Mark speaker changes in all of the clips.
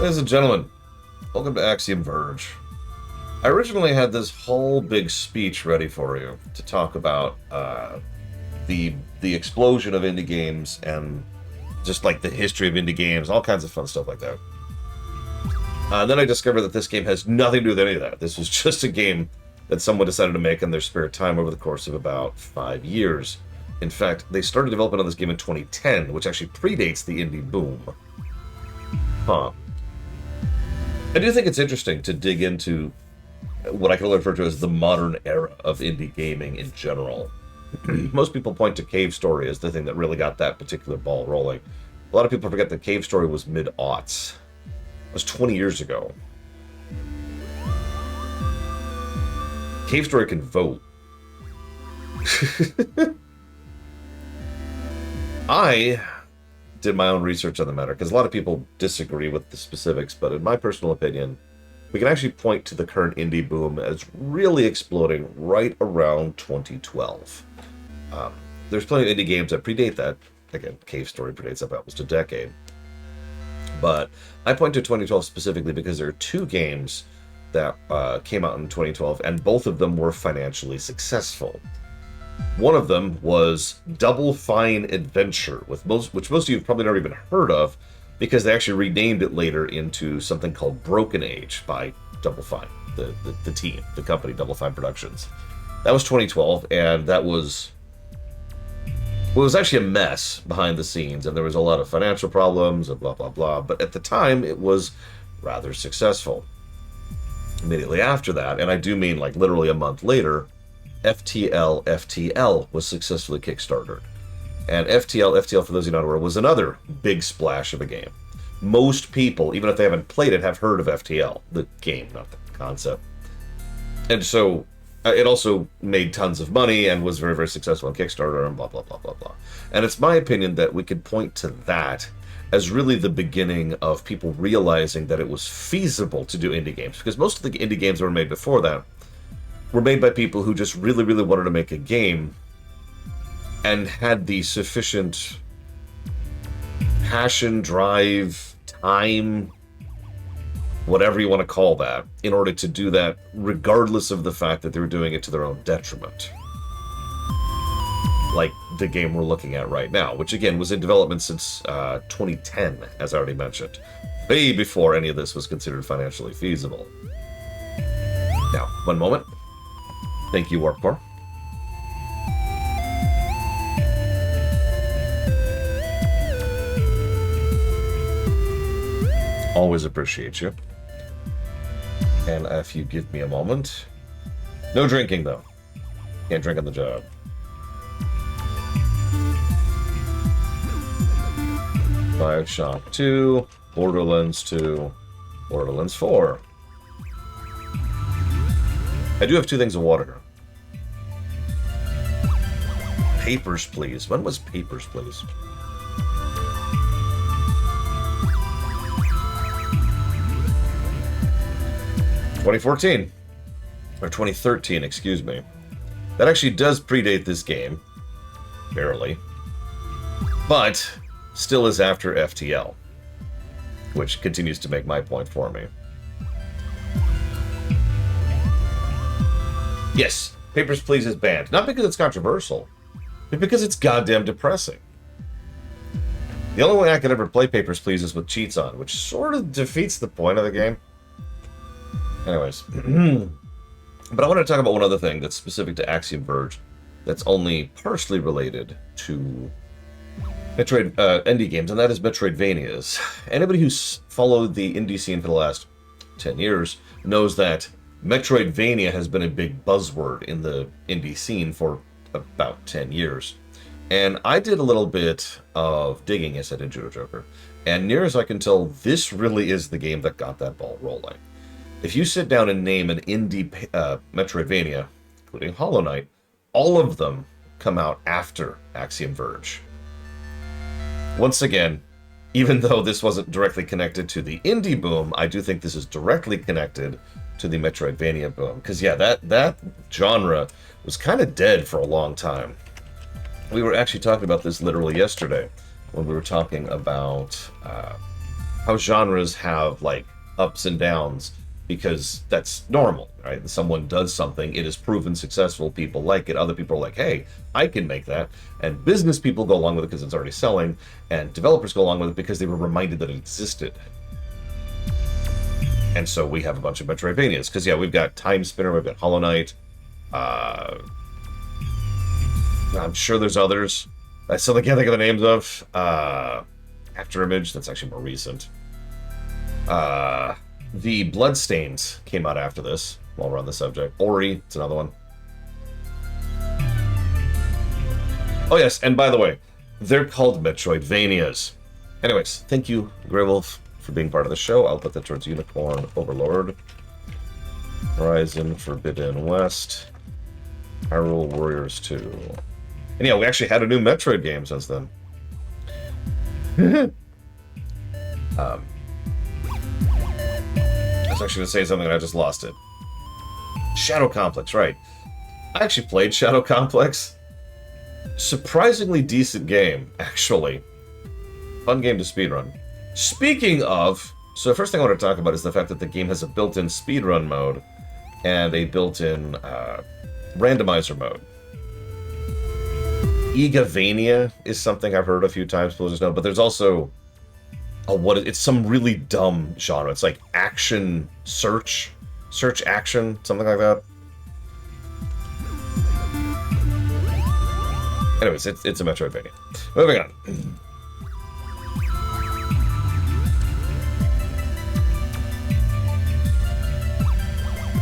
Speaker 1: Ladies and gentlemen, welcome to Axiom Verge. I originally had this whole big speech ready for you to talk about the explosion of indie games and just like the history of indie games, all kinds of fun stuff like that. Then I discovered that this game has nothing to do with any of that. This was just a game that someone decided to make in their spare time over the course of about 5 years. In fact, they started development on this game in 2010, which actually predates the indie boom. Huh. I do think it's interesting to dig into what I can only refer to as the modern era of indie gaming in general. Most people point to Cave Story as the thing that really got that particular ball rolling. A lot of people forget that Cave Story was mid-aughts. It was 20 years ago. Cave Story can vote. I did my own research on the matter because a lot of people disagree with the specifics, but in my personal opinion, we can actually point to the current indie boom as really exploding right around 2012. There's plenty of indie games that predate that. Again, Cave Story predates that by almost a decade. But I point to 2012 specifically because there are two games that came out in 2012, and both of them were financially successful. One of them was Double Fine Adventure, which most of you have probably never even heard of, because they actually renamed it later into something called Broken Age by Double Fine, the team, the company, Double Fine Productions. That was 2012, and that was... well, it was actually a mess behind the scenes, and there was a lot of financial problems and blah, blah, blah. But at the time, it was rather successful. Immediately after that, and I do mean like literally a month later, FTL was successfully kickstarted. And FTL, for those of you not aware, was another big splash of a game. Most people, even if they haven't played it, have heard of FTL, the game, not the concept. And so it also made tons of money and was very, very successful on Kickstarter and blah, blah, blah, blah, blah. And it's my opinion that we could point to that as really the beginning of people realizing that it was feasible to do indie games. Because most of the indie games that were made before that were made by people who just really, really wanted to make a game and had the sufficient passion, drive, time, whatever you want to call that, in order to do that, regardless of the fact that they were doing it to their own detriment. Like the game we're looking at right now, which again was in development since 2010, as I already mentioned, way before any of this was considered financially feasible. Now, one moment. Thank you, Warpcore. Always appreciate you. And if you give me a moment. No drinking, though. Can't drink on the job. Bioshock 2, Borderlands 2, Borderlands 4. I do have two things of water. Papers, Please. When was Papers, Please? (2014) or 2013, excuse me. That actually does predate this game, barely, but still is after FTL, which continues to make my point for me. Yes, Papers, Please is banned. Not because it's controversial, but because it's goddamn depressing. The only way I can ever play Papers, Please is with cheats on, which sort of defeats the point of the game. Anyways. But I want to talk about one other thing that's specific to Axiom Verge that's only partially related to Metroid indie games, and that is Metroidvanias. Anybody who's followed the indie scene for the last 10 years knows that Metroidvania has been a big buzzword in the indie scene for about 10 years. And I did a little bit of digging, as I said in Judo Joker, and near as I can tell, this really is the game that got that ball rolling. If you sit down and name an indie Metroidvania, including Hollow Knight, all of them come out after Axiom Verge. Once again, even though this wasn't directly connected to the indie boom, I do think this is directly connected to the Metroidvania boom. Because yeah, that genre was kind of dead for a long time. We were actually talking about this literally yesterday when we were talking about how genres have like ups and downs because that's normal, right? Someone does something, it is proven successful, people like it, other people are like, hey, I can make that, and business people go along with it because it's already selling, and developers go along with it because they were reminded that it existed. And so we have a bunch of Metroidvanias, because yeah, we've got Time Spinner, we've got Hollow Knight, I'm sure there's others I still can't think of the names of. After Image, that's actually more recent. The Bloodstains came out after this, while we're on the subject. Ori, it's another one. Oh yes, and by the way, they're called Metroidvanias. Anyways, thank you, Grey Wolf, for being part of the show. I'll put that towards Unicorn Overlord. Horizon Forbidden West. Hyrule Warriors 2. And yeah, we actually had a new Metroid game since then. I was actually going to say something and I just lost it. Shadow Complex, right. I actually played Shadow Complex. Surprisingly decent game, actually. Fun game to speedrun. Speaking of, so the first thing I want to talk about is the fact that the game has a built-in speedrun mode and a built-in randomizer mode. Egavania is something I've heard a few times, people just know, but there's also it's some really dumb genre. It's like action search action, something like that. Anyways, it's a Metroidvania. Moving on.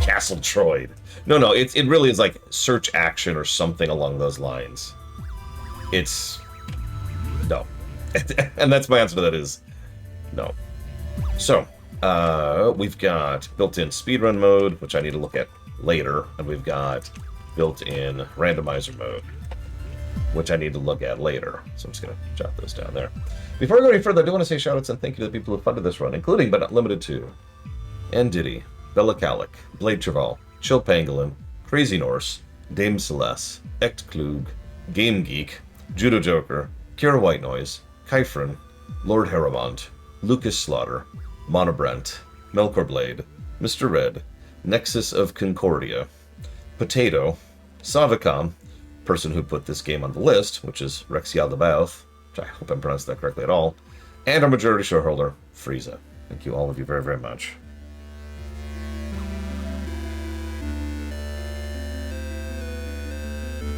Speaker 1: Castle Troid. No, it really is like search action or something along those lines. It's no. And that's my answer to that is no. So, we've got built-in speedrun mode, which I need to look at later, and we've got built-in randomizer mode, which I need to look at later. So I'm just going to jot those down there. Before we go any further, I do want to say shoutouts and thank you to the people who funded this run, including but not limited to Ndiddy, Bella Calic, Blade Traval, Chill Pangolin, Crazy Norse, Dame Celeste, Ect Klug, Game Geek, Judo Joker, Kira White Noise, Kyfrin, Lord Harrowmont, Lucas Slaughter, Monobrent, Melkor Blade, Mr. Red, Nexus of Concordia, Potato, Savicom, person who put this game on the list, which is Rexial de Bouth, which I hope I'm pronouncing that correctly at all, and our majority shareholder, Frieza. Thank you all of you very, very much.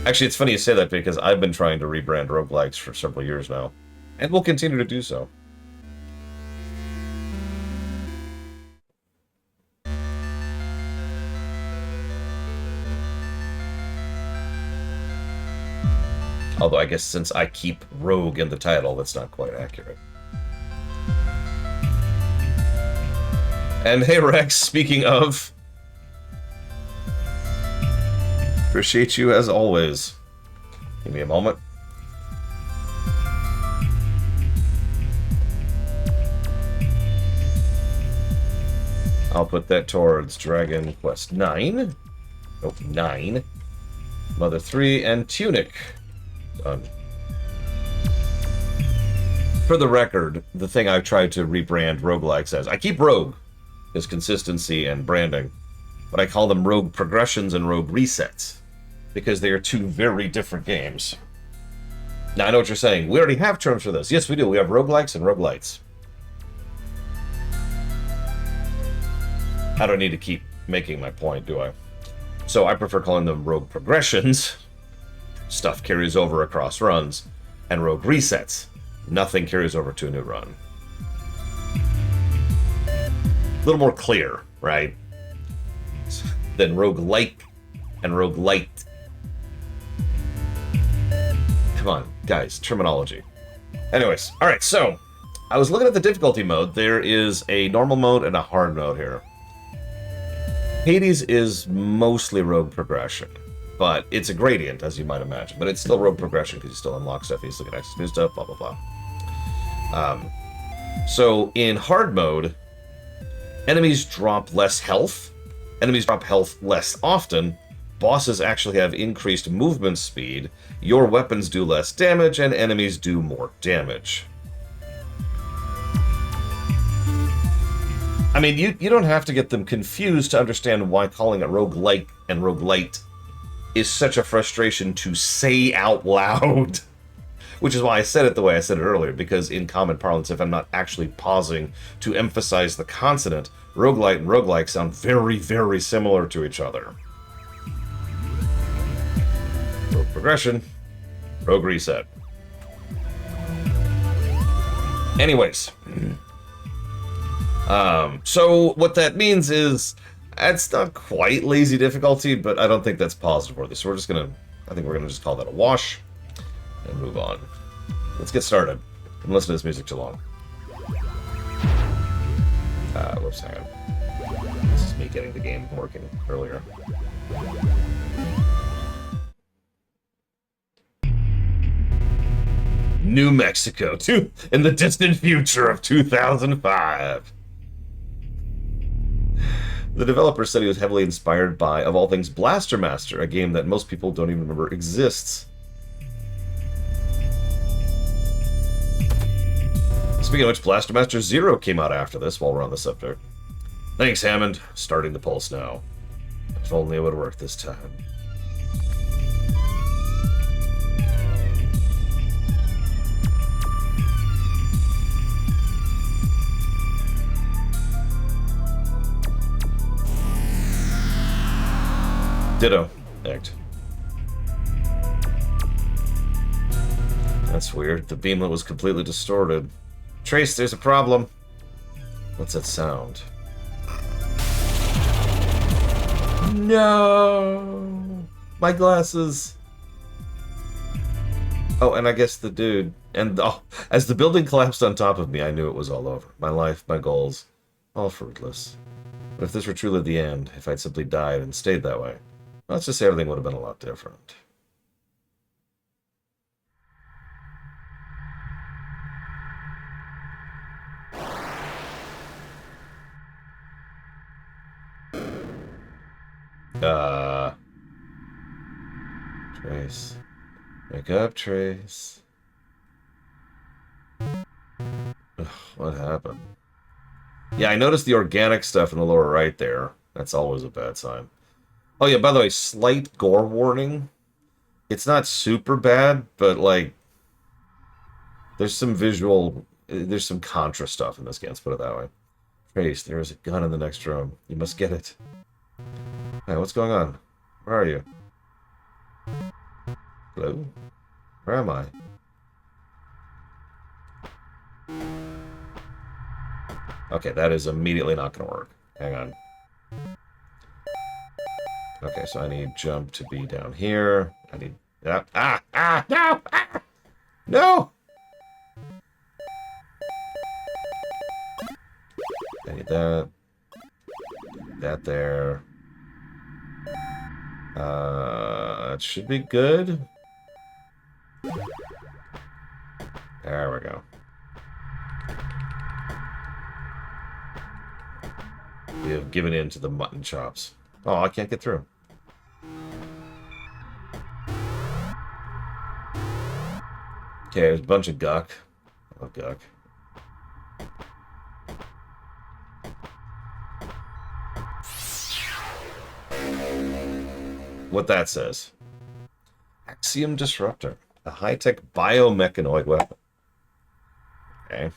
Speaker 1: Actually, it's funny you say that because I've been trying to rebrand roguelikes for several years now, and will continue to do so. Although I guess since I keep rogue in the title, that's not quite accurate. And hey Rex, speaking of, appreciate you as always. Give me a moment. I'll put that towards Dragon Quest 9. Nope, 9. Mother 3 and Tunic. Done. For the record, the thing I've tried to rebrand roguelikes as, I keep rogue as consistency and branding, but I call them rogue progressions and rogue resets, because they are two very different games. Now, I know what you're saying. We already have terms for this. Yes, we do. We have roguelikes and roguelites. I don't need to keep making my point, do I? So I prefer calling them rogue progressions. Stuff carries over across runs. And rogue resets. Nothing carries over to a new run. A little more clear, right? Than roguelike and roguelite. Come on, guys, terminology. Anyways, alright, so I was looking at the difficulty mode. There is a normal mode and a hard mode here. Hades is mostly rogue progression, but it's a gradient, as you might imagine. But it's still rogue progression because you still unlock stuff, you still get access to new stuff, blah, blah, blah. So in hard mode, enemies drop less health. Enemies drop health less often. Bosses actually have increased movement speed. Your weapons do less damage, and enemies do more damage. I mean, you don't have to get them confused to understand why calling it roguelike and roguelite is such a frustration to say out loud. Which is why I said it the way I said it earlier, because in common parlance, if I'm not actually pausing to emphasize the consonant, roguelite and roguelike sound very, very similar to each other. Rogue progression, rogue reset. Anyways. So what that means is, it's not quite lazy difficulty, but I don't think that's positive worthy. So we're just gonna, I think we're gonna just call that a wash and move on. Let's get started. And listen to this music too long. Whoops, hang on. This is me getting the game working earlier. New Mexico, in the distant future of 2005. The developer said he was heavily inspired by, of all things, Blaster Master, a game that most people don't even remember exists. Speaking of which, Blaster Master 0 came out after this, while we're on the subject. Thanks, Hammond. Starting the pulse now. If only it would work this time. Ditto. Act. That's weird. The beamlet was completely distorted. Trace, there's a problem. What's that sound? No! My glasses. Oh, and I guess the dude. And as the building collapsed on top of me, I knew it was all over. My life, my goals, all fruitless. But if this were truly the end, if I'd simply died and stayed that way, let's just say everything would have been a lot different. Trace. Wake up, Trace. Ugh, what happened? Yeah, I noticed the organic stuff in the lower right there. That's always a bad sign. Oh yeah, by the way, slight gore warning. It's not super bad, but like, there's some Contra stuff in this game, let's put it that way. Trace, there is a gun in the next room. You must get it. Hey, what's going on? Where are you? Hello? Where am I? Okay, that is immediately not going to work. Hang on. Okay, so I need jump to be down here. I need... no! No! I need that. That there. That should be good. There we go. We have given in to the mutton chops. Oh, I can't get through. Okay, there's a bunch of guck. Oh, guck. What that says. Axiom Disruptor. A high-tech biomechanoid weapon. Okay.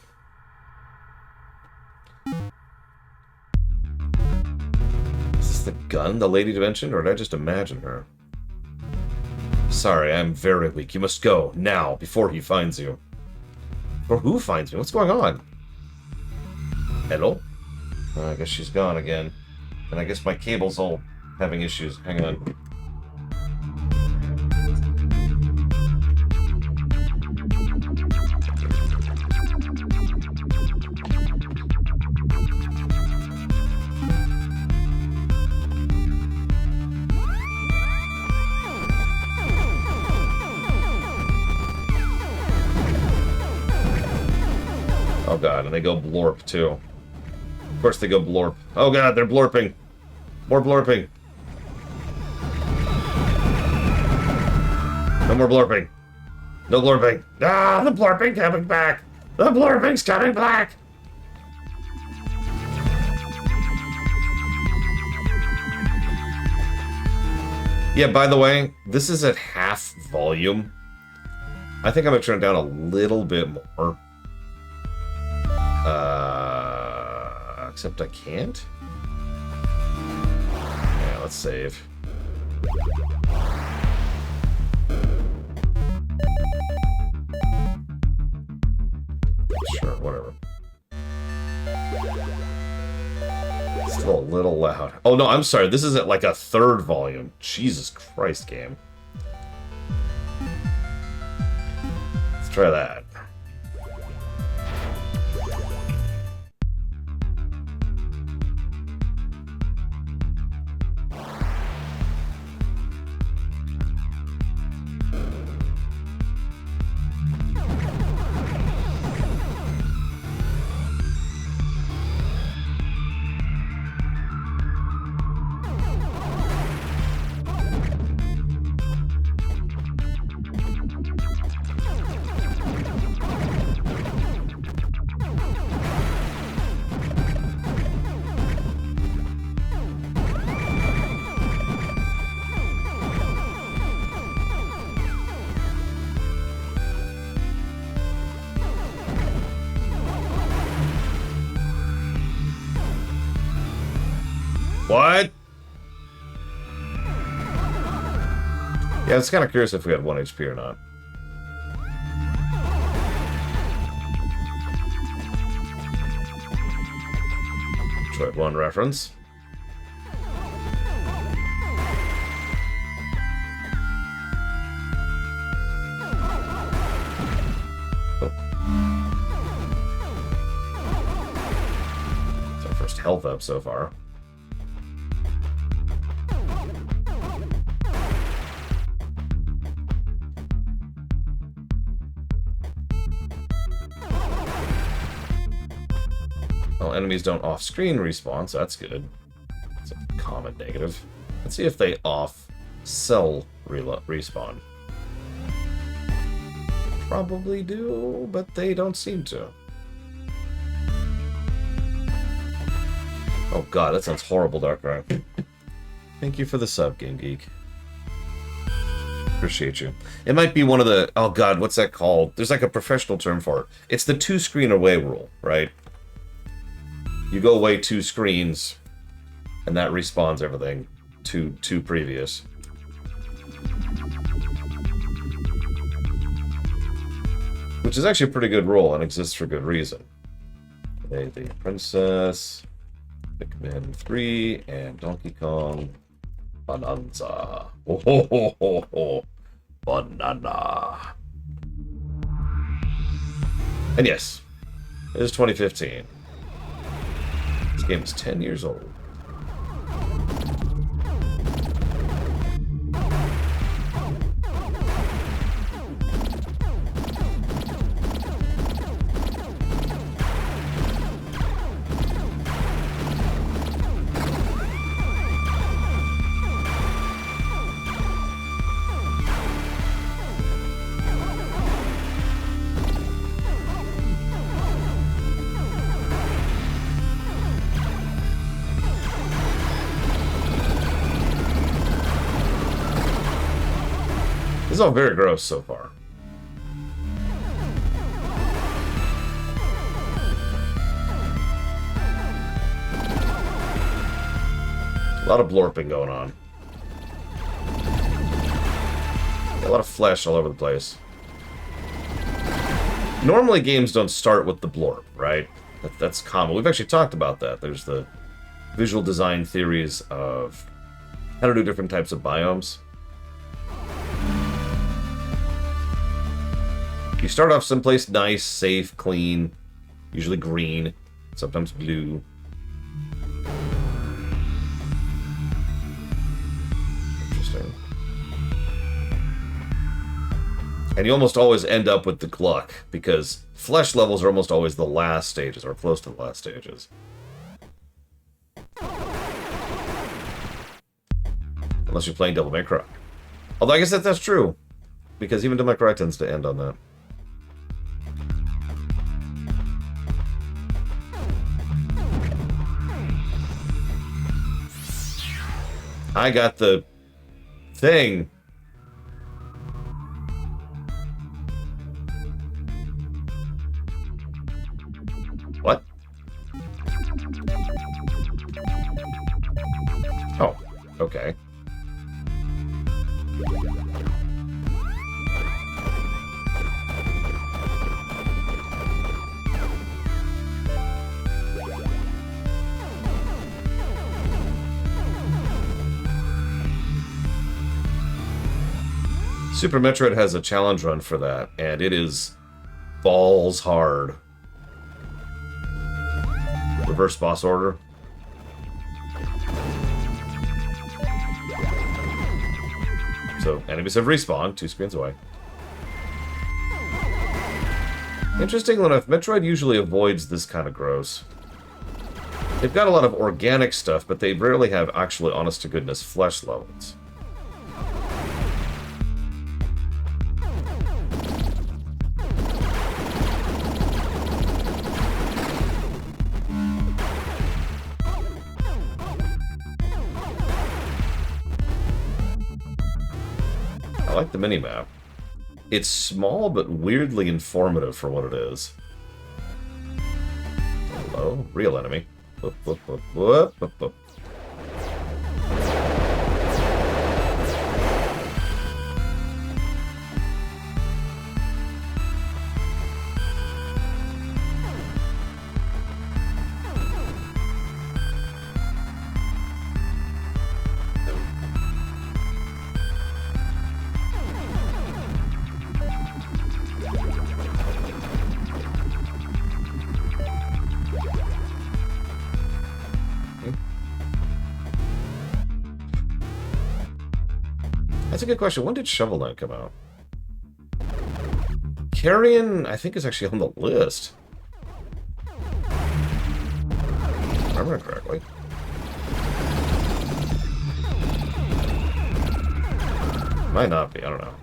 Speaker 1: Is this the gun the lady mentioned, or did I just imagine her? Sorry, I'm very weak. You must go, now, before he finds you. Or who finds me? What's going on? Hello? Oh, I guess she's gone again. And I guess my cable's all having issues. Hang on. Oh god, and they go blorp too. Of course they go blorp. Oh god, they're blorping. More blorping. No more blorping. No blorping. Ah, the blorping coming back. The blorping's coming back. Yeah, by the way, this is at half volume. I think I'm going to turn it down a little bit more. Except I can't. Yeah, let's save. Sure, whatever. Still a little loud. Oh, no, I'm sorry. This is at like a third volume. Jesus Christ, game. Let's try that. What? Yeah, it's kind of curious if we had 1 HP or not. Try 1 reference. Oh. It's our first health up so far. Enemies don't off-screen respawn, so that's good. It's a common negative. Let's see if they off-cell respawn. Probably do, but they don't seem to. Oh god, that sounds horrible, Darkrai. Thank you for the sub, Game Geek. Appreciate you. It might be one of the... Oh god, what's that called? There's like a professional term for it. It's the 2-screen away rule, right? You go away 2 screens, and that respawns everything to 2 previous. Which is actually a pretty good rule and exists for good reason. Okay, the Princess, Pikmin 3, and Donkey Kong Bonanza. Oh ho ho ho ho! Banana. And yes, it is 2015. This game is 10 years old. This is all very gross so far. A lot of blorping going on. A lot of flesh all over the place. Normally games don't start with the blorp, right? That's common. We've actually talked about that. There's the visual design theories of how to do different types of biomes. You start off someplace nice, safe, clean, usually green, sometimes blue. Interesting. And you almost always end up with the Gluck, because flesh levels are almost always the last stages, or close to the last stages. Unless you're playing Devil May Cry. Although I guess that's true, because even Devil May Cry tends to end on that. I got the thing. What? Oh, okay. Super Metroid has a challenge run for that, and it is balls hard. Reverse boss order. So, enemies have respawned 2 screens away. Interesting enough, Metroid usually avoids this kind of gross. They've got a lot of organic stuff, but they rarely have actually honest-to-goodness flesh levels. I like the minimap. It's small, but weirdly informative for what it is. Hello? Real enemy. Whoop, whoop, whoop, whoop, whoop, whoop. That's a good question. When did Shovel Knight come out? Carrion, I think, is actually on the list. If I remember correctly. Might not be, I don't know.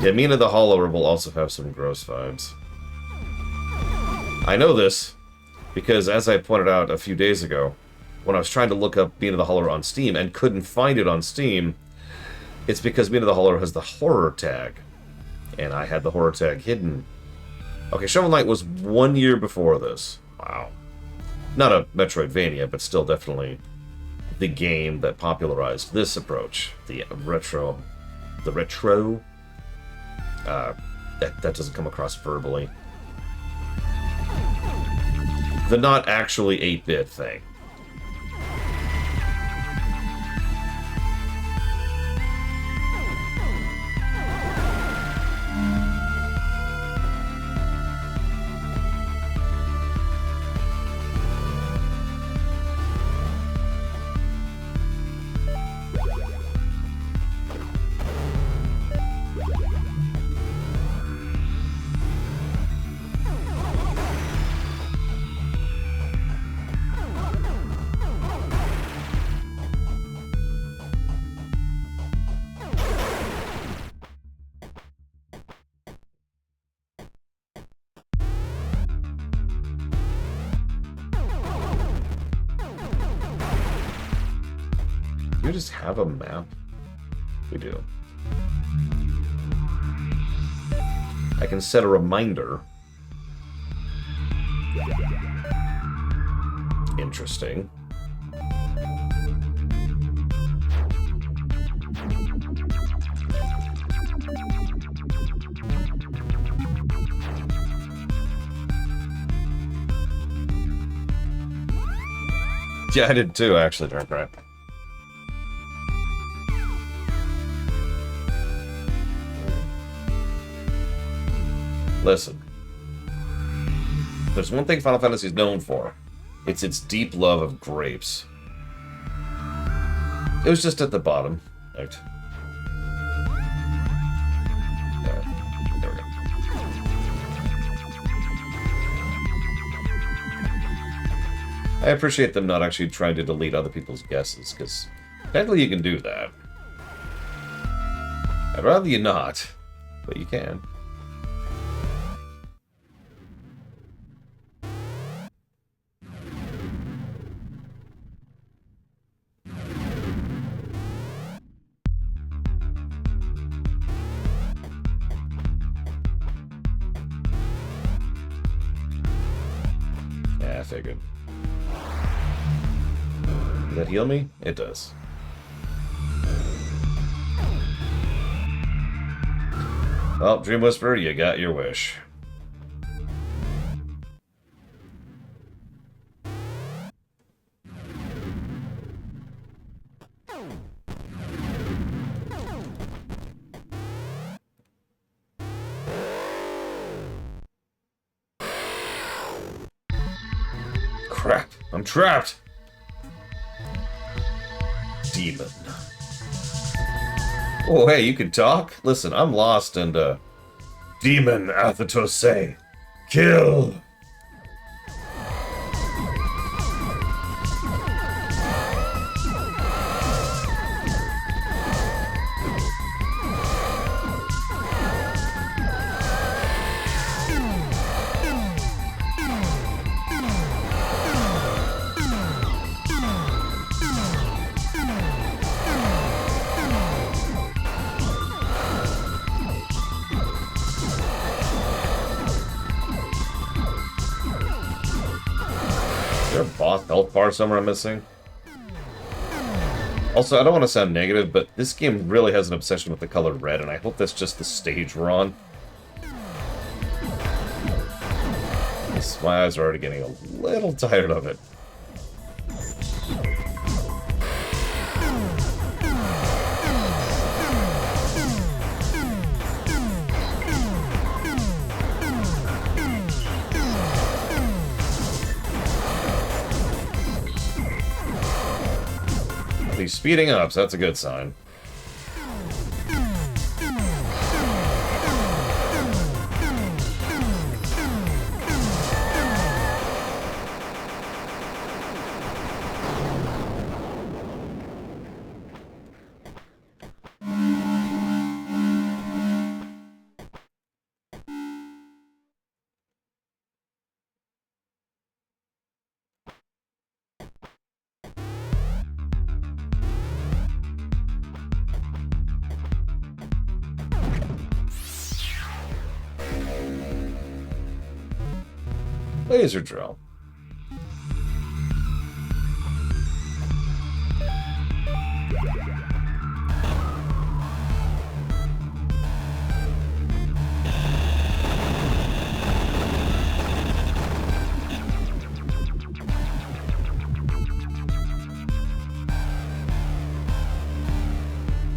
Speaker 1: Yeah, Mina the Hollower will also have some gross vibes. I know this because, as I pointed out a few days ago, when I was trying to look up Mina the Hollower on Steam and couldn't find it on Steam, it's because Mina the Hollower has the horror tag. And I had the horror tag hidden. Okay, Shovel Knight was 1 year before this. Wow. Not a Metroidvania, but still definitely the game that popularized this approach. The retro... that doesn't come across verbally. The not actually 8-bit thing. Do we just have a map? We do. I can set a reminder. Interesting. Yeah, I did too, actually, during prep. Listen. There's one thing Final Fantasy is known for. It's its deep love of grapes. It was just at the bottom. Right. There we go. I appreciate them not actually trying to delete other people's guesses, because technically you can do that. I'd rather you not, but you can. Yeah, I figured. Does that heal me? It does. Well, Dream Whisperer, you got your wish. Crap, I'm trapped! Demon. Oh, hey, you can talk? Listen, I'm lost and, Demon Athatose. Kill! Is there a boss health bar somewhere I'm missing? Also, I don't want to sound negative, but this game really has an obsession with the color red, and I hope that's just the stage we're on. My eyes are already getting a little tired of it. He's speeding up, so that's a good sign. Laser drill.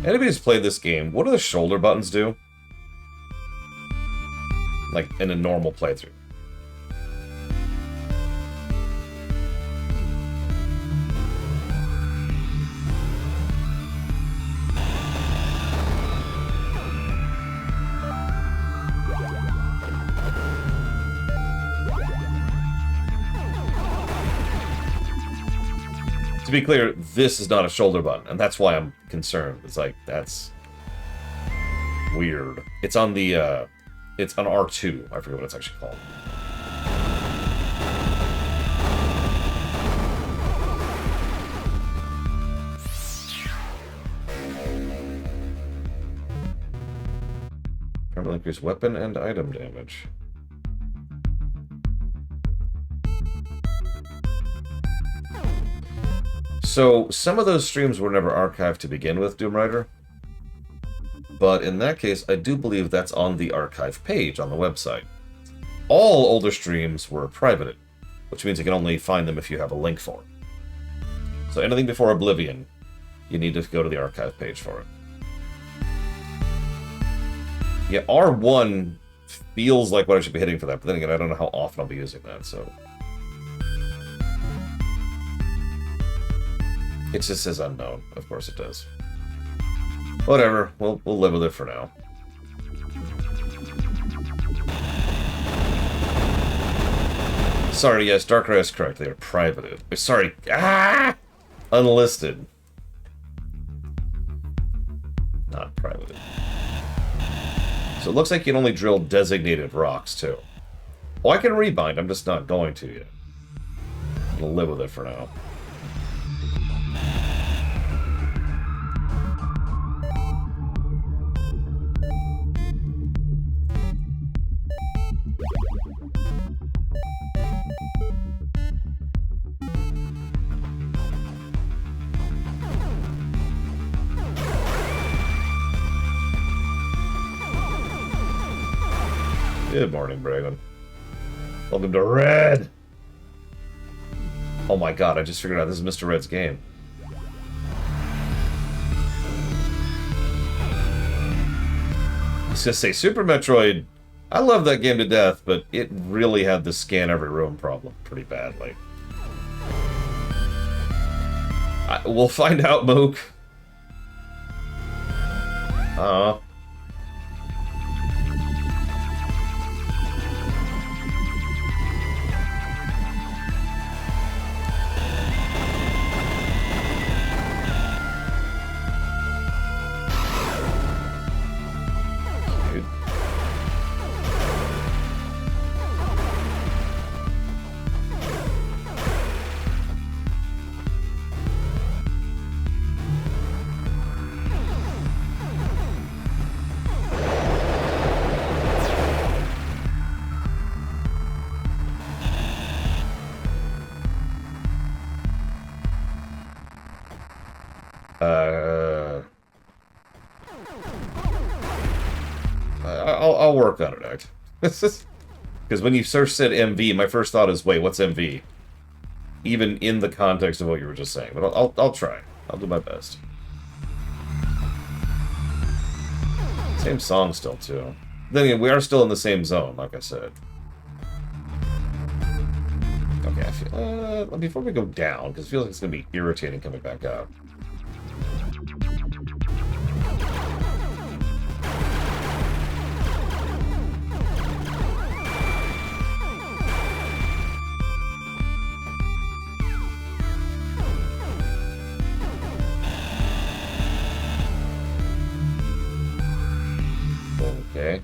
Speaker 1: Anybody who's played this game, what do the shoulder buttons do? Like in a normal playthrough. To be clear, this is not a shoulder button, and that's why I'm concerned. It's like, that's weird. It's on the, it's on R2. I forget what it's actually called. Permanently increase weapon and item damage. So, some of those streams were never archived to begin with, Doom Rider. But in that case, I do believe that's on the archive page on the website. All older streams were privated, which means you can only find them if you have a link for it. So anything before Oblivion, you need to go to the archive page for it. Yeah, R1 feels like what I should be hitting for that, but then again, I don't know how often I'll be using that, so... It just says unknown. Of course it does. Whatever. We'll live with it for now. Sorry, yes, Darkrai is correct. They are privated. Sorry. Ah! Unlisted. Not privated. So it looks like you can only drill designated rocks, too. Oh, I can rebind. I'm just not going to yet. I'm going to live with it for now. Good morning, Braven. Welcome to Red! Oh my god, I just figured out this is Mr. Red's game. I was gonna say, Super Metroid, I love that game to death, but it really had the scan every room problem pretty badly. We'll find out, Mook. I'll work on it, because when you first said MV, my first thought is, wait, what's MV? Even in the context of what you were just saying. But I'll try. I'll do my best. Same song still, too. Then again, we are still in the same zone, like I said. Okay, I feel... before we go down, because it feels like it's going to be irritating coming back up. Okay.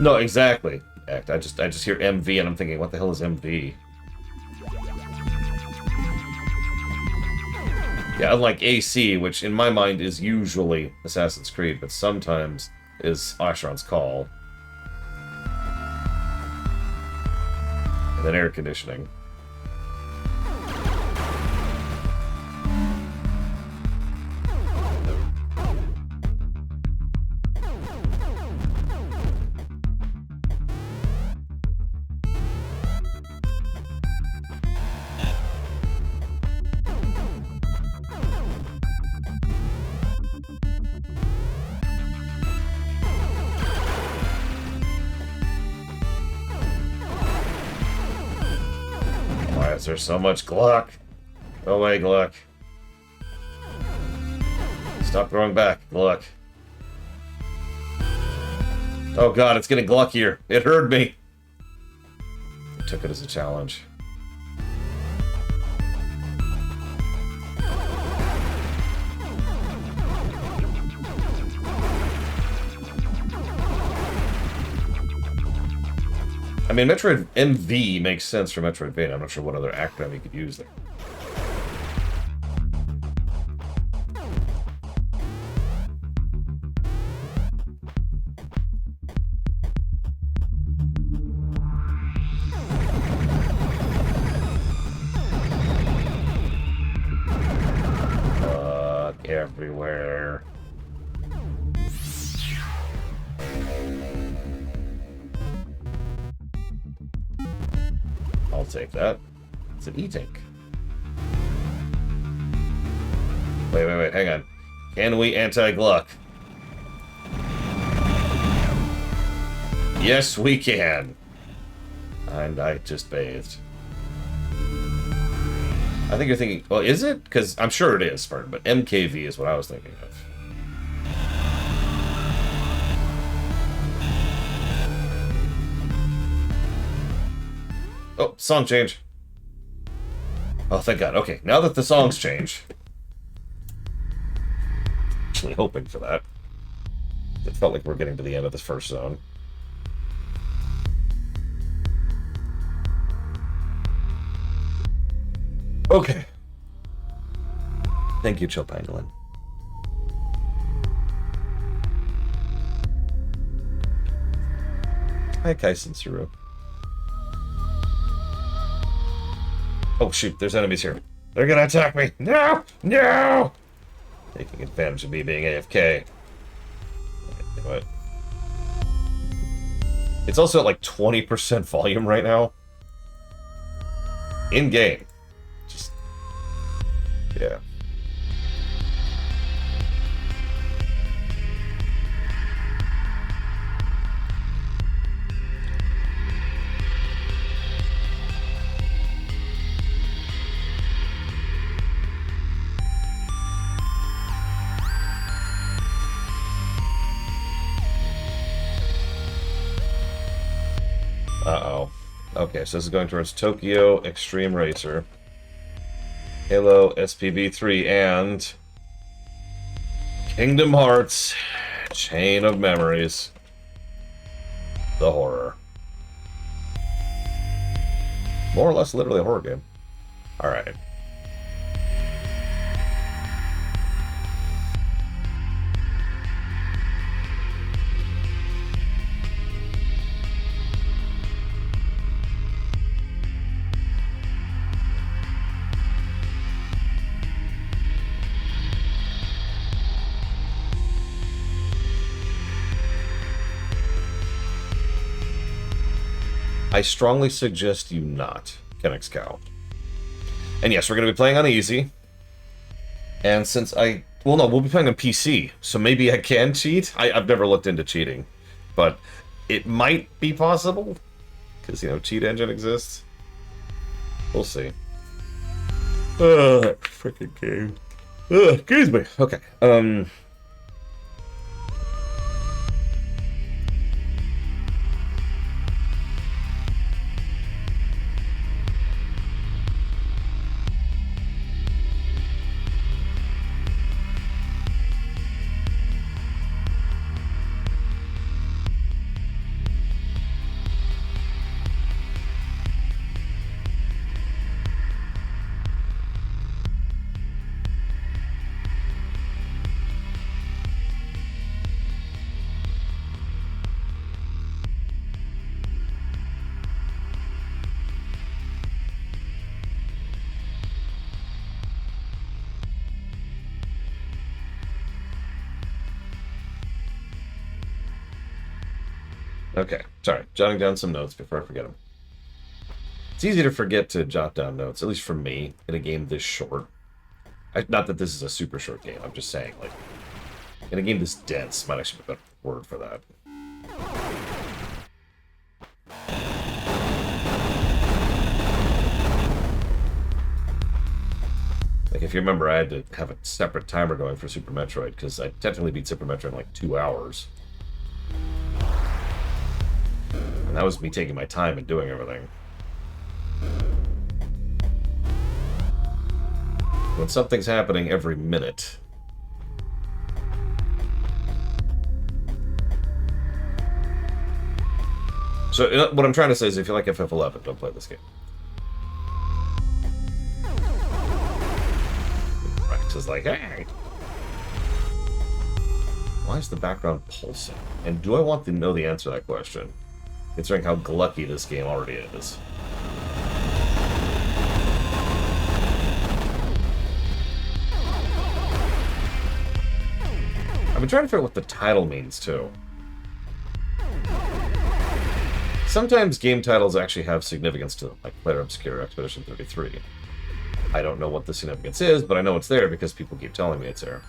Speaker 1: No, exactly. I just hear MV and I'm thinking, what the hell is MV? Yeah, unlike AC, which in my mind is usually Assassin's Creed, but sometimes is Asheron's Call. And then air conditioning. There's so much Gluck. Go away, Gluck. Stop growing back, Gluck. Oh god, it's getting Gluckier. It heard me. I took it as a challenge. I mean, Metroid MV makes sense for Metroidvania. I'm not sure what other acronym you could use there. Everywhere. I'll take that. It's an E-Tank. Wait, hang on. Can we anti-Gluck? Yes, we can. And I just bathed. I think you're thinking, well, is it? Because I'm sure it is, Spartan, but MKV is what I was thinking of. Oh, song change. Oh, thank God. Okay, now that the songs change. Actually hoping for that. It felt like we're getting to the end of this first zone. Okay. Thank you, Chill Pangolin. Hi, Kaisen Suru. Oh, shoot, there's enemies here. They're gonna attack me! No! No! Taking advantage of me being AFK. What? It's also at like 20% volume right now. In-game. Just... yeah. Uh-oh. Okay, so this is going towards Tokyo Extreme Racer, Halo SPV3, and Kingdom Hearts Chain of Memories. The horror. More or less literally a horror game. Alright. I strongly suggest you not, Kennex Cow. And yes, we're going to be playing on easy. And since well, no, we'll be playing on PC, so maybe I can cheat. I've never looked into cheating, but it might be possible, because, you know, cheat engine exists. We'll see. Freaking game. Excuse me. Okay, okay, sorry. Jotting down some notes before I forget them. It's easy to forget to jot down notes, at least for me, in a game this short. Not that this is a super short game, I'm just saying, like, in a game this dense, might actually be a better word for that. Like, if you remember, I had to have a separate timer going for Super Metroid, because I technically beat Super Metroid in like 2 hours. And that was me taking my time and doing everything. When something's happening every minute. So what I'm trying to say is, if you like FF11, don't play this game. Rex is like, hey! Why is the background pulsing? And do I want to know the answer to that question? Considering how glucky this game already is. I've been trying to figure out what the title means, too. Sometimes game titles actually have significance to them, like Player Obscure Expedition 33. I don't know what the significance is, but I know it's there because people keep telling me it's there.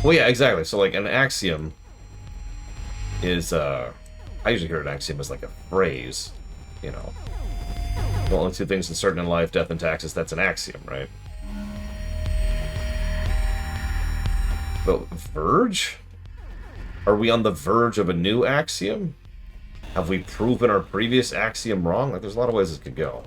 Speaker 1: Well, yeah, exactly. So, like, an axiom is, I usually hear an axiom as, like, a phrase, you know. The only two things certain in life, death and taxes, that's an axiom, right? But Verge? Are we on the verge of a new Axiom? Have we proven our previous Axiom wrong? Like, there's a lot of ways this could go.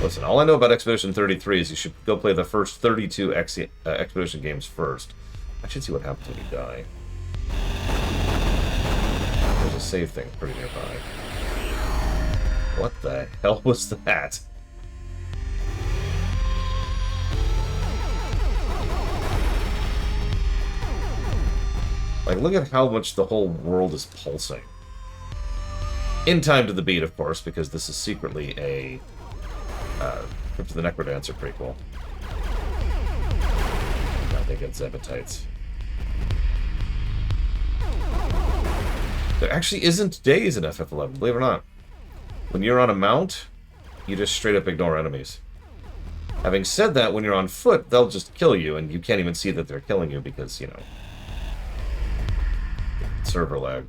Speaker 1: Listen, all I know about Expedition 33 is you should go play the first 32 Expedition games first. I should see what happens when you die. There's a save thing pretty nearby. What the hell was that? Like, look at how much the whole world is pulsing. In time to the beat, of course, because this is secretly a Crypt of the Necrodancer prequel. Now they get Zebatites. There actually isn't days in FF11, believe it or not. When you're on a mount, you just straight up ignore enemies. Having said that, when you're on foot, they'll just kill you, and you can't even see that they're killing you because, you know, server lag.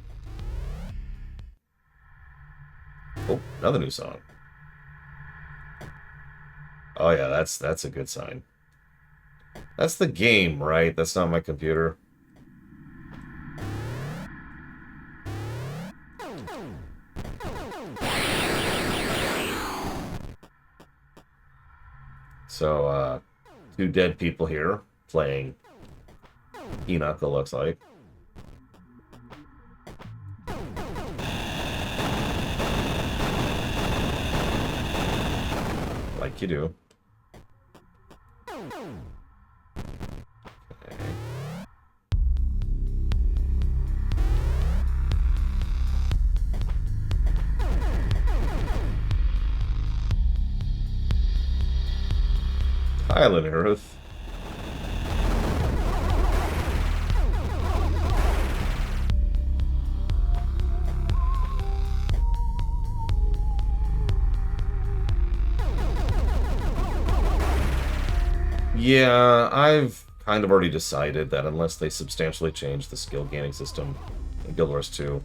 Speaker 1: Oh, another new song. Oh yeah, that's a good sign. That's the game, right? That's not my computer. So, two dead people here playing Enoch, it looks like. Like you do. Okay. Highland Earth. Yeah, I've kind of already decided that unless they substantially change the skill gaining system in Guild Wars 2,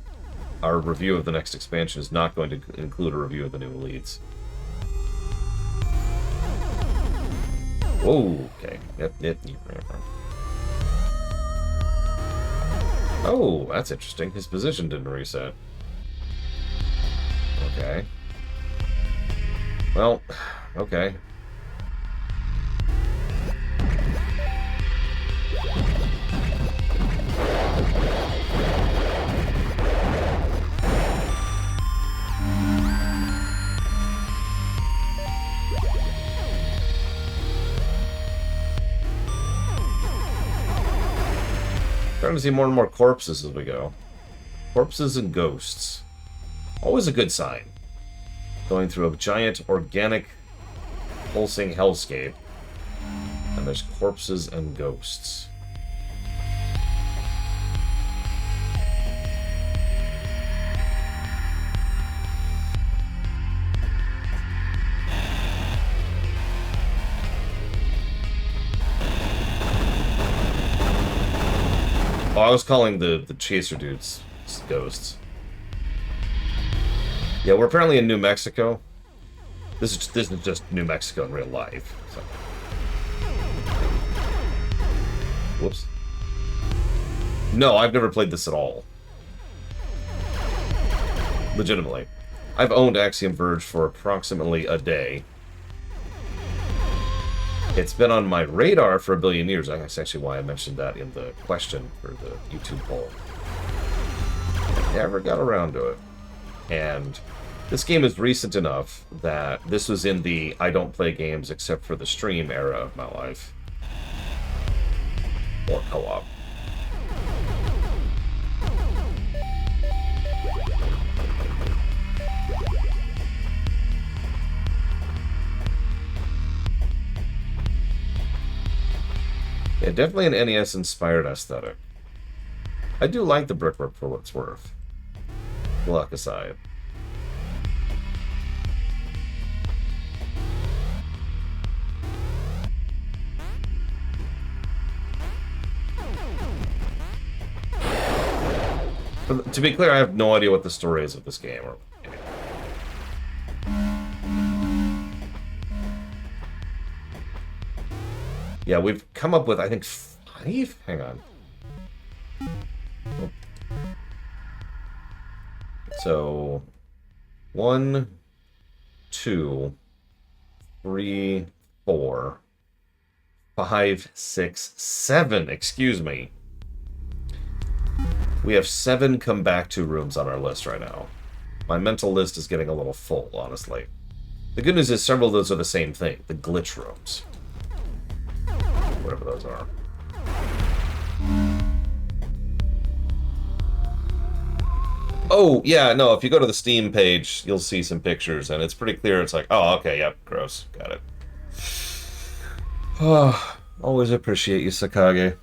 Speaker 1: our review of the next expansion is not going to include a review of the new elites. Whoa, okay. Yep. Oh, that's interesting. His position didn't reset. Okay. Well, okay. Starting to see more and more corpses as we go. Corpses and ghosts. Always a good sign. Going through a giant, organic, pulsing hellscape. And there's corpses and ghosts. Oh, I was calling the chaser dudes ghosts. Yeah, we're apparently in New Mexico. This is just New Mexico in real life. So. Whoops. No, I've never played this at all. Legitimately. I've owned Axiom Verge for approximately a day. It's been on my radar for a billion years. That's actually why I mentioned that in the question for the YouTube poll. I never got around to it. And this game is recent enough that this was in the I don't play games except for the stream era of my life. Or co-op. Yeah, definitely an NES-inspired aesthetic. I do like the brickwork for what it's worth. Luck aside. But to be clear, I have no idea what the story is of this game. Or anything. Yeah, we've come up with, I think, 5? Hang on. Oh. So, 1, 2, 3, 4, 5, 6, 7. Excuse me. We have 7 come back to rooms on our list right now. My mental list is getting a little full, honestly. The good news is several of those are the same thing. The glitch rooms. Whatever those are. Oh, yeah, no, if you go to the Steam page, you'll see some pictures, and it's pretty clear. It's like, oh, okay, yep, gross. Got it. Oh, always appreciate you, Sakage.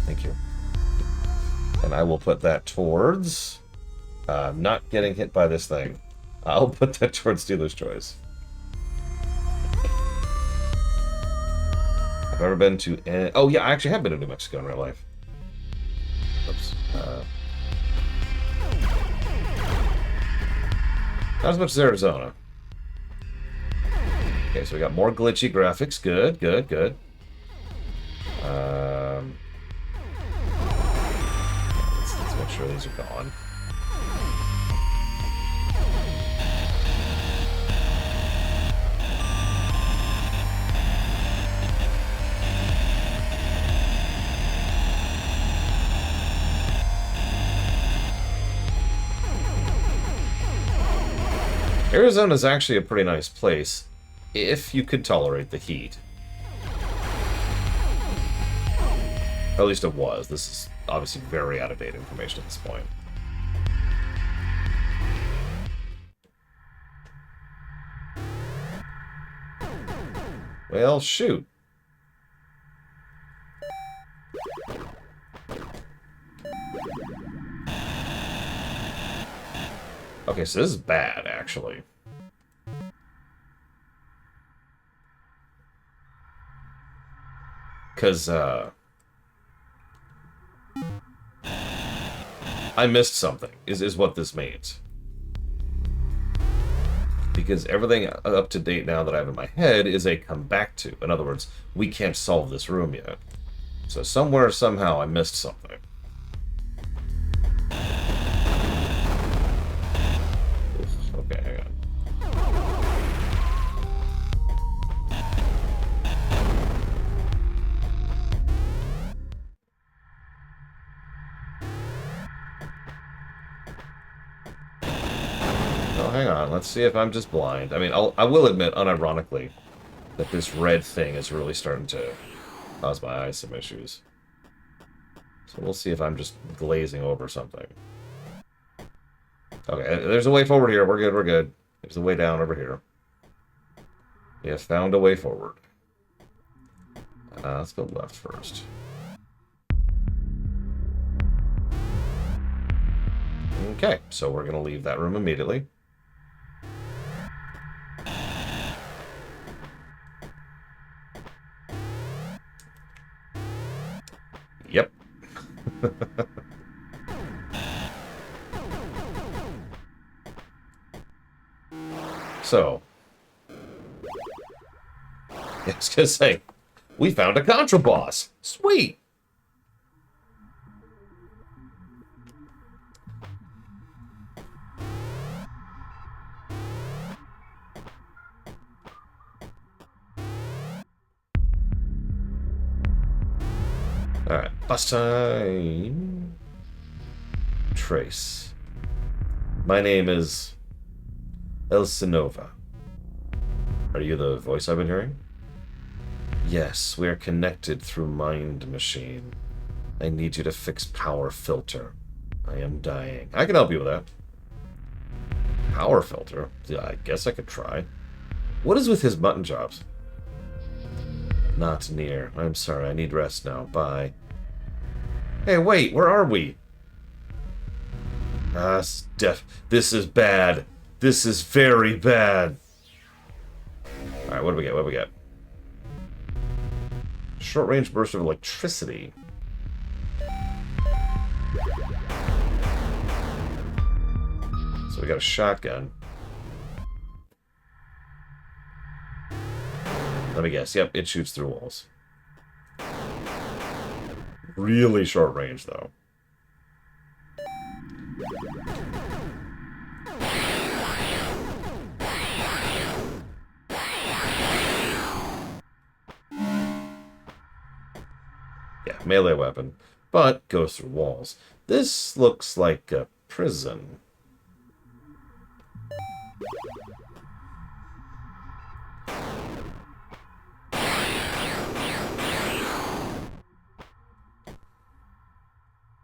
Speaker 1: Thank you. And I will put that towards not getting hit by this thing. I'll put that towards Dealer's Choice. I've ever been to... oh, yeah, I actually have been to New Mexico in real life. Oops. Not as much as Arizona. Okay, so we got more glitchy graphics. Good, good, good. Let's make sure these are gone. Arizona is actually a pretty nice place, if you could tolerate the heat. Or at least it was. This is obviously very out-of-date information at this point. Well, shoot. Okay, so this is bad, actually. Because, I missed something, is what this means. Because everything up to date now that I have in my head is a come back to. In other words, we can't solve this room yet. So somewhere, somehow, I missed something. Okay, hang on. Oh, hang on. Let's see if I'm just blind. I mean, I will admit, unironically, that this red thing is really starting to cause my eyes some issues. So we'll see if I'm just glazing over something. Okay, there's a way forward here. We're good, we're good. There's a way down over here. We have found a way forward. Let's go left first. Okay, so we're going to leave that room immediately. Yep. So, I was gonna say, we found a Contra boss. Sweet. All right, bus time. Trace. My name is Elsinova. Are you the voice I've been hearing? Yes, we are connected through Mind Machine. I need you to fix power filter. I am dying. I can help you with that. Power filter? Yeah, I guess I could try. What is with his mutton chops? Not near. I'm sorry, I need rest now. Bye. Hey, wait, where are we? This is bad. This is very bad. Alright, what do we get? What do we get? Short-range burst of electricity. So we got a shotgun. Let me guess. Yep, it shoots through walls. Really short range, though. Yeah, melee weapon, but goes through walls. This looks like a prison.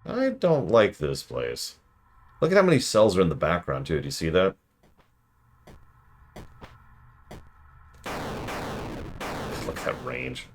Speaker 1: I don't like this place. Look at how many cells are in the background, too. Do you see that? Look at that range.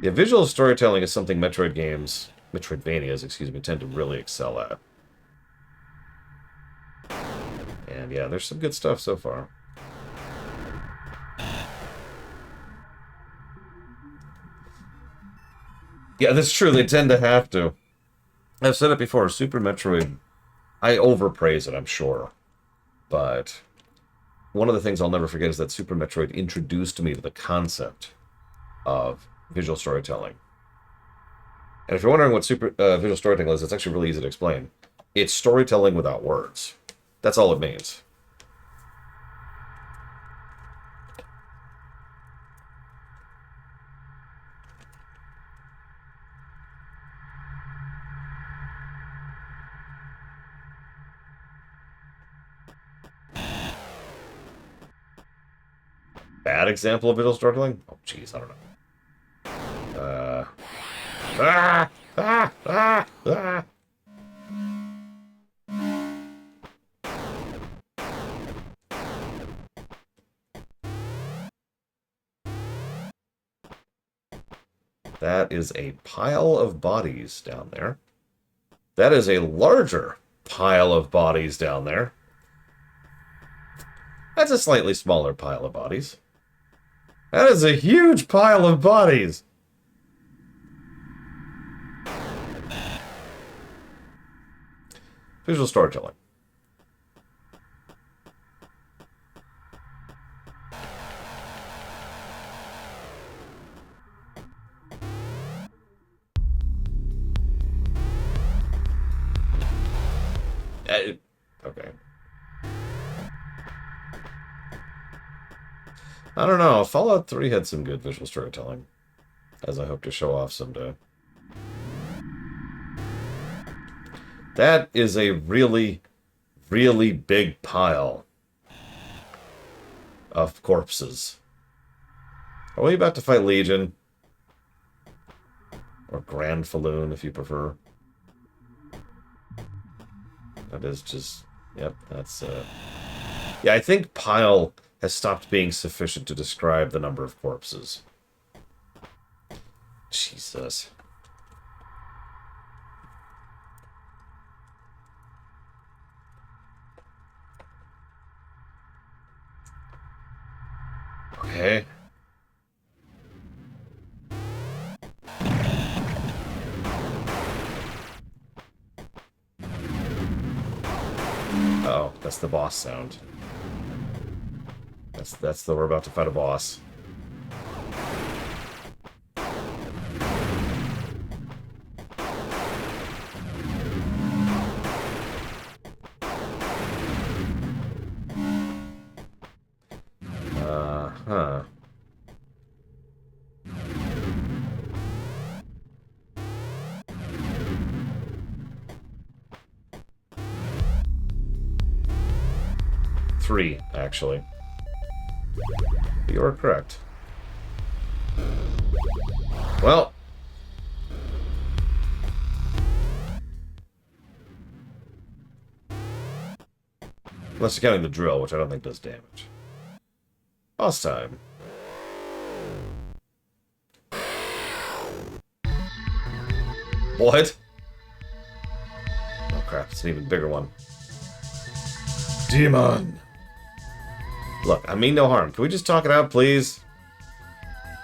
Speaker 1: Yeah, visual storytelling is something Metroidvanias, excuse me, tend to really excel at. And yeah, there's some good stuff so far. Yeah, that's true. They tend to have to. I've said it before. Super Metroid, I overpraise it, I'm sure. But one of the things I'll never forget is that Super Metroid introduced me to the concept of visual storytelling. And if you're wondering what visual storytelling is, it's actually really easy to explain. It's storytelling without words. That's all it means. Bad example of visual storytelling? Oh, jeez, I don't know. Ah! Ah! Ah! Ah! That is a pile of bodies down there. That is a larger pile of bodies down there. That's a slightly smaller pile of bodies. That is a huge pile of bodies. Visual storytelling. Okay. I don't know. Fallout 3 had some good visual storytelling, as I hope to show off someday. That is a really, really big pile of corpses. Are we about to fight Legion? Or Grand Falloon, if you prefer. That is just... Yep, that's... Yeah, I think pile has stopped being sufficient to describe the number of corpses. Jesus. Okay. Oh, that's the boss sound. That's the we're about to fight a boss. Huh. Three, actually. You're correct. Well. Unless you're counting the drill, which I don't think does damage. Boss time. What? Oh crap, it's an even bigger one. Demon! Look, I mean no harm. Can we just talk it out, please?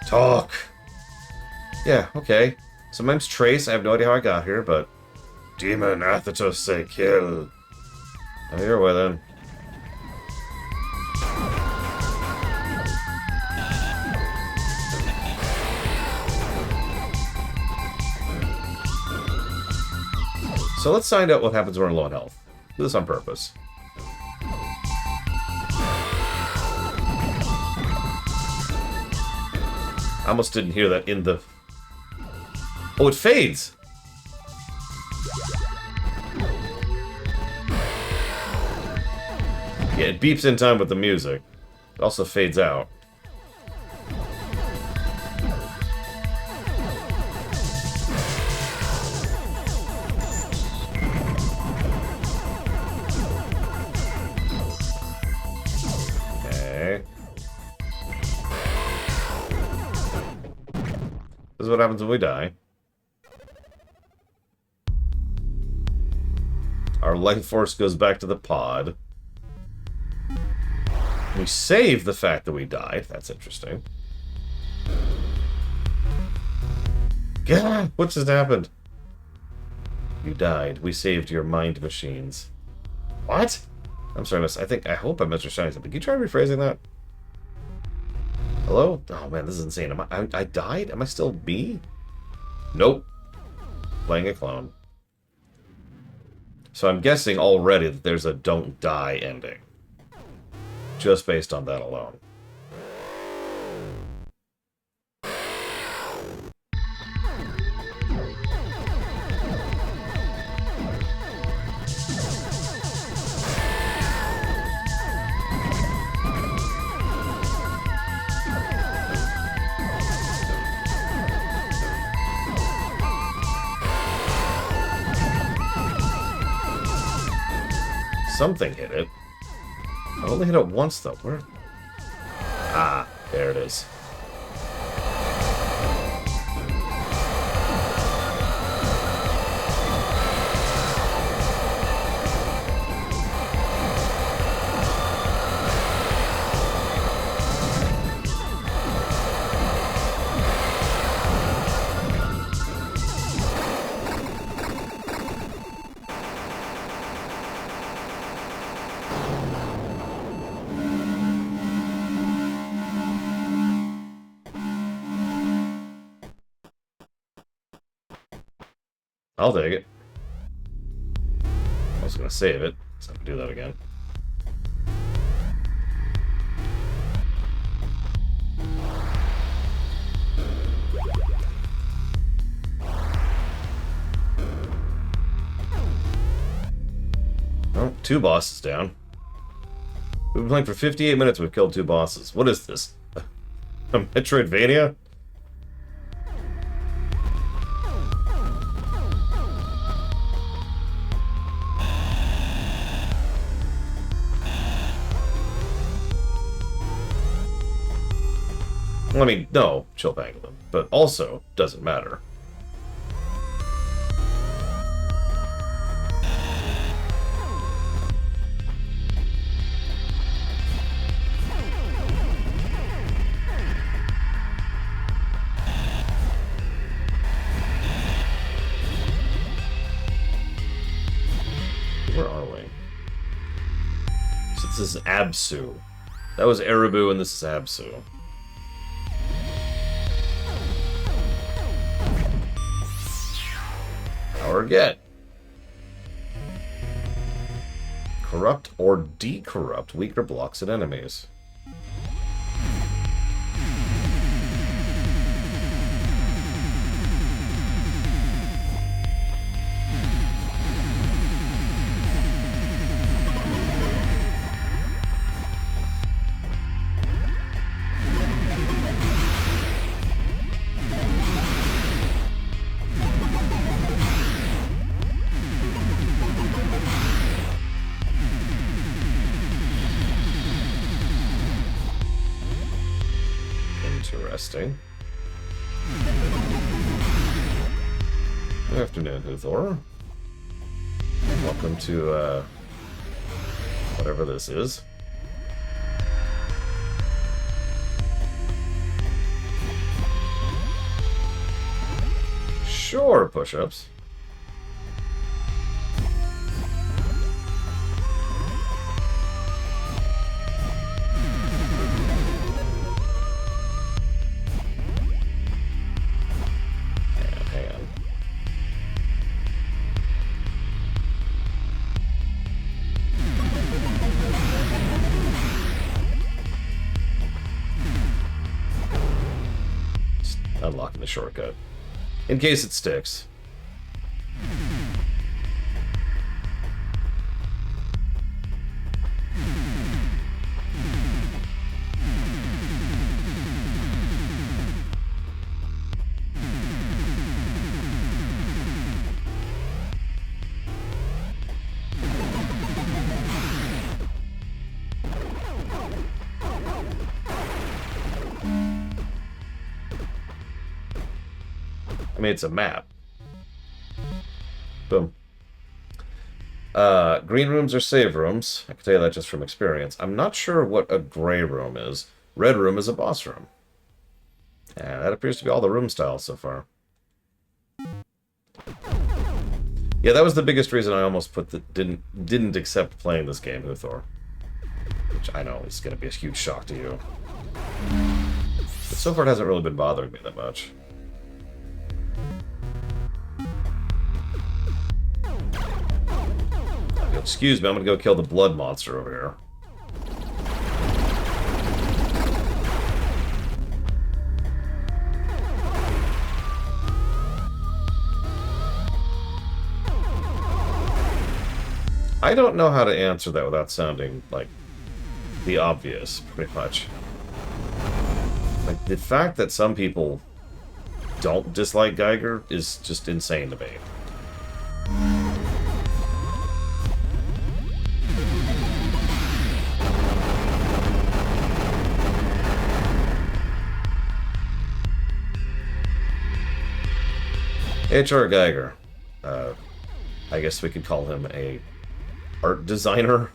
Speaker 1: Talk! Yeah, okay. So my name's Trace. I have no idea how I got here, but... Demon Athetos say kill. Oh, you're with him. So let's find out what happens when we're low on health. Do this on purpose. I almost didn't hear that in the... Oh, it fades! Yeah, it beeps in time with the music. It also fades out. Okay. This is what happens when we die. Our life force goes back to the pod. We save the fact that we died. That's interesting. God, what just happened? You died. We saved your mind machines. What? I'm sorry, I hope I'm misunderstanding something. Can you try rephrasing that? Hello? Oh man, this is insane. I died? Am I still me? Nope. Playing a clone. So I'm guessing already that there's a don't die ending. Just based on that alone. Something hit it. I only hit it once, though. Where? Ah, there it is. I'll take it. I was gonna save it, so I can do that again. Oh, 2 bosses down. We've been playing for 58 minutes, we've killed 2 bosses. What is this? A Metroidvania? I mean, no, chill Pangolin, but also doesn't matter. Where are we? So this is Absu. That was Erebu, and this is Absu. Power get. Corrupt or decorrupt weaker blocks and enemies. Interesting. Good afternoon, Huthor. Welcome to, whatever this is. Sure, push-ups. Hang on. Just unlocking the shortcut. In case it sticks. I mean, it's a map. Boom. Green rooms are save rooms. I can tell you that just from experience. I'm not sure what a gray room is. Red room is a boss room. And that appears to be all the room styles so far. Yeah, that was the biggest reason I almost put the didn't accept playing this game, Uthor. Which I know is going to be a huge shock to you. But so far it hasn't really been bothering me that much. Excuse me, I'm gonna go kill the blood monster over here. I don't know how to answer that without sounding like the obvious, pretty much. Like, the fact that some people don't dislike Geiger is just insane to me. H.R. Geiger. I guess we could call him a art designer.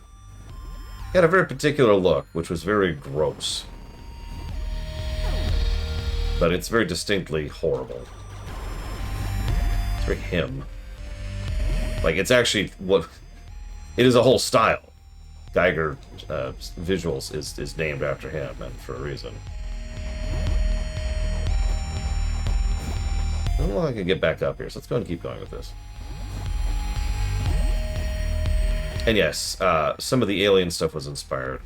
Speaker 1: He had a very particular look, which was very gross. But it's very distinctly horrible. It's very him. Like, it's actually what... It is a whole style. Geiger Visuals is named after him, and for a reason. I don't know if I can get back up here, so let's go and keep going with this. And yes, some of the alien stuff was inspired.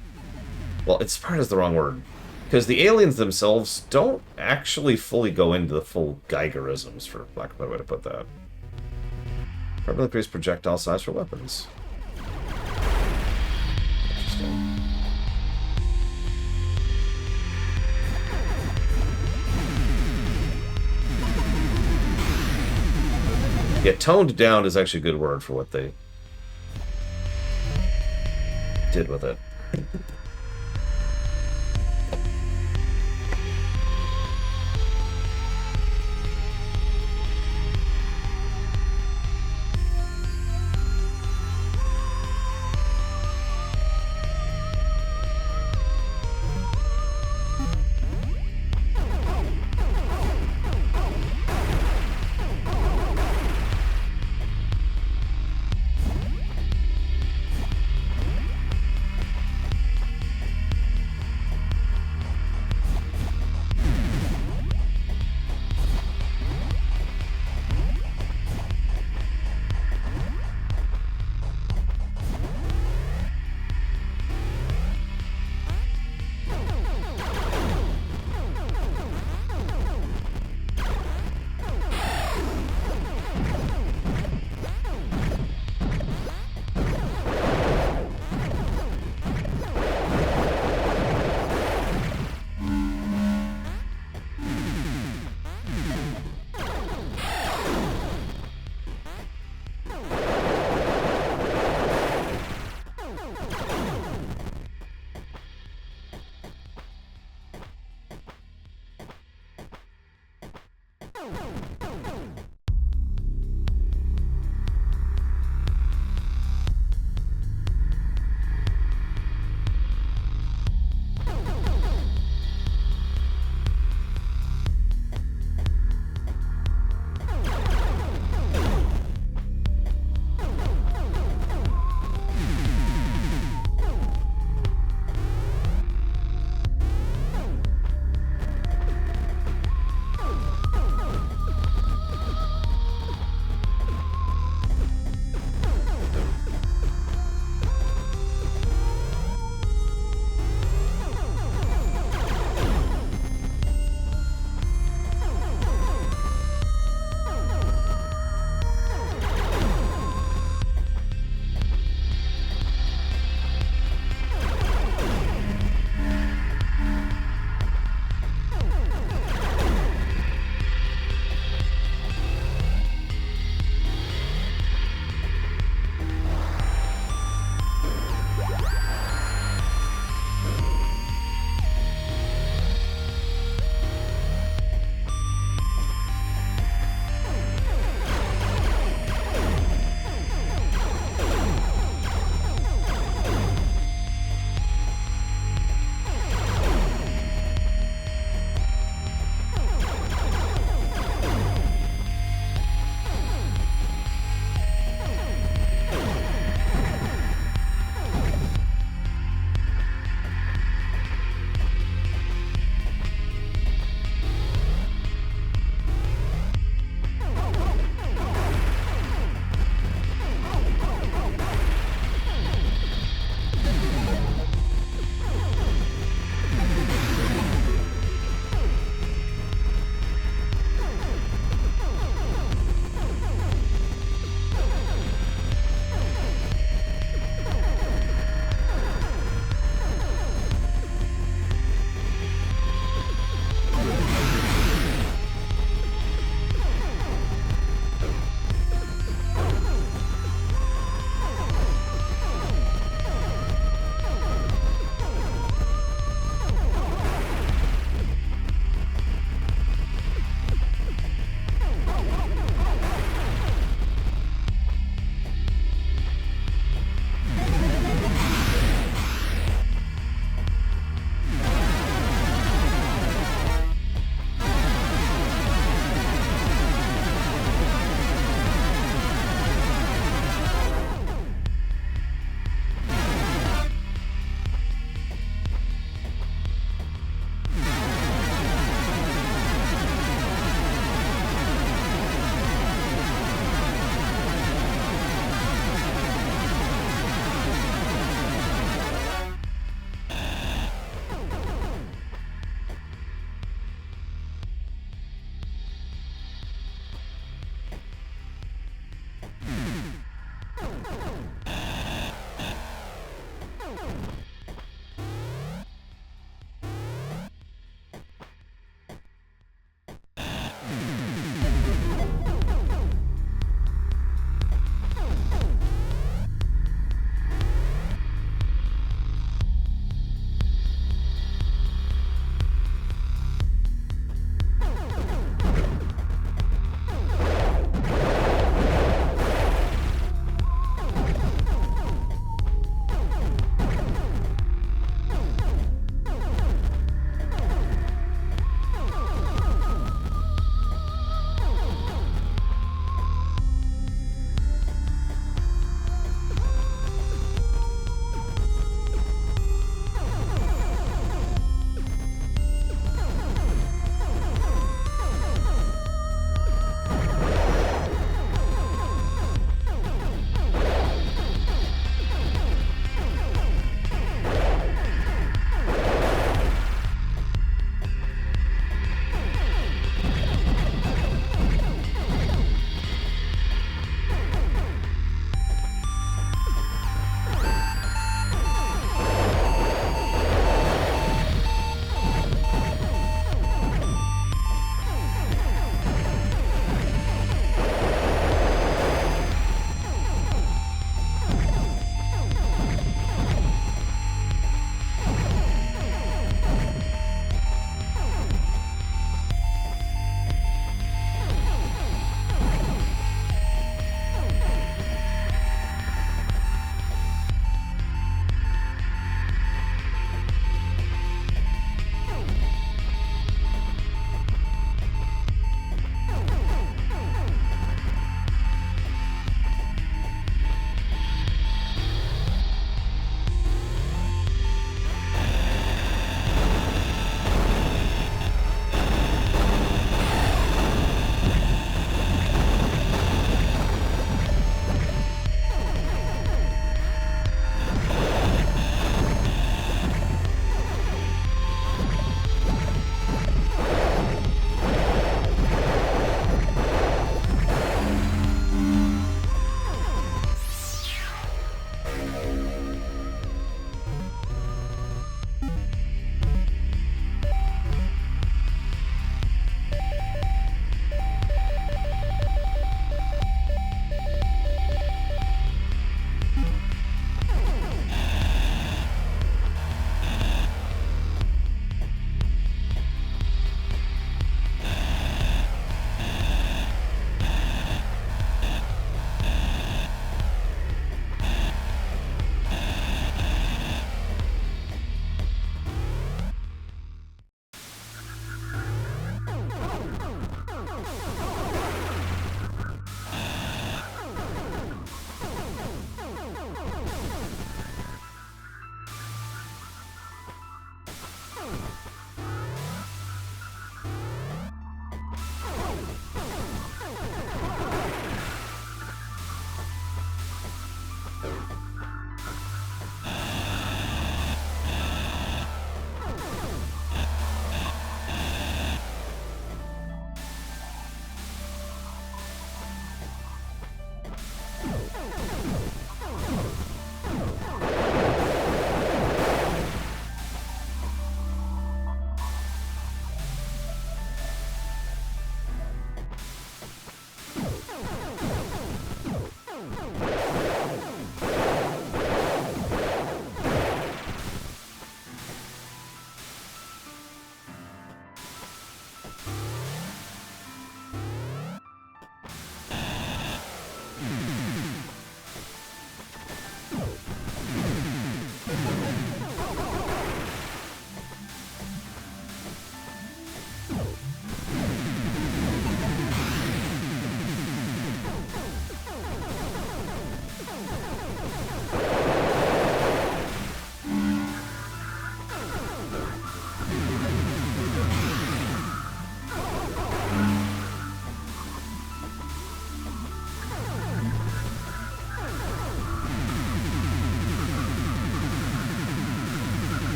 Speaker 1: Well, inspired is the wrong word. Because the aliens themselves don't actually fully go into the full Geigerisms, for lack of a better way to put that. Probably increase projectile size for weapons. Interesting. Yeah, toned down is actually a good word for what they did with it.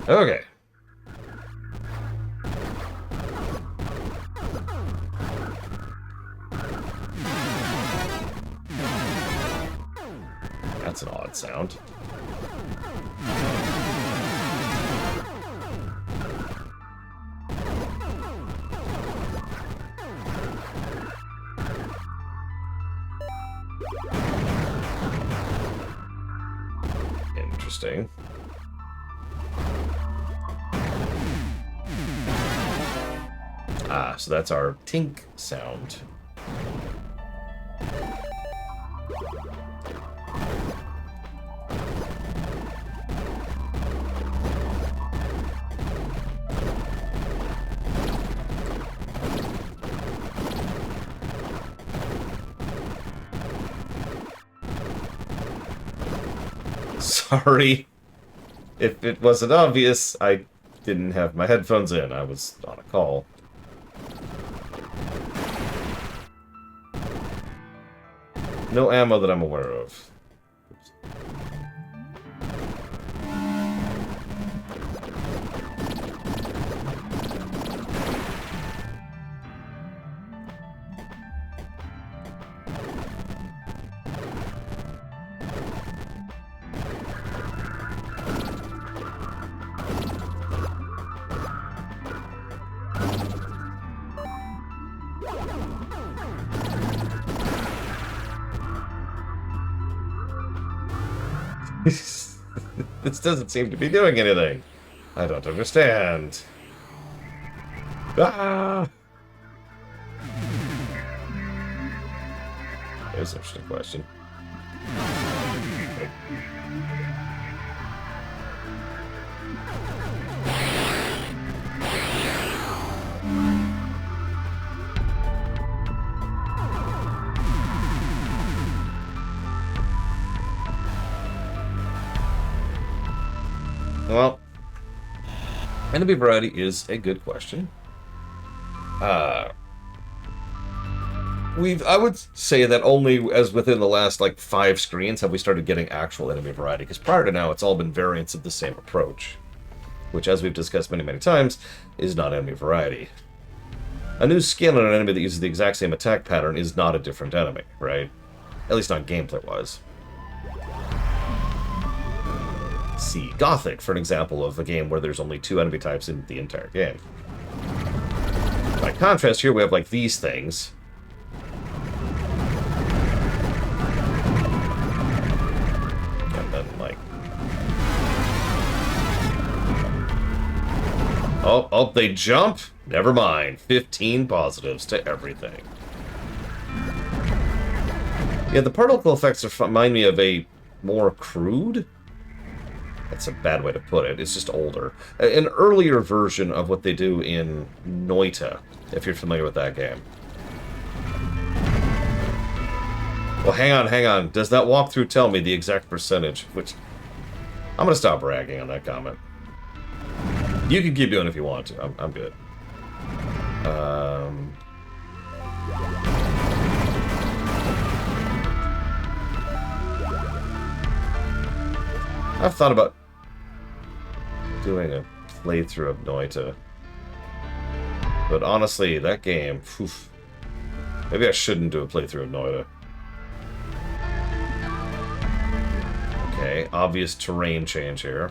Speaker 1: Okay. That's an odd sound. Interesting. Ah, so that's our tink sound. Sorry. If it wasn't obvious, I didn't have my headphones in. I was on a call. No ammo that I'm aware of. This doesn't seem to be doing anything. I don't understand. Ah! There's an interesting question. Well, enemy variety is a good question. I would say that only as within the last, like, 5 screens have we started getting actual enemy variety, because prior to now, it's all been variants of the same approach, which, as we've discussed many, many times, is not enemy variety. A new skin on an enemy that uses the exact same attack pattern is not a different enemy, right? At least not gameplay-wise. See Gothic for an example of a game where there's only 2 enemy types in the entire game. By contrast, here we have, like, these things. And then, like... Oh, they jump? Never mind. 15 positives to everything. Yeah, the particle effects remind me of a more crude... That's a bad way to put it. It's just older. An earlier version of what they do in Noita, if you're familiar with that game. Well, hang on. Does that walkthrough tell me the exact percentage? Which... I'm going to stop bragging on that comment. You can keep doing it if you want to. I'm good. I've thought about doing a playthrough of Noita. But honestly, that game... Oof, maybe I shouldn't do a playthrough of Noita. Okay, obvious terrain change here.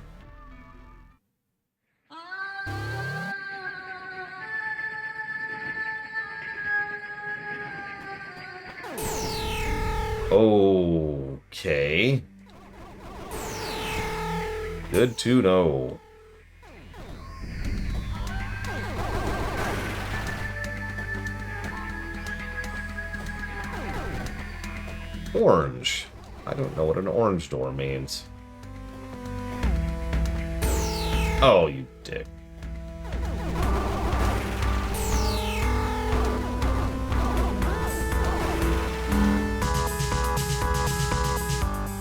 Speaker 1: Okay. Good to know. Orange. I don't know what an orange door means. Oh, you dick.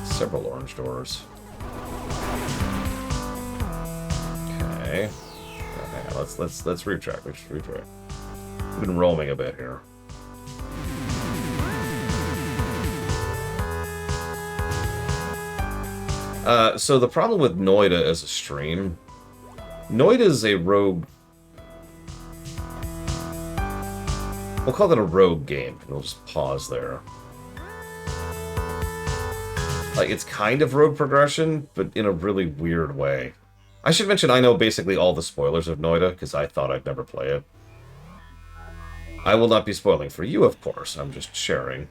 Speaker 1: Several orange doors. Okay. Let's retrack. We've been roaming a bit here. So the problem with Noita as a stream Noid is a rogue... We'll call that a rogue game. We'll just pause there. Like, it's kind of rogue progression, but in a really weird way. I should mention I know basically all the spoilers of Noida, because I thought I'd never play it. I will not be spoiling for you, of course. I'm just sharing.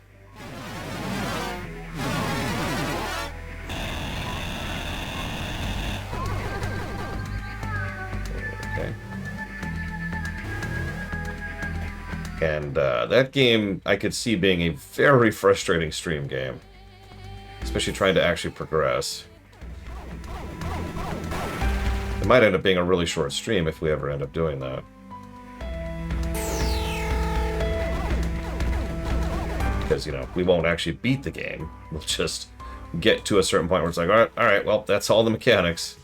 Speaker 1: Okay. And that game, I could see being a very frustrating stream game. Especially trying to actually progress. It might end up being a really short stream if we ever end up doing that. Because, you know, we won't actually beat the game. We'll just get to a certain point where it's like, alright, well, that's all the mechanics.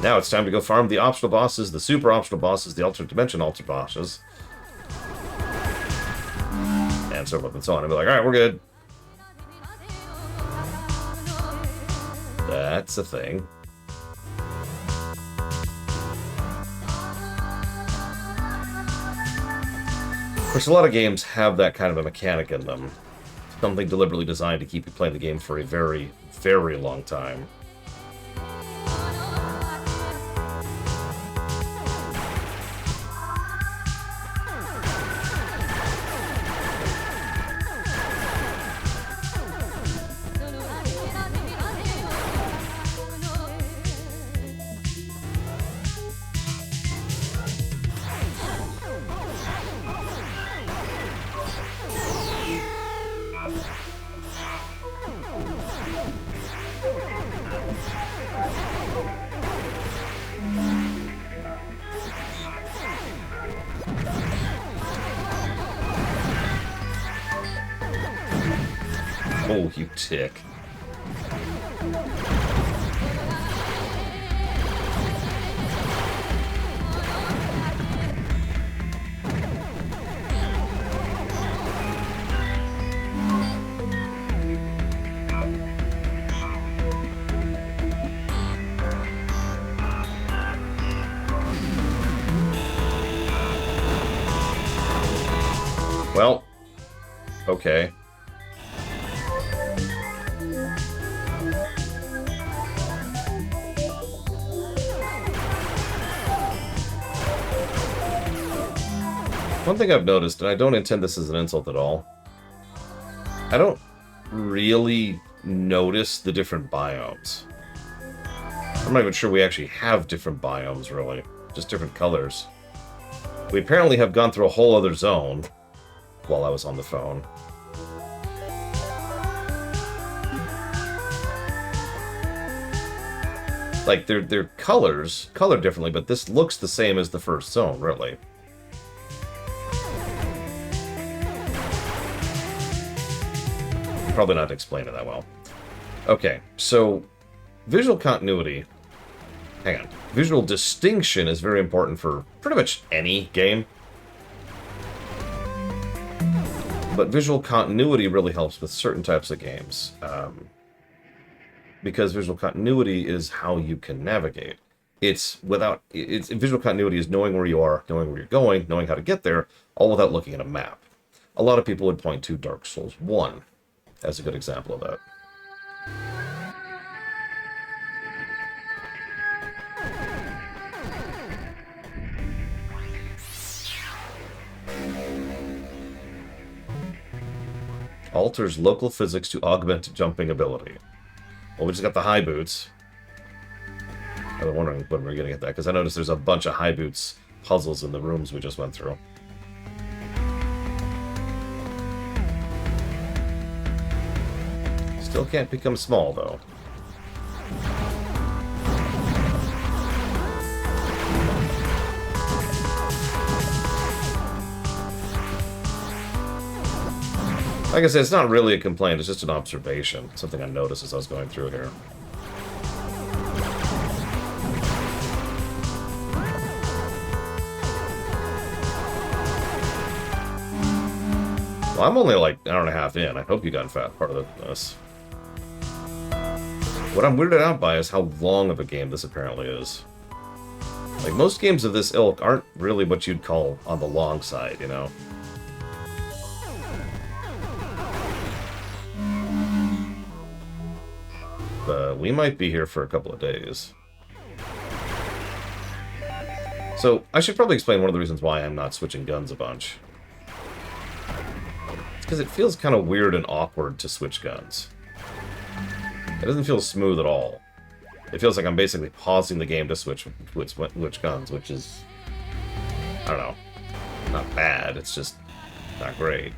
Speaker 1: Now it's time to go farm the optional bosses, the super optional bosses, the alternate dimension alternate bosses. And so forth and so on. And be like, alright, we're good. That's a thing. Of course, a lot of games have that kind of a mechanic in them. Something deliberately designed to keep you playing the game for a very, very long time. Oh, you tick. Well, okay. One thing I've noticed, and I don't intend this as an insult at all, I don't really notice the different biomes. I'm not even sure we actually have different biomes, really. Just different colors. We apparently have gone through a whole other zone while I was on the phone. Like, they're colors, colored differently, but this looks the same as the first zone, really. Probably not to explain it that well. Okay, so visual continuity, hang on, visual distinction is very important for pretty much any game. But visual continuity really helps with certain types of games. Because visual continuity is how you can navigate. Visual continuity is knowing where you are, knowing where you're going, knowing how to get there, all without looking at a map. A lot of people would point to Dark Souls 1 as a good example of that. Alters local physics to augment jumping ability. Well, we just got the high boots. I was wondering when we're going to get that, because I noticed there's a bunch of high boots puzzles in the rooms we just went through. Still can't become small, though. Like I said, it's not really a complaint, it's just an observation. Something I noticed as I was going through here. Well, I'm only like an hour and a half in. I hope you got part of this. What I'm weirded out by is how long of a game this apparently is. Like, most games of this ilk aren't really what you'd call on the long side, you know? But we might be here for a couple of days. So, I should probably explain one of the reasons why I'm not switching guns a bunch. It's because it feels kind of weird and awkward to switch guns. It doesn't feel smooth at all. It feels like I'm basically pausing the game to switch guns, which is, I don't know, not bad, it's just not great.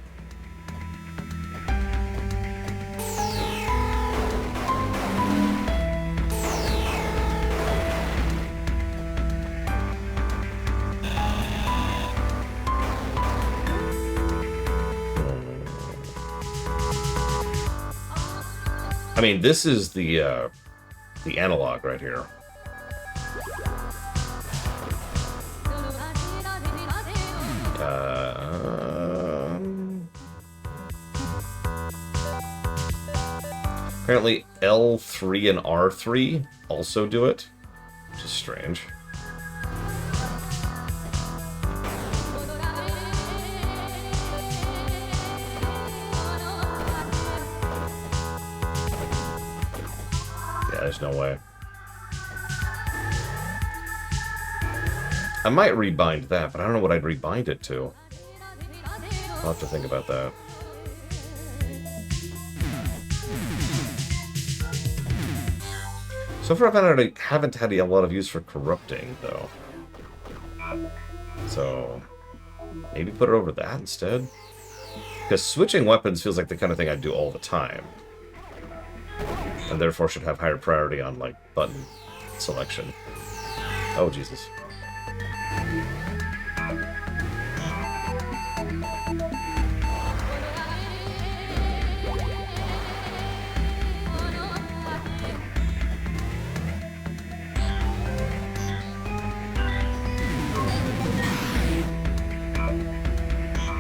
Speaker 1: I mean, this is the analog right here. Apparently L3 and R3 also do it, which is strange. There's no way. I might rebind that, but I don't know what I'd rebind it to. I'll have to think about that. So far, I haven't had a lot of use for corrupting, though. So, maybe put it over that instead? Because switching weapons feels like the kind of thing I'd do all the time. And therefore should have higher priority on, like, button selection. Oh, Jesus.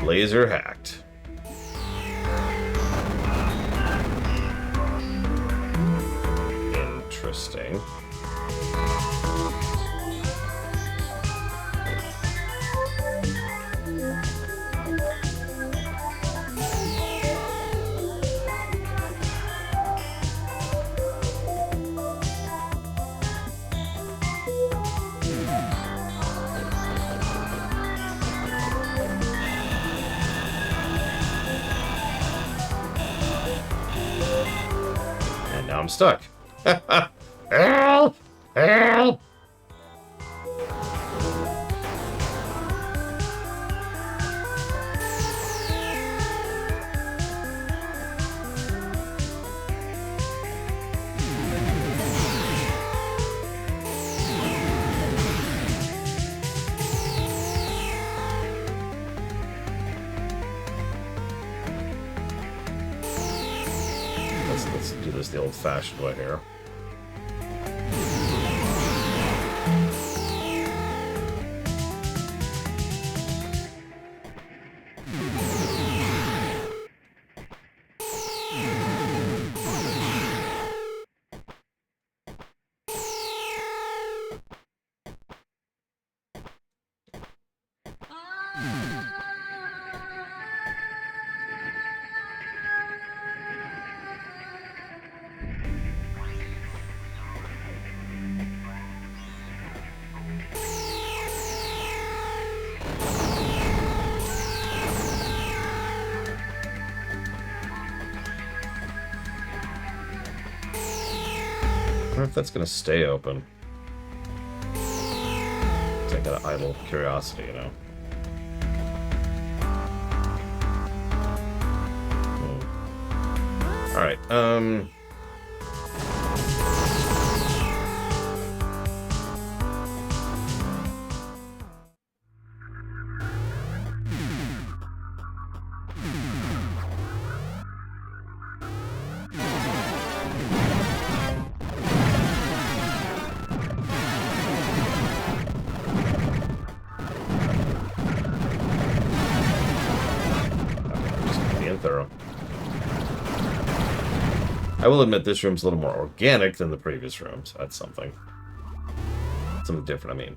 Speaker 1: Laser hacked. Interesting. And now I'm stuck. Help! Help! Let's do this the old-fashioned way here. I wonder if that's going to stay open. It's like an idle curiosity, you know? Alright, thorough. I will admit this room's a little more organic than the previous rooms. That's something. Something different, I mean.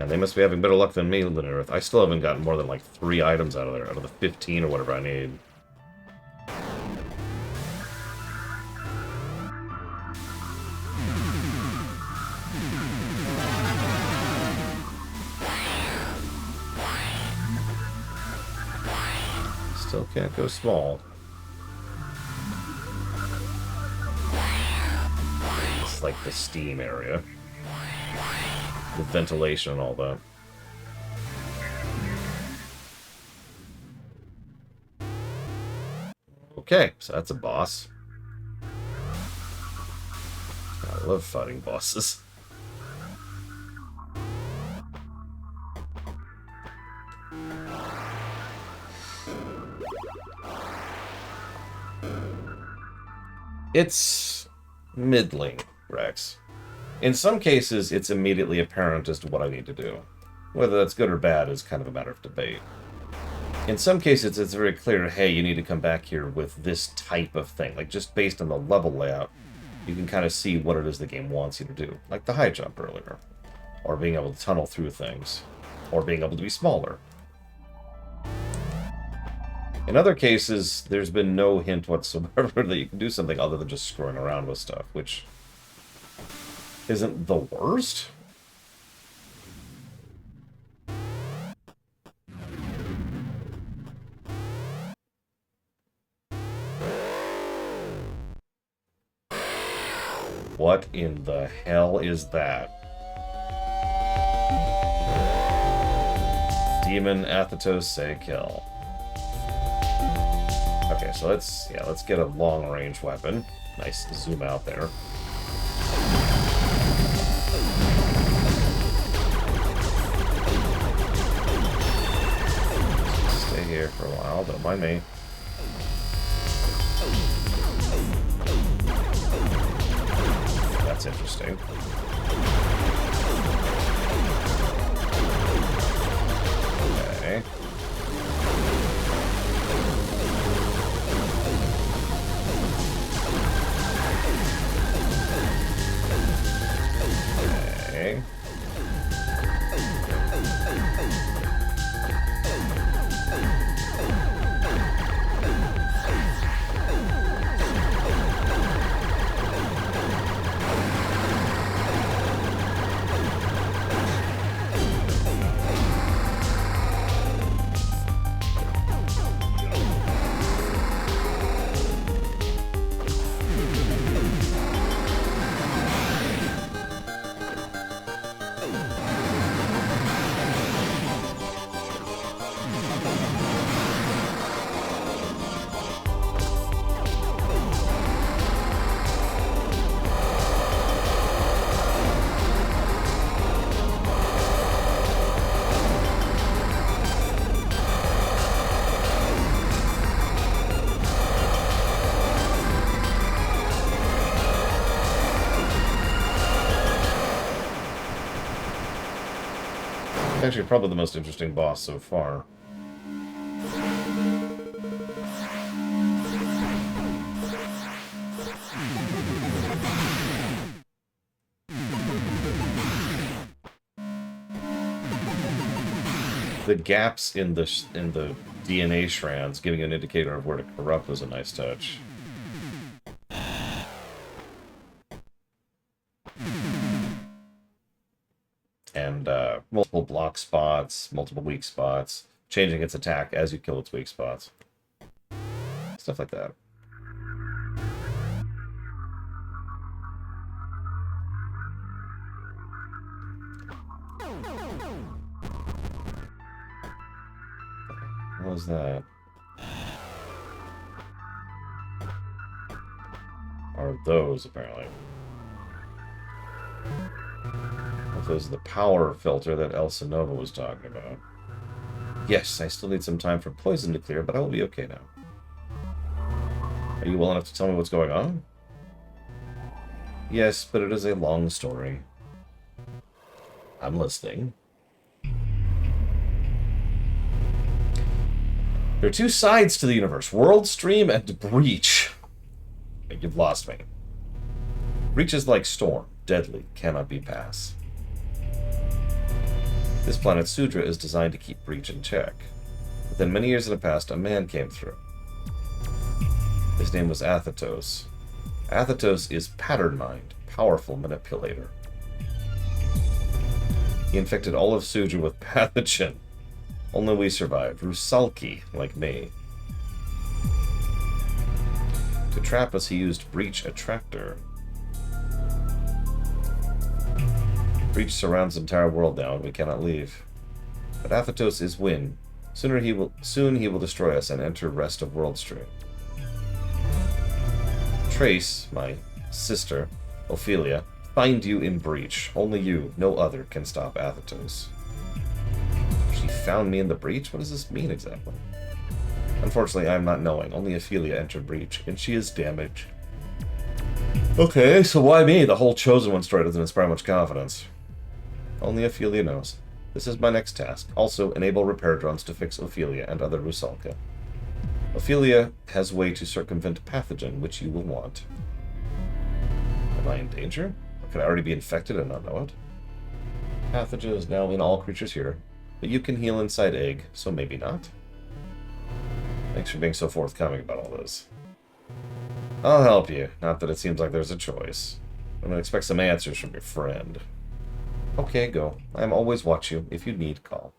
Speaker 1: And they must be having better luck than me, Earth. I still haven't gotten more than like 3 items out of there, out of the 15 or whatever I need. Still can't go small. It's like the steam area. The ventilation and all that. Okay, so that's a boss. I love fighting bosses. It's middling, Rex. In some cases, it's immediately apparent as to what I need to do. Whether that's good or bad is kind of a matter of debate. In some cases, it's very clear, hey, you need to come back here with this type of thing. Like, just based on the level layout, you can kind of see what it is the game wants you to do. Like the high jump earlier. Or being able to tunnel through things. Or being able to be smaller. In other cases, there's been no hint whatsoever that you can do something other than just screwing around with stuff, which isn't the worst. What in the hell is that? Demon Athetos say kill. Okay, so let's get a long-range weapon. Nice zoom out there. Stay here for a while, don't mind me. That's interesting. Okay. Okay. Actually, probably the most interesting boss so far. The gaps in the DNA strands giving an indicator of where to corrupt was a nice touch. And multiple block spots, multiple weak spots, changing its attack as you kill its weak spots. Stuff like that. What was that? Are those, apparently. Those are the power filter that Elsa Nova was talking about. Yes, I still need some time for poison to clear, but I will be okay now. Are you well enough to tell me what's going on? Yes, but it is a long story. I'm listening. There are two sides to the universe, World Stream and Breach. You've lost me. Breach is like storm, deadly, cannot be passed. This planet Sudra is designed to keep Breach in check. But then many years in the past, a man came through. His name was Athetos. Athetos is Pattern Mind, powerful manipulator. He infected all of Sudra with pathogen. Only we survived. Rusalki, like me. To trap us, he used Breach Attractor. Breach surrounds the entire world now, and we cannot leave. But Athetos is Win. Soon he will destroy us and enter rest of world stream. Trace, my sister, Ophelia, find you in Breach. Only you, no other, can stop Athetos. She found me in the Breach? What does this mean exactly? Unfortunately, I am not knowing. Only Ophelia entered Breach, and she is damaged. Okay, so why me? The whole Chosen One story doesn't inspire much confidence. Only Ophelia knows. This is my next task. Also, enable repair drones to fix Ophelia and other Rusalka. Ophelia has a way to circumvent pathogen, which you will want. Am I in danger? Or could I already be infected and not know it? Pathogen is now in all creatures here, but you can heal inside egg, so maybe not. Thanks for being so forthcoming about all this. I'll help you, not that it seems like there's a choice. I'm gonna expect some answers from your friend. Okay, go. I'm always watch you. If you need, call.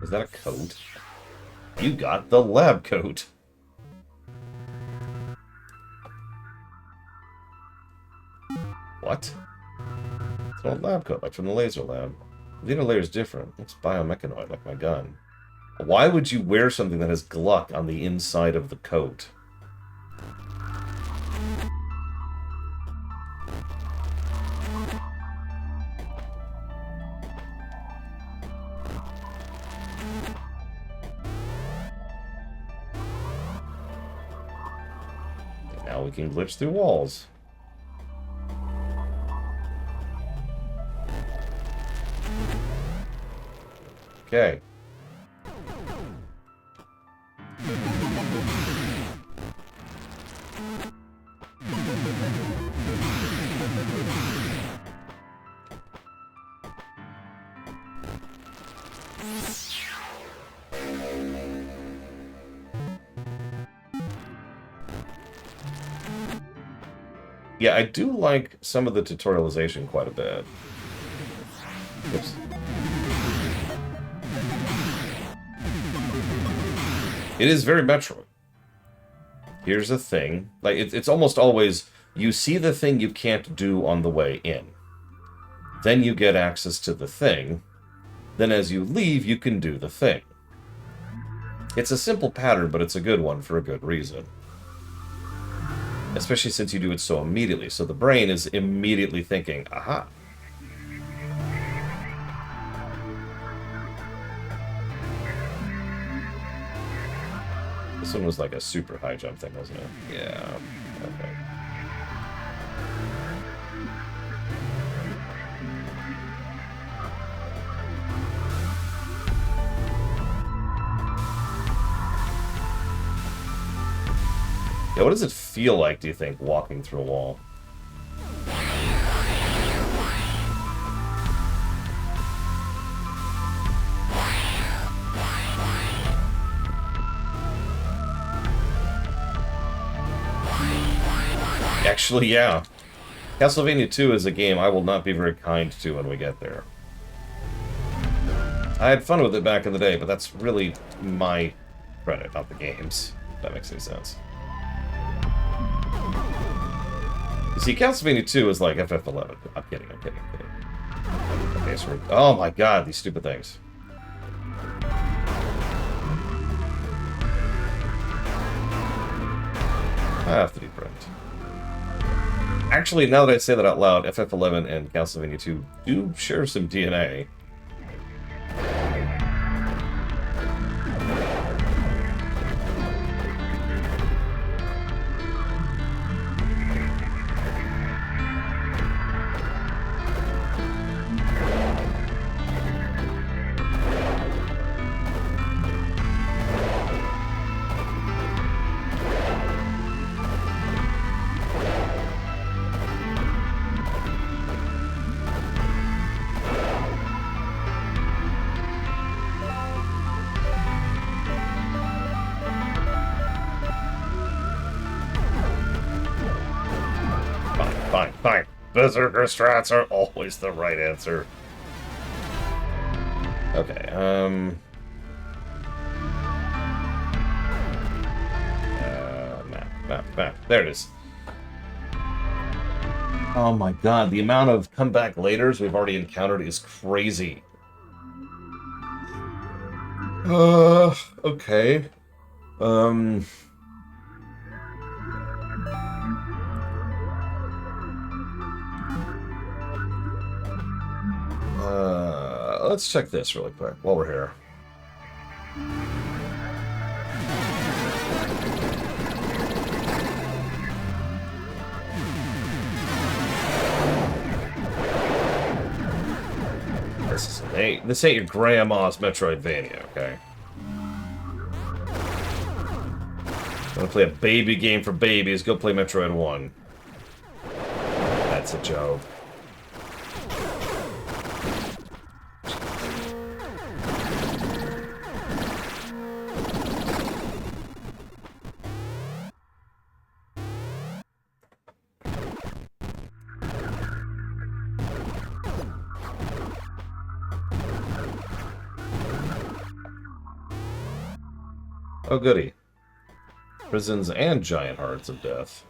Speaker 1: Is that a coat? You got the lab coat. What? It's an old lab coat, like from the laser lab. The inner layer is different. It's biomechanoid, like my gun. Why would you wear something that has Gluck on the inside of the coat? And now we can glitch through walls. Okay. Yeah, I do like some of the tutorialization quite a bit. Oops. It is very Metroid. Here's a thing. Like, it's almost always, you see the thing you can't do on the way in. Then you get access to the thing. Then as you leave, you can do the thing. It's a simple pattern, but it's a good one for a good reason. Especially since you do it so immediately. So the brain is immediately thinking, aha. This one was like a super high jump thing, wasn't it? Yeah. Okay. Yeah, what does it feel like, do you think, walking through a wall? Actually, yeah. Castlevania 2 is a game I will not be very kind to when we get there. I had fun with it back in the day, but that's really my credit, not the game's. If that makes any sense. You see, Castlevania 2 is like FF11. I'm kidding. Okay, so oh my god, these stupid things. I have to be print. Actually, now that I say that out loud, FF11 and Castlevania 2 do share some DNA. Fine, fine. Berserker strats are always the right answer. Okay, map. There it is. Oh my god, the amount of comeback laters we've already encountered is crazy. Okay. Let's check this really quick while we're here. This ain't your grandma's Metroidvania, okay? Wanna play a baby game for babies, go play Metroid 1. That's a joke. Oh, goody. Prisons and giant hearts of death.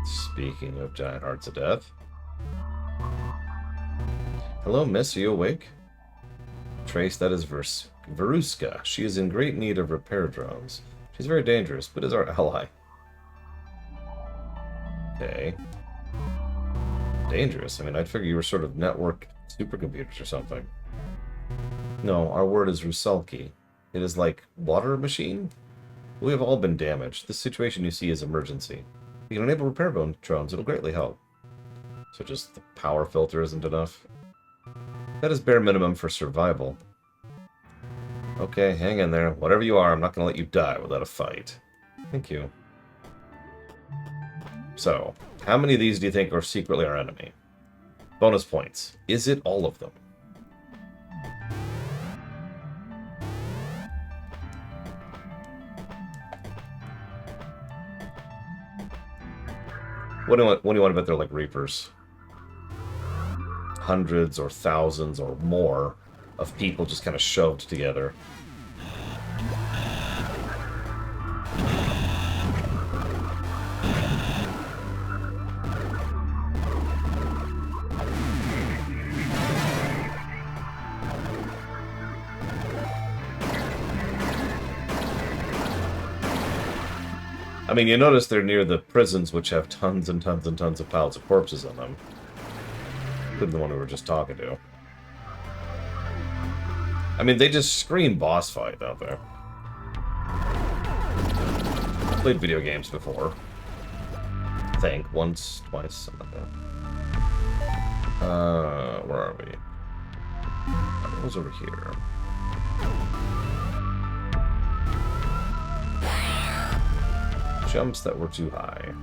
Speaker 1: Speaking of giant hearts of death. Hello, miss, are you awake? Trace, that is Veruska. She is in great need of repair drones. She's very dangerous, but is our ally. Okay. Dangerous? I mean, I'd figure you were sort of network supercomputers or something. No, our word is Rusalki. It is like water machine? We have all been damaged. This situation you see is emergency. You can enable repair drones. It'll greatly help. So just the power filter isn't enough? That is bare minimum for survival. Okay, hang in there. Whatever you are, I'm not going to let you die without a fight. Thank you. So, how many of these do you think are secretly our enemy? Bonus points. Is it all of them? What do you want to bet they're like Reapers? Hundreds or thousands or more of people just kind of shoved together. I mean, you notice they're near the prisons, which have tons and tons and tons of piles of corpses in them. Including the one we were just talking to. I mean, they just scream boss fight out there. I've played video games before. I think. Once, twice, something like that. Where are we? What was over here? Jumps that were too high.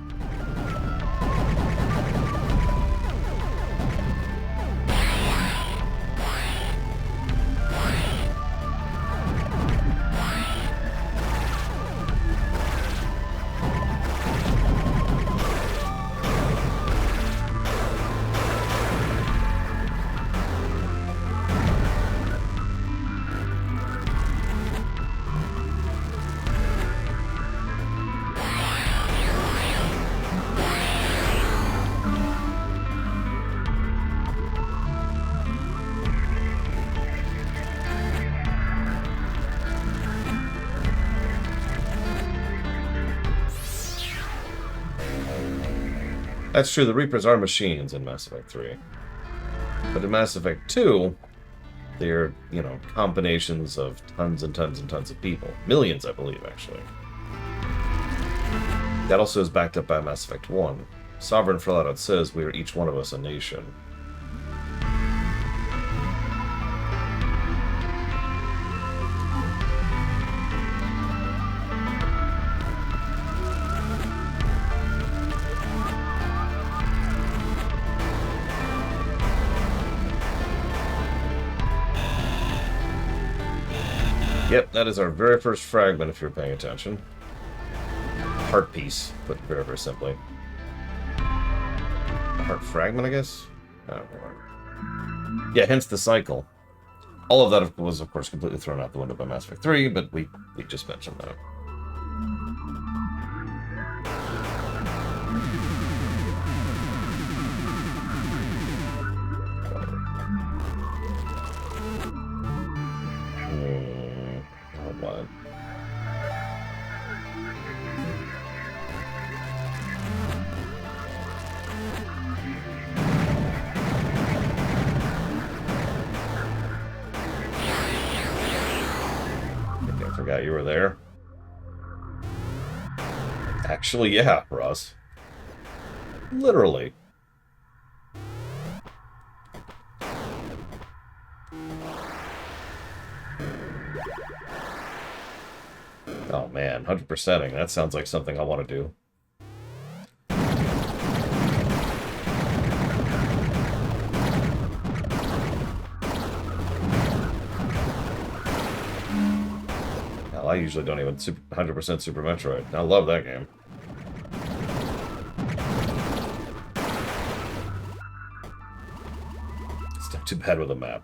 Speaker 1: That's true, the Reapers are machines in Mass Effect 3. But in Mass Effect 2, they're, you know, combinations of tons and tons and tons of people. Millions, I believe, actually. That also is backed up by Mass Effect 1. Sovereign flat out says we are each one of us a nation. Yep, that is our very first fragment, if you're paying attention. Heart piece, put very, very simply. A heart fragment, I guess? I don't remember. Yeah, hence the cycle. All of that was, of course, completely thrown out the window by Mass Effect 3, but we just mentioned that. What? I forgot you were there. Actually, yeah, Ross. Literally. Oh man, 100%ing. That sounds like something I want to do. Hell, I usually don't even 100% Super Metroid. I love that game. It's not too bad with a map.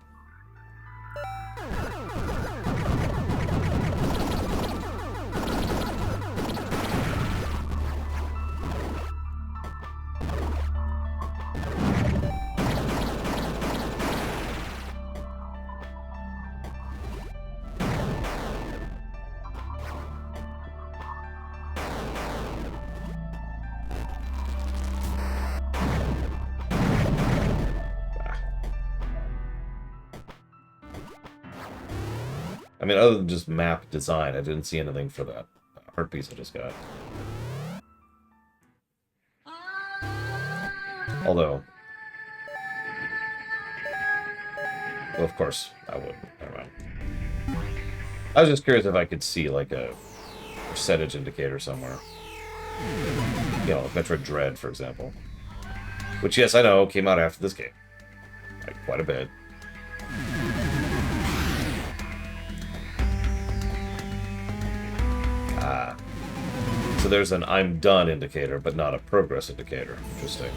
Speaker 1: I mean, other than just map design, I didn't see anything for that heart piece I just got. Although, well, of course, I wouldn't. Never mind. I was just curious if I could see, like, a percentage indicator somewhere. You know, Metroid Dread, for example. Which, yes, I know, came out after this game. Like, quite a bit. Ah. So there's an I'm done indicator, but not a progress indicator. Interesting.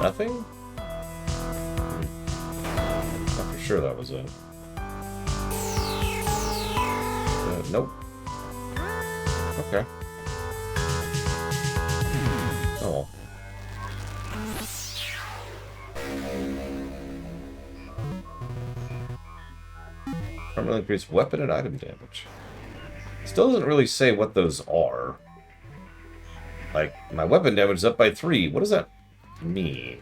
Speaker 1: Nothing? Not for sure that was it. Nope. Okay. Oh. Permanently increase weapon and item damage. Still doesn't really say what those are. Like, my weapon damage is up by 3. What does that mean?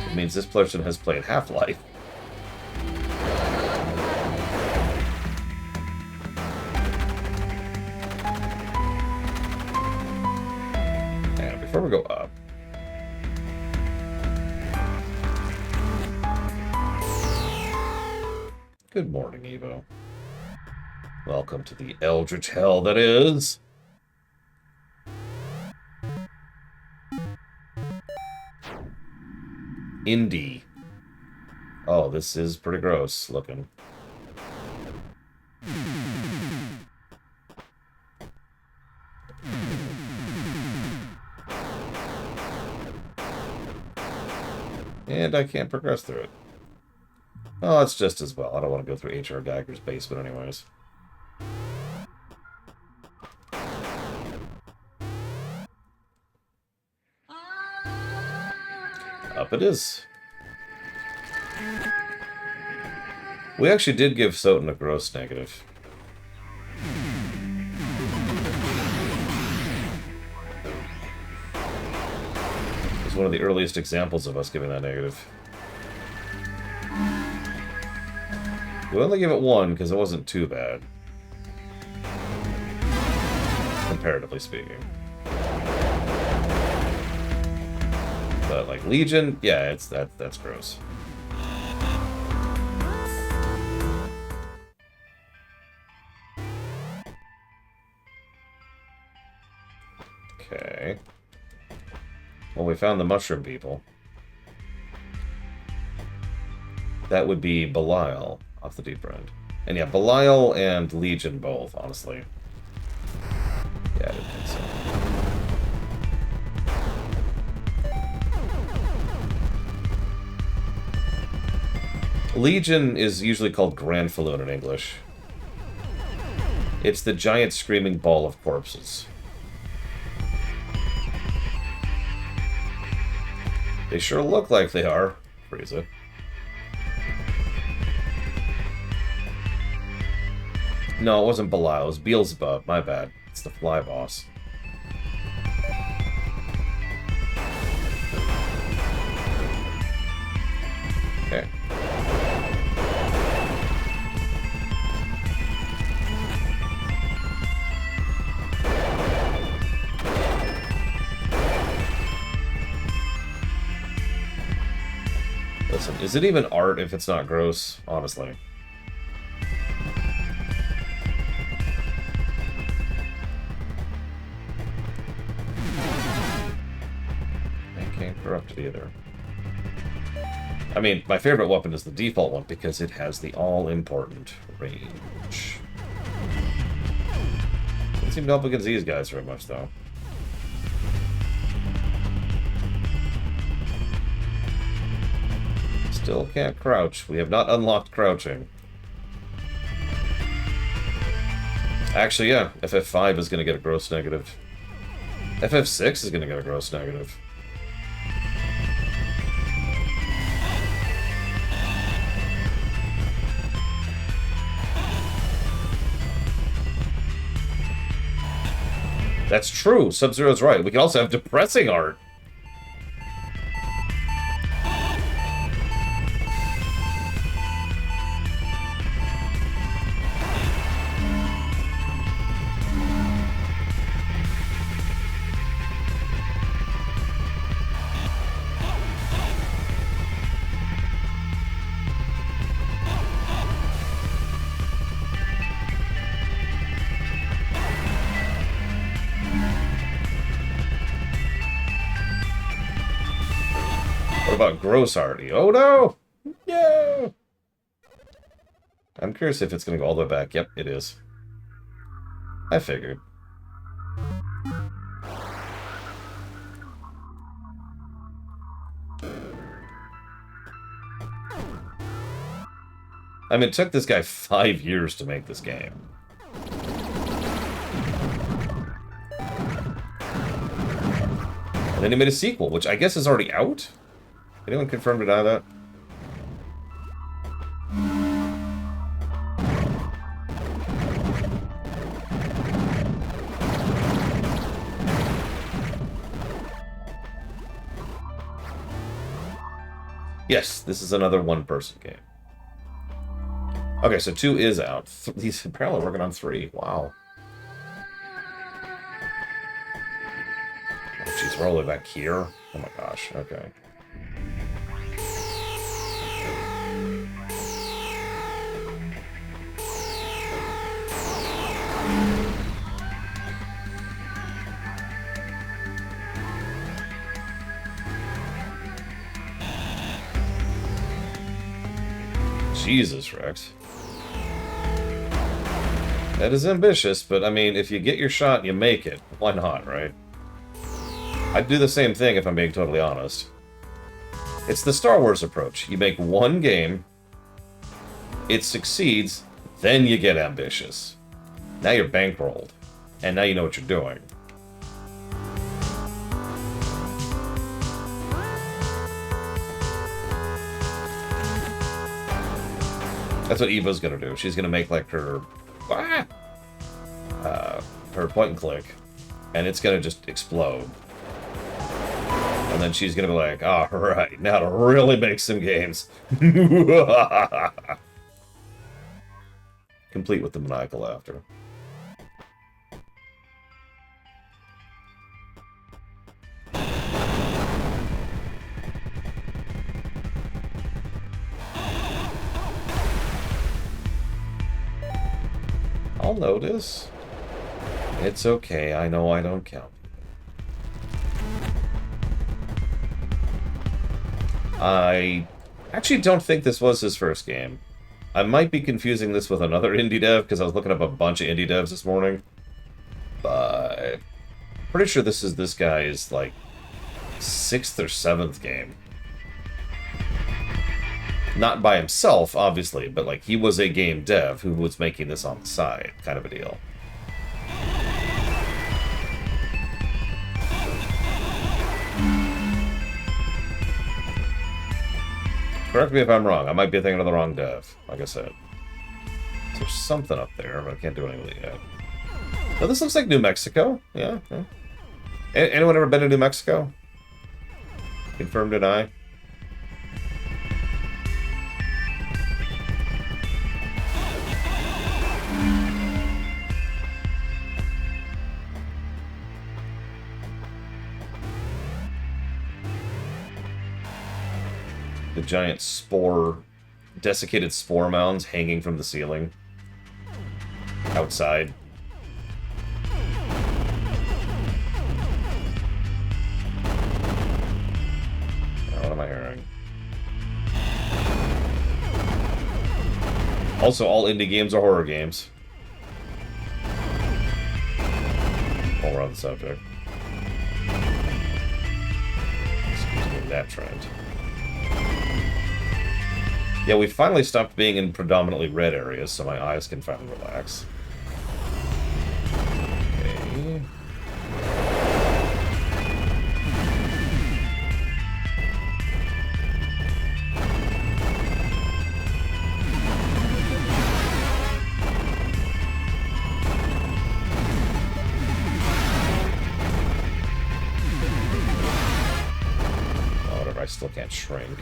Speaker 1: It means this person has played Half-Life. And before we go up, good morning, Evo. Welcome to the eldritch hell that is... Indie. Oh, this is pretty gross looking. And I can't progress through it. Oh, it's just as well. I don't want to go through H.R. Geiger's basement anyways. Up it is. We actually did give Soten a gross negative. It was one of the earliest examples of us giving that negative. We only give it 1 because it wasn't too bad. Comparatively speaking. But like Legion, yeah, that's gross. Okay. Well, we found the mushroom people. That would be Belial off the deep end. And yeah, Belial and Legion both, honestly. Yeah, I didn't think so. Legion is usually called Granfaloon in English. It's the giant screaming ball of corpses. They sure look like they are, Frieza. No, it wasn't Belial. It was Beelzebub. My bad. It's the fly boss. Okay. Listen, is it even art if it's not gross? Honestly. Corrupted either. I mean, my favorite weapon is the default one because it has the all-important range. Doesn't seem to help against these guys very much, though. Still can't crouch. We have not unlocked crouching. Actually, yeah, FF5 is going to get a gross negative. FF6 is going to get a gross negative. That's true. Sub-Zero's right. We can also have depressing art. About gross already. Oh no! No! I'm curious if it's going to go all the way back. Yep, it is. I figured. I mean, it took this guy 5 years to make this game. And then he made a sequel, which I guess is already out? Anyone confirm or deny that? Yes, this is another one-person game. Okay, so 2 is out. He's apparently working on 3. Wow. Oh, jeez, we're all the way back here? Oh my gosh, okay. Jesus, Rex. That is ambitious, but I mean, if you get your shot, you make it. Why not, right? I'd do the same thing if I'm being totally honest. It's the Star Wars approach. You make one game, it succeeds, then you get ambitious. Now you're bankrolled, and now you know what you're doing. That's what Eva's gonna do. She's gonna make like her point and click, and it's gonna just explode. And then she's gonna be like, "All right, now to really make some games." complete with the maniacal laughter. I'll notice. It's okay, I know I don't count. I actually don't think this was his first game. I might be confusing this with another indie dev, because I was looking up a bunch of indie devs this morning. But pretty sure this is this guy's, like, 6th or 7th game. Not by himself, obviously, but, like, he was a game dev who was making this on the side, kind of a deal. Correct me if I'm wrong. I might be thinking of the wrong dev, like I said. So there's something up there, but I can't do anything with it yet. Oh, this looks like New Mexico. Yeah. Anyone ever been to New Mexico? Confirm, deny? The giant desiccated spore mounds hanging from the ceiling. Outside. What am I hearing? Also, all indie games are horror games. While we're on the subject. Continuing that trend. Yeah, we finally stopped being in predominantly red areas, so my eyes can finally relax. Okay. Oh, whatever, I still can't shrink.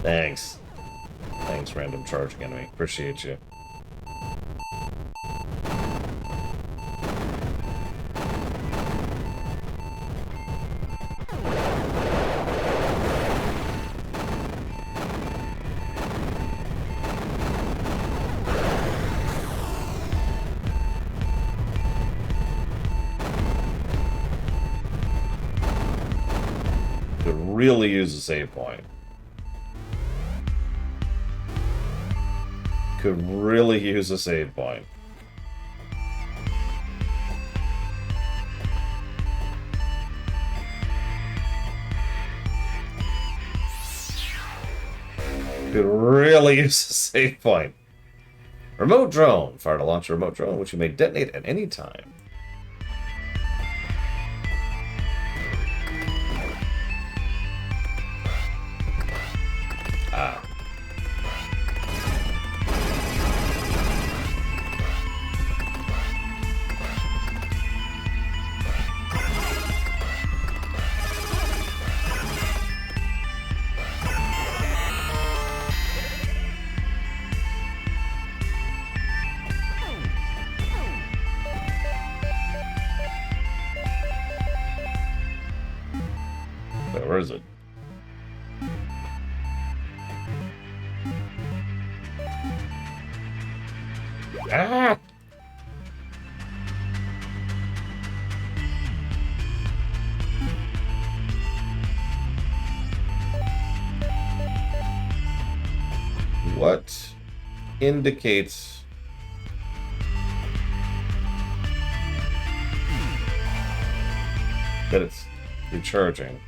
Speaker 1: Thanks. Thanks, random charging enemy. Appreciate you. Could really use a save point. Could really use a save point. Could really use a save point. Remote drone. Fire to launch a remote drone, which you may detonate at any time. Ah. Where is it? Ah! indicates that it's recharging.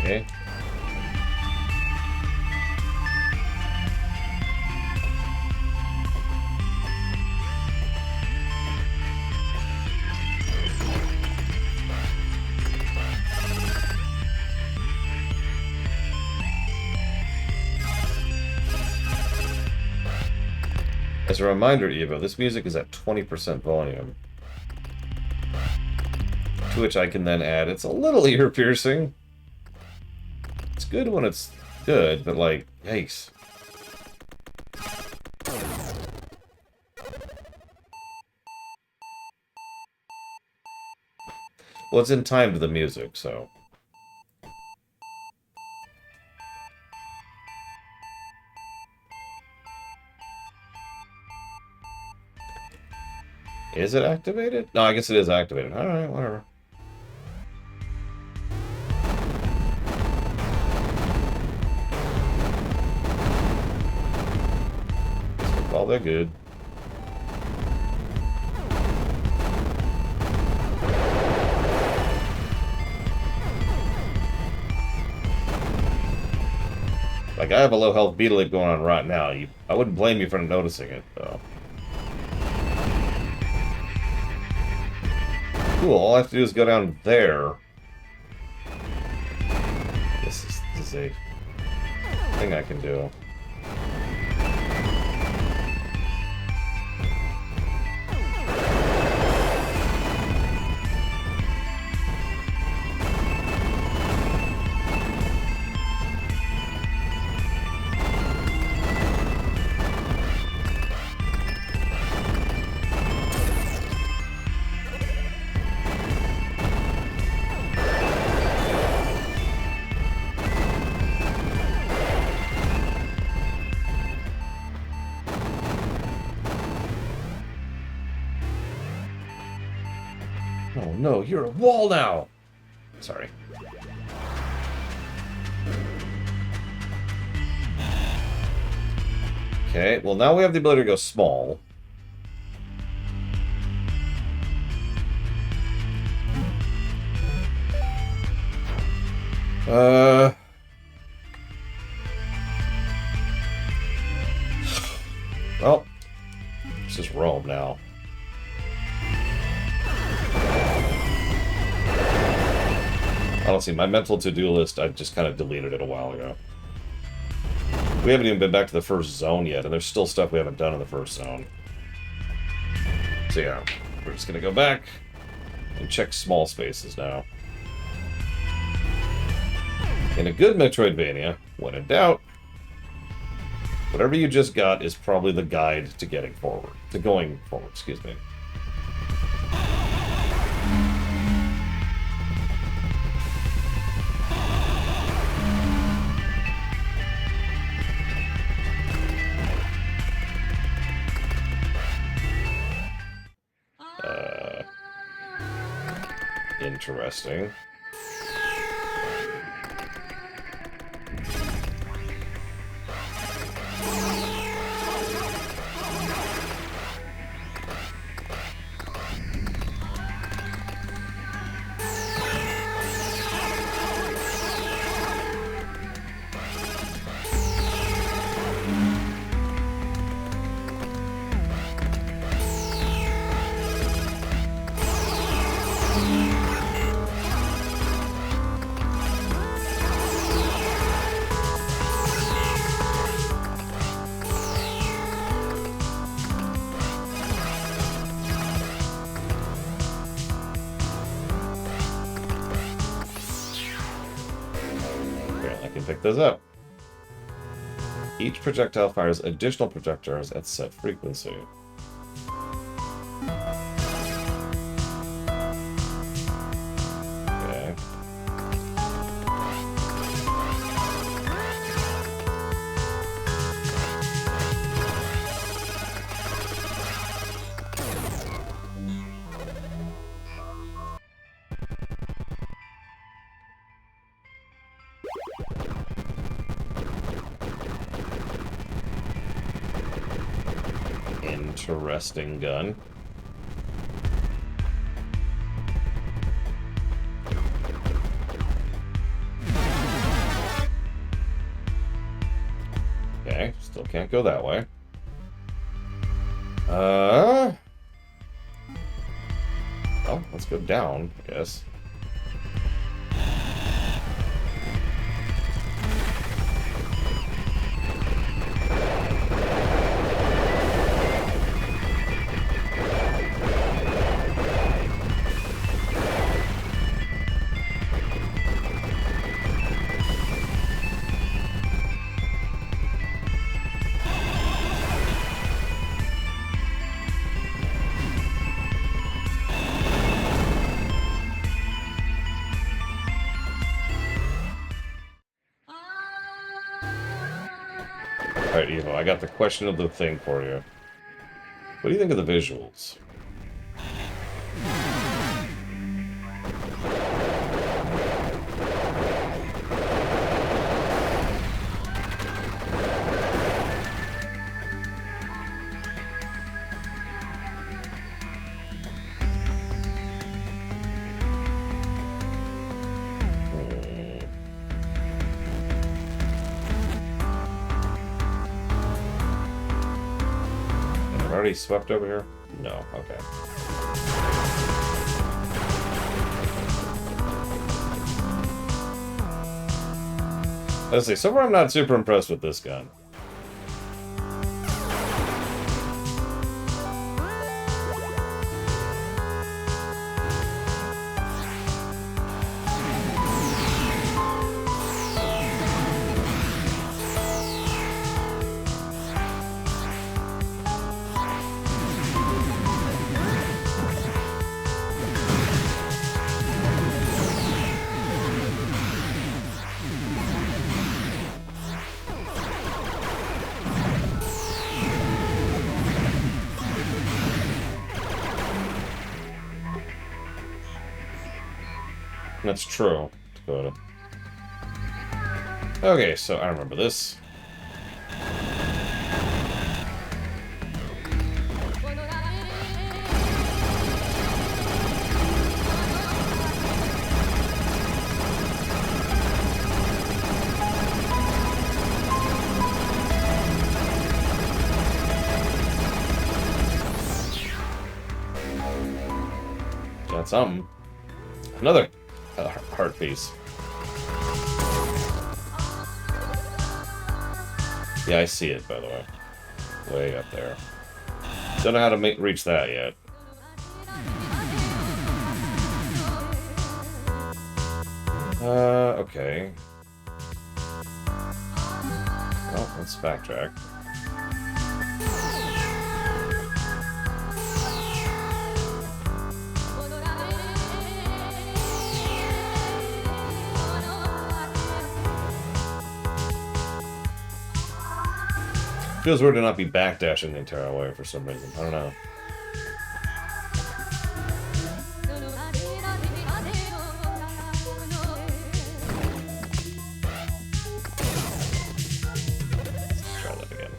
Speaker 1: Okay. As a reminder, Evo, this music is at 20% volume. To which I can then add, it's a little ear-piercing. It's good when it's good, but like, yikes. Well, it's in time to the music, so... Is it activated? No, I guess it is activated. Alright, whatever. All they're good. Like, I have a low health beetle going on right now. I wouldn't blame you for noticing it, though. Cool, all I have to do is go down there. This is a thing I can do. Oh no, you're a wall now! Sorry. Okay, well now we have the ability to go small. Well, let's just roam now. Honestly, my mental to-do list, I just kind of deleted it a while ago. We haven't even been back to the first zone yet, and there's still stuff we haven't done in the first zone. So yeah, we're just gonna go back and check small spaces now. In a good Metroidvania, when in doubt, whatever you just got is probably the guide to getting forward. To going forward, excuse me. Interesting. Check this out. Each projectile fires additional projectiles at set frequency. Okay. Interesting gun. Okay, still can't go that way. Well, let's go down, I guess. Alright, Evo, I got the question of the thing for you. What do you think of the visuals? Already swept over here? No, okay. Let's see, so far I'm not super impressed with this gun. That's true, Dakota. Okay, so I remember this. Got something. Another heart piece. Yeah, I see it, by the way. Way up there. Don't know how to reach that yet. Okay. Well, let's backtrack. Feels weird to not be backdashing the entire way for some reason. I don't know. Let's try that again.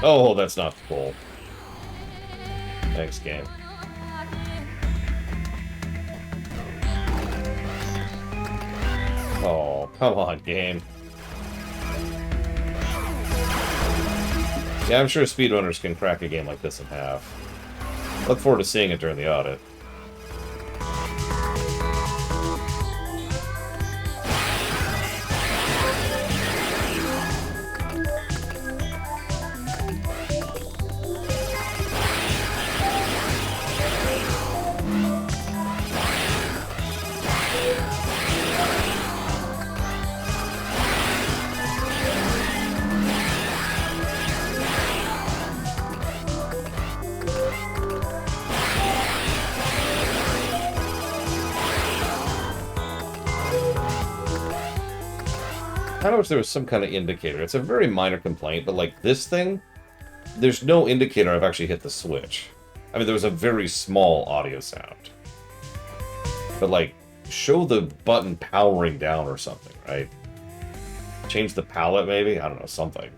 Speaker 1: Oh, that's not cool. Thanks, game. Oh, come on, game. Yeah, I'm sure speedrunners can crack a game like this in half. Look forward to seeing it during the audit. I don't know if there was some kind of indicator. It's a very minor complaint, but like this thing, there's no indicator I've actually hit the switch. I mean, there was a very small audio sound. But like, show the button powering down or something, right? Change the palette maybe? I don't know, something.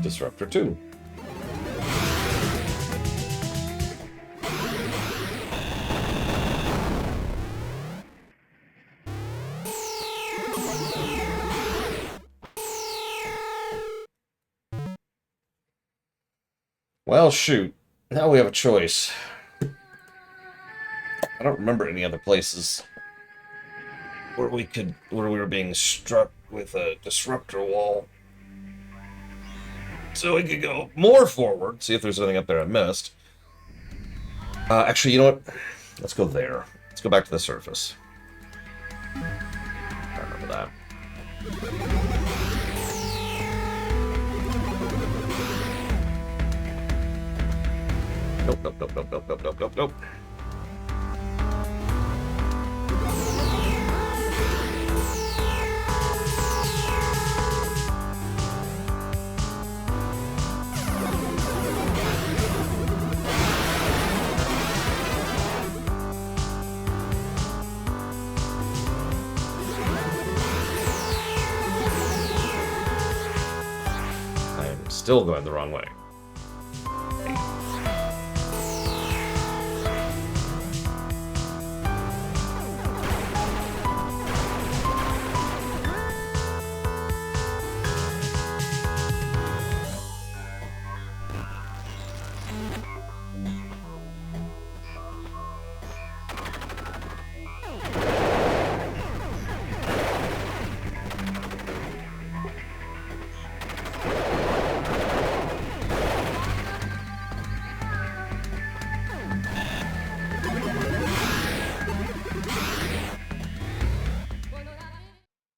Speaker 1: Disruptor 2. Well, shoot. Now we have a choice. I don't remember any other places where we were being struck with a disruptor wall. So we could go more forward, see if there's anything up there I missed. Actually, you know what? Let's go there. Let's go back to the surface. I remember that. Nope, nope, nope, nope, nope, nope, nope, nope, nope. I'm still going the wrong way.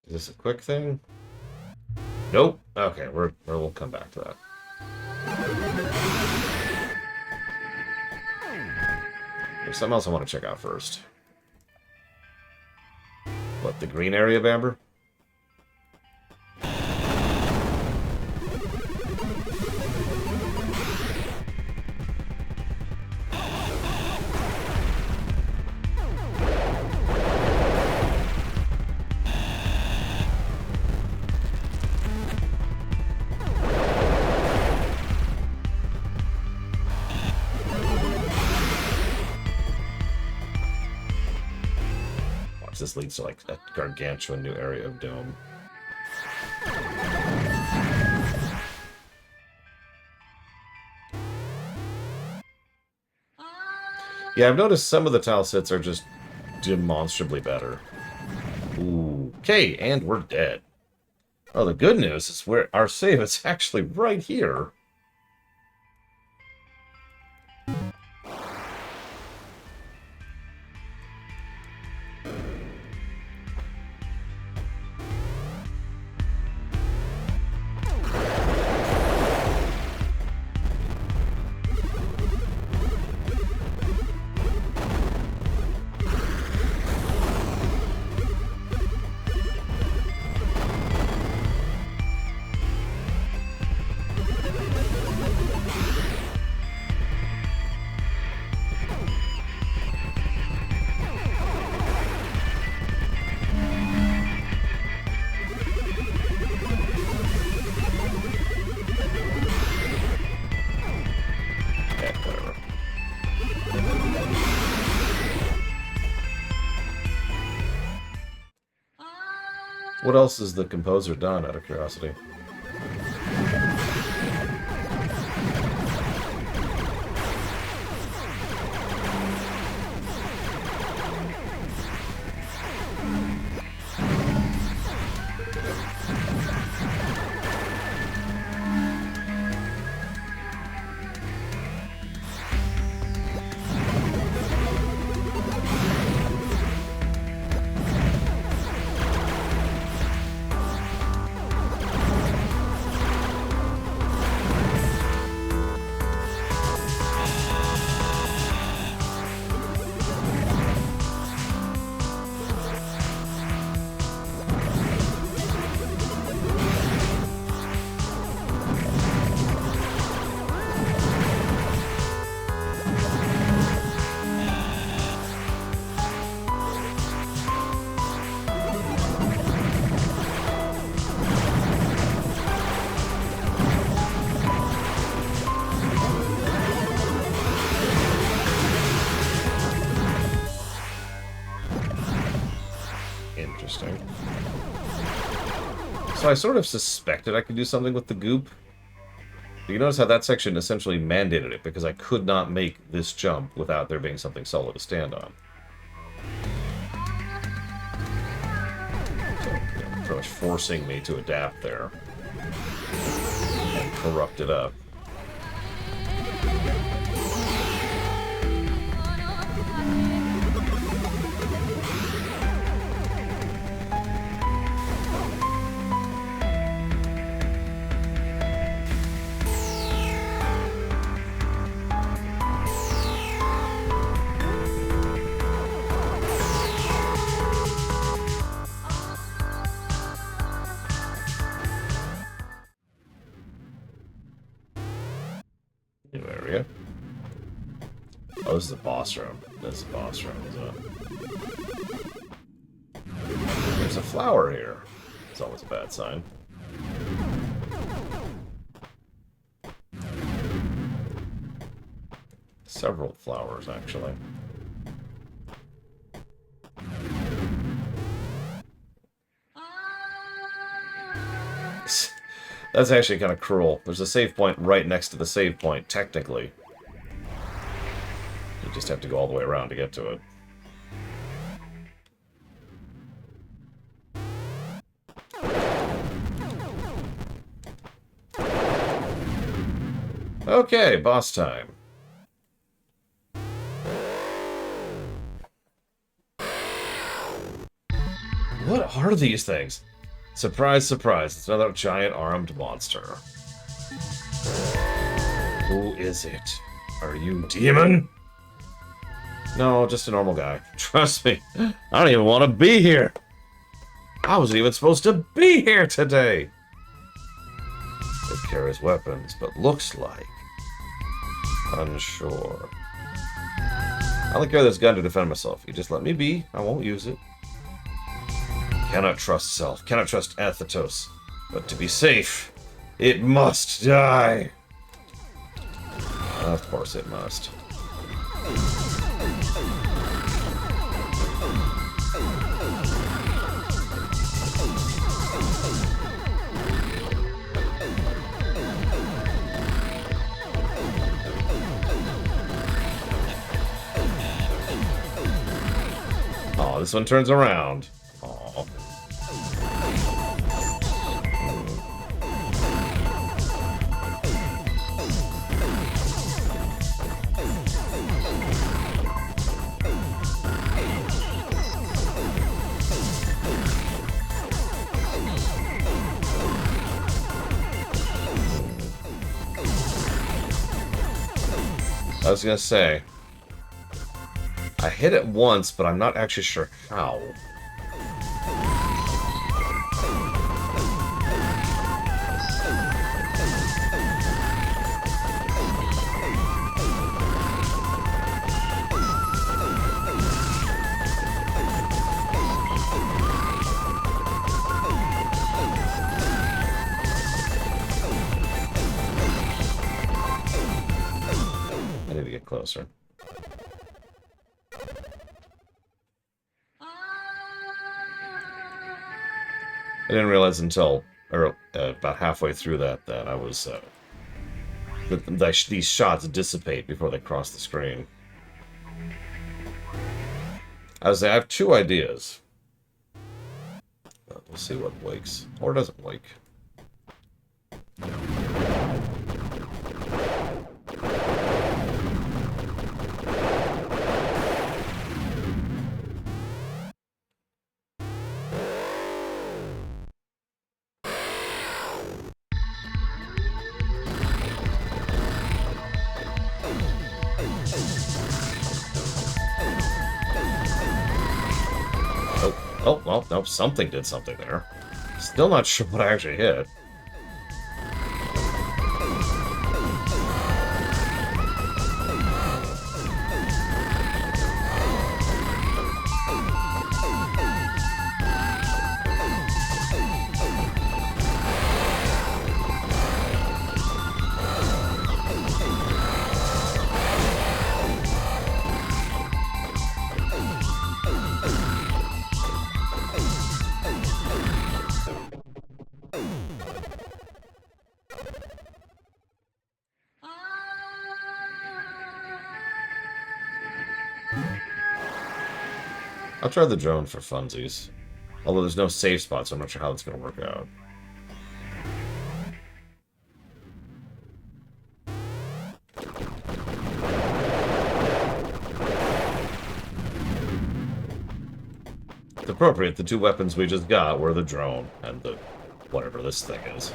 Speaker 1: Is this a quick thing? Nope. Okay, we'll come back to that. There's something else I want to check out first. What, the green area, Bamber? This leads to like a gargantuan new area of dome. Yeah, I've noticed some of the tile sets are just demonstrably better. Ooh, okay, and we're dead. Oh, the good news is where our save is actually right here. what else has the composer done, out of curiosity? Interesting. So I sort of suspected I could do something with the goop. But you notice how that section essentially mandated it, because I could not make this jump without there being something solid to stand on. So, pretty much forcing me to adapt there. And corrupt it up. New area. Oh, this is the boss room. This is the boss room. There's a flower here. It's always a bad sign. Several flowers, actually. That's actually kind of cruel. There's a save point right next to the save point, technically. You just have to go all the way around to get to it. Okay, boss time. What are these things? Surprise, surprise, it's another giant armed monster. Who is it? Are you demon? No, just a normal guy. Trust me, I don't even want to be here. I wasn't even supposed to be here today. It carries weapons, but looks like unsure. I only carry this gun to defend myself. You just let me be, I won't use it. Cannot trust self, cannot trust Athetos. But to be safe, it must die. Of course it must. Oh, this one turns around. Oh. I was gonna say, I hit it once, but I'm not actually sure how. I need to get closer. I didn't realize until about halfway through that I was these shots dissipate before they cross the screen. I have two ideas. We'll see what wakes or doesn't wake. Oh, well, no, something did something there. Still not sure what I actually hit. I'll try the drone for funsies. Although there's no safe spot, so I'm not sure how it's going to work out. It's appropriate. The two weapons we just got were the drone and the whatever this thing is.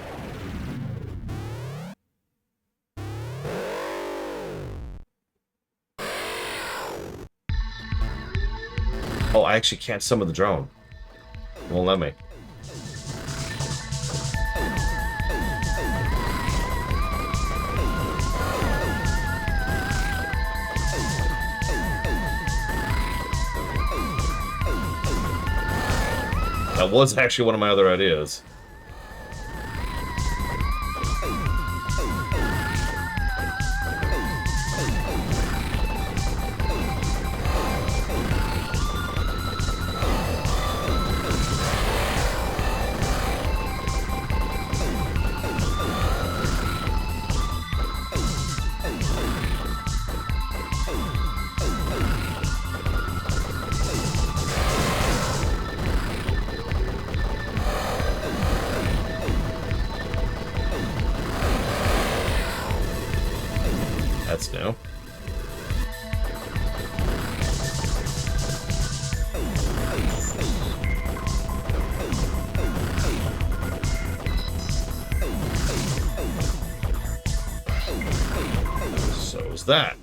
Speaker 1: Oh, I actually can't summon the drone. It won't let me. That was actually one of my other ideas. That's new. So's that.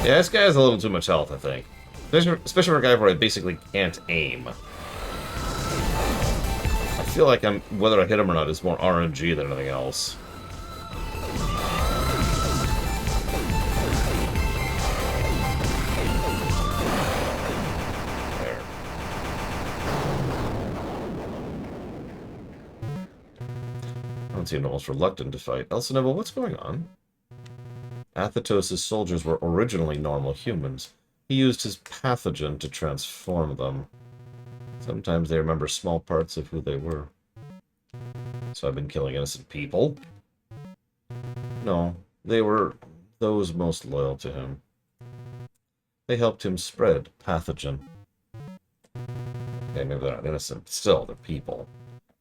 Speaker 1: Yeah, this guy has a little too much health, I think. Especially for a guy where I basically can't aim. I feel like whether I hit him or not is more RNG than anything else. There. Everyone seemed almost reluctant to fight. Elsineva, what's going on? Athetos' soldiers were originally normal humans. He used his pathogen to transform them. Sometimes they remember small parts of who they were. So I've been killing innocent people? No, they were those most loyal to him. They helped him spread pathogen. Okay, maybe they're not innocent, but still, they're people.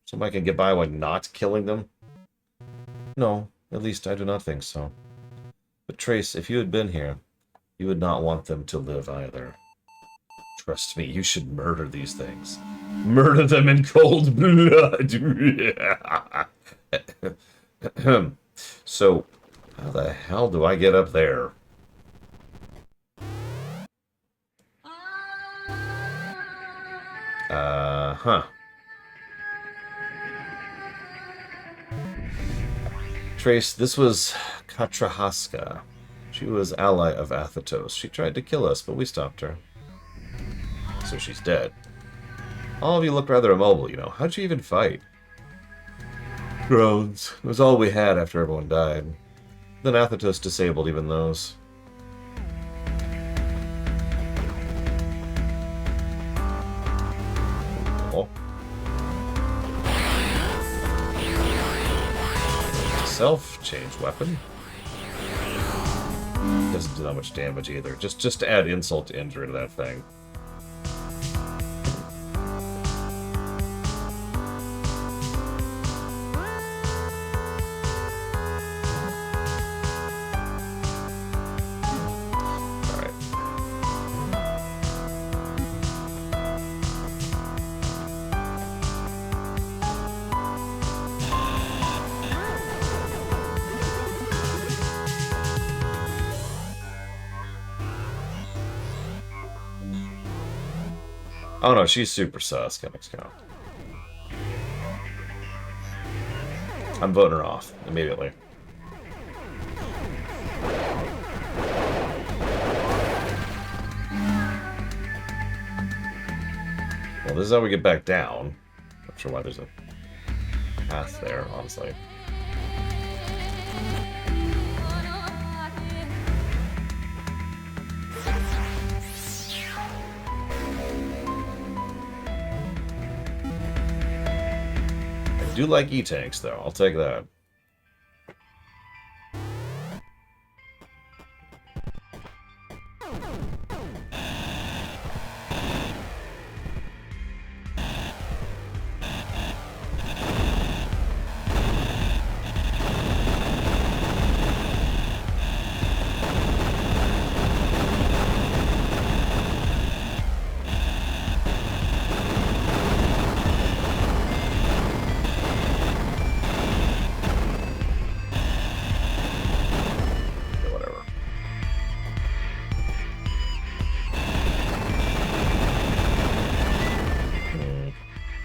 Speaker 1: Somebody can get by while not killing them? No, at least I do not think so. But Trace, if you had been here, you would not want them to live either. Trust me, you should murder these things. Murder them in cold blood! So, how the hell do I get up there? Huh. Trace, this was Katrahaska. She was ally of Athetos. She tried to kill us, but we stopped her. So she's dead. All of you look rather immobile, you know. How'd you even fight? Drones. It was all we had after everyone died. Then Athetos disabled even those. Oh. Self-change weapon. Doesn't do that much damage either. Just to add insult to injury to that thing. Oh no, she's super sus, Chemix Count. I'm voting her off immediately. Well, this is how we get back down. Not sure why there's a path there, honestly. I do like E-tanks, though. I'll take that.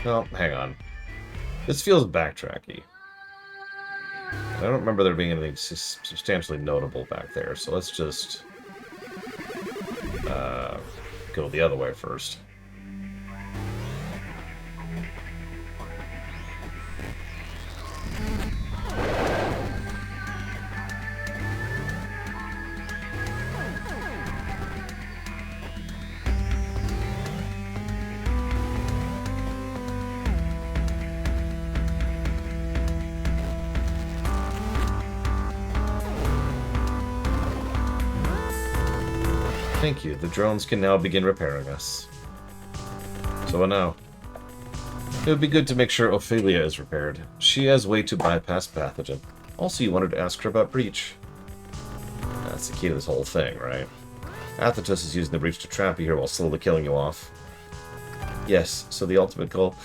Speaker 1: Oh, hang on. This feels backtracky. I don't remember there being anything substantially notable back there, so let's just go the other way first. Thank you. The drones can now begin repairing us. So now, it would be good to make sure Ophelia is repaired. She has way to bypass pathogen. Also, you wanted to ask her about Breach. That's the key to this whole thing, right? Athetos is using the Breach to trap you here while slowly killing you off. Yes, so the ultimate goal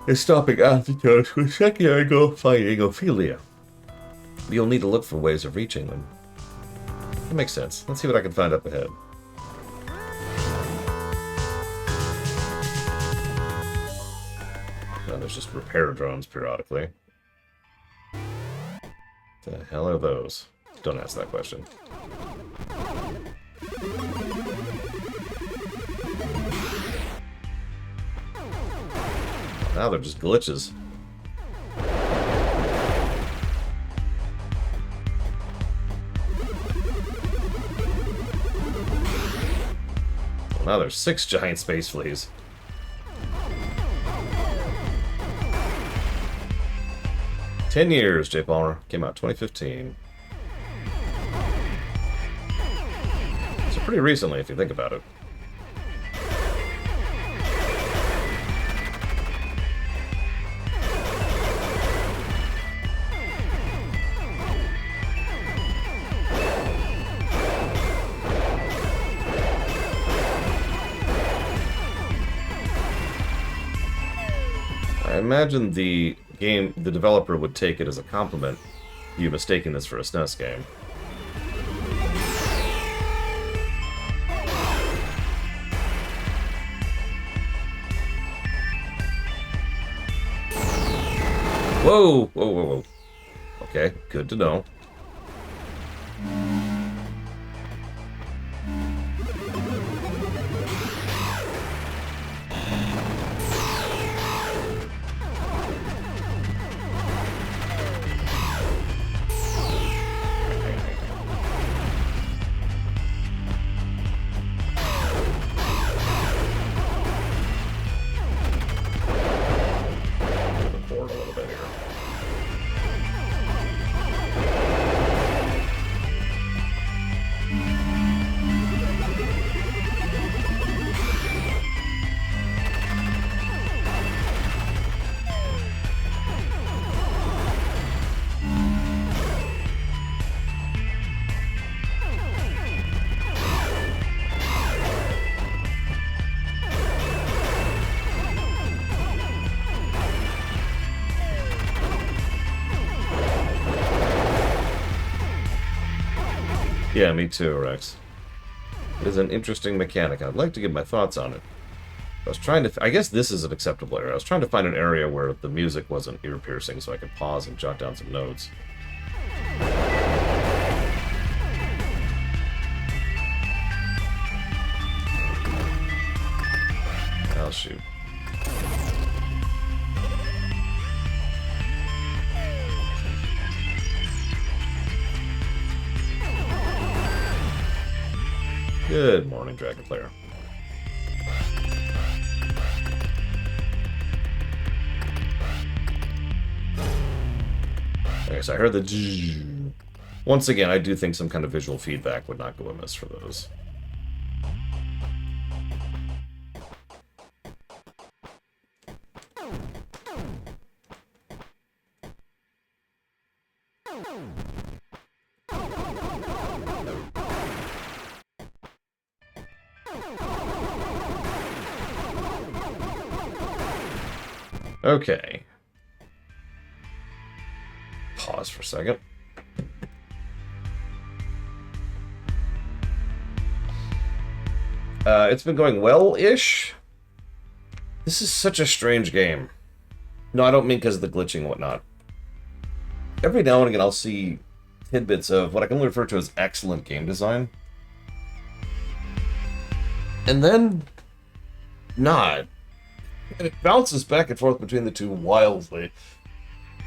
Speaker 1: is stopping Athetos with secondary goal fighting Ophelia. But you'll need to look for ways of reaching them. makes sense. Let's see what I can find up ahead. Oh, there's just repair drones periodically. The hell are those? Don't ask that question. Now they're just glitches. Now there's 6 giant space fleas. "10 years, J. Palmer. Came out 2015. So pretty recently, if you think about it. I imagine the developer would take it as a compliment, you mistaking this for a SNES game. Whoa! Whoa, whoa, whoa. Okay, good to know. Yeah, me too, Rex. It is an interesting mechanic. I'd like to give my thoughts on it. I was trying to... I guess this is an acceptable area. I was trying to find an area where the music wasn't ear-piercing so I could pause and jot down some notes. Oh, shoot. Good morning, Dragon Player. Okay, so I heard the... Once again, I do think some kind of visual feedback would not go amiss for those. Okay. Pause for a second. It's been going well-ish. This is such a strange game. No, I don't mean because of the glitching and whatnot. Every now and again I'll see tidbits of what I can only refer to as excellent game design. And then... not. And it bounces back and forth between the two wildly.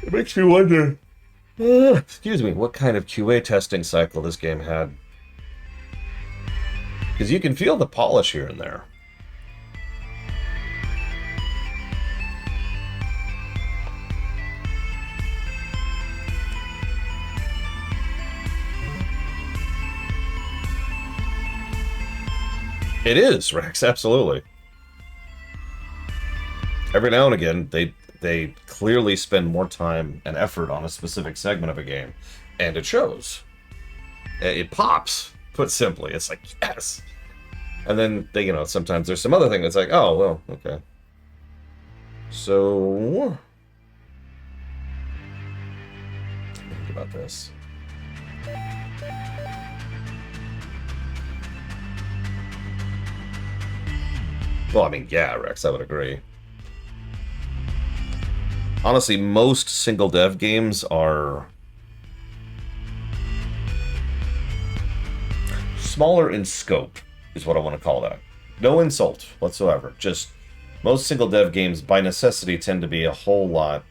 Speaker 1: It makes me wonder, excuse me, what kind of QA testing cycle this game had. Because you can feel the polish here and there. It is, Rex, absolutely. Every now and again, they clearly spend more time and effort on a specific segment of a game, and it shows. It pops, put simply. It's like, yes! And then, sometimes there's some other thing that's like, oh, well, okay. So... think about this. Well, I mean, yeah, Rex, I would agree. Honestly, most single dev games are smaller in scope, is what I want to call that. No insult whatsoever. Just most single dev games, by necessity, tend to be a whole lot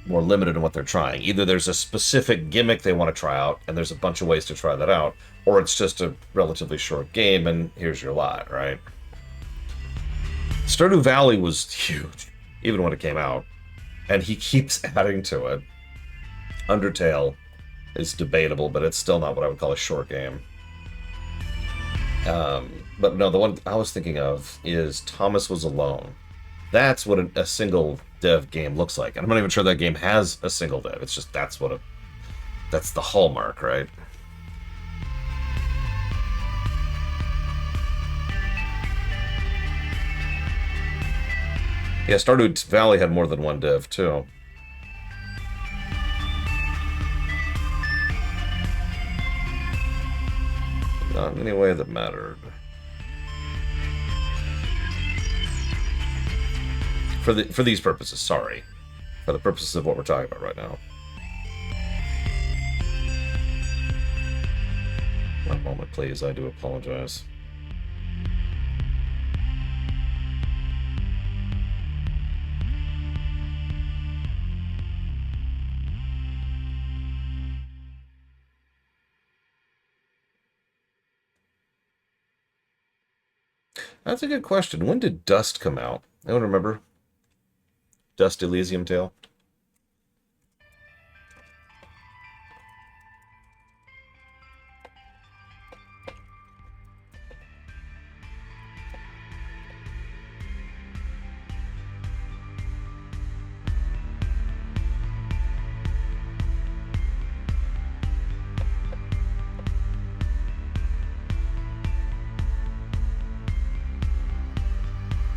Speaker 1: more limited in what they're trying. Either there's a specific gimmick they want to try out, and there's a bunch of ways to try that out, or it's just a relatively short game, and here's your lot, right? Stardew Valley was huge, even when it came out, and he keeps adding to it. Undertale is debatable, but it's still not what I would call a short game. But no, the one I was thinking of is Thomas Was Alone. That's what a single dev game looks like. And I'm not even sure that game has a single dev. It's just that's the hallmark, right? Yeah, Stardew Valley had more than one dev too. Not in any way that mattered. For these purposes, sorry. For the purposes of what we're talking about right now. One moment, please. I do apologize. That's a good question. When did Dust come out? I don't remember. Dust Elysium Tale.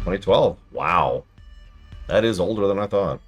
Speaker 1: $2012. Wow. That is older than I thought.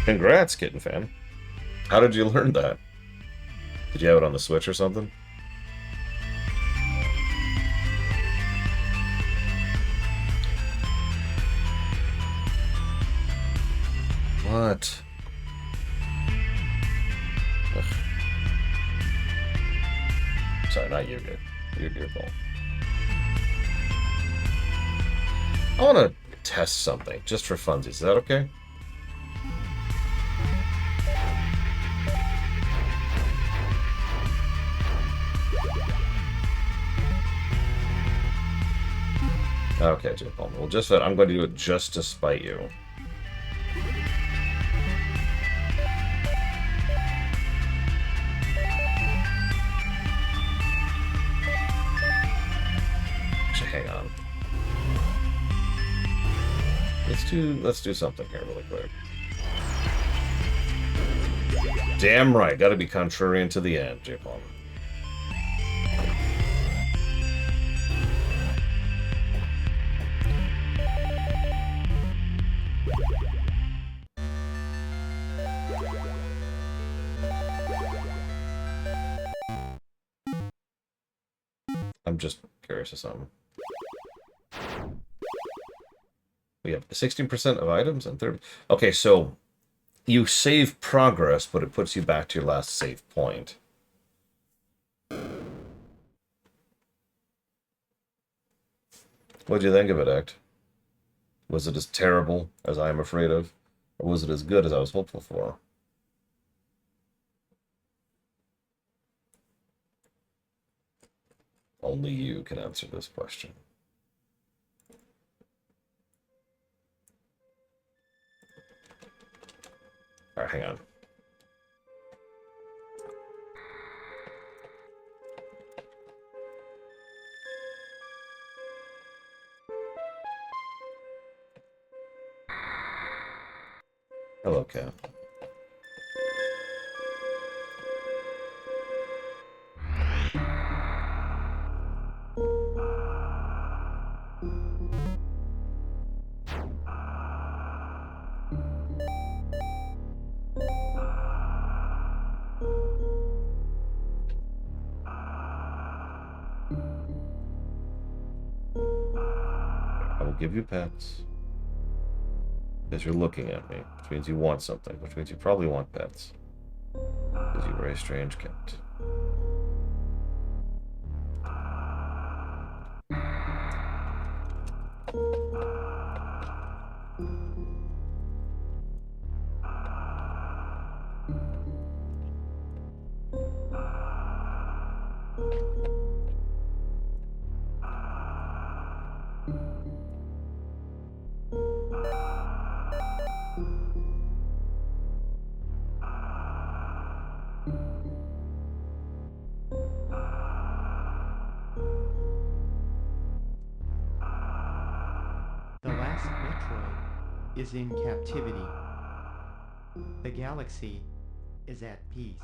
Speaker 1: Congrats, Kitten Fan. How did you learn that? Did you have it on the Switch or something? What? Ugh. Sorry, not you, good. Your fault. I want to test something, just for funsies. Is that okay? Okay, Jim Palmer. Well, just that I'm going to do it just to spite you. Actually, hang on. Let's do something here really quick. Damn right, gotta be contrarian to the end, Jim Palmer. I'm just curious of something. We have 16% of items and 30. Okay, so you save progress, but it puts you back to your last save point. What'd you think of it, Act? Was it as terrible as I am afraid of? Or was it as good as I was hopeful for? Only you can answer this question. Alright, hang on. Hello, Cat. I will give you pets. Because you're looking at me, which means you want something, which means you probably want pets. Because you are a strange cat.
Speaker 2: The last Metroid is in captivity. The galaxy is at peace.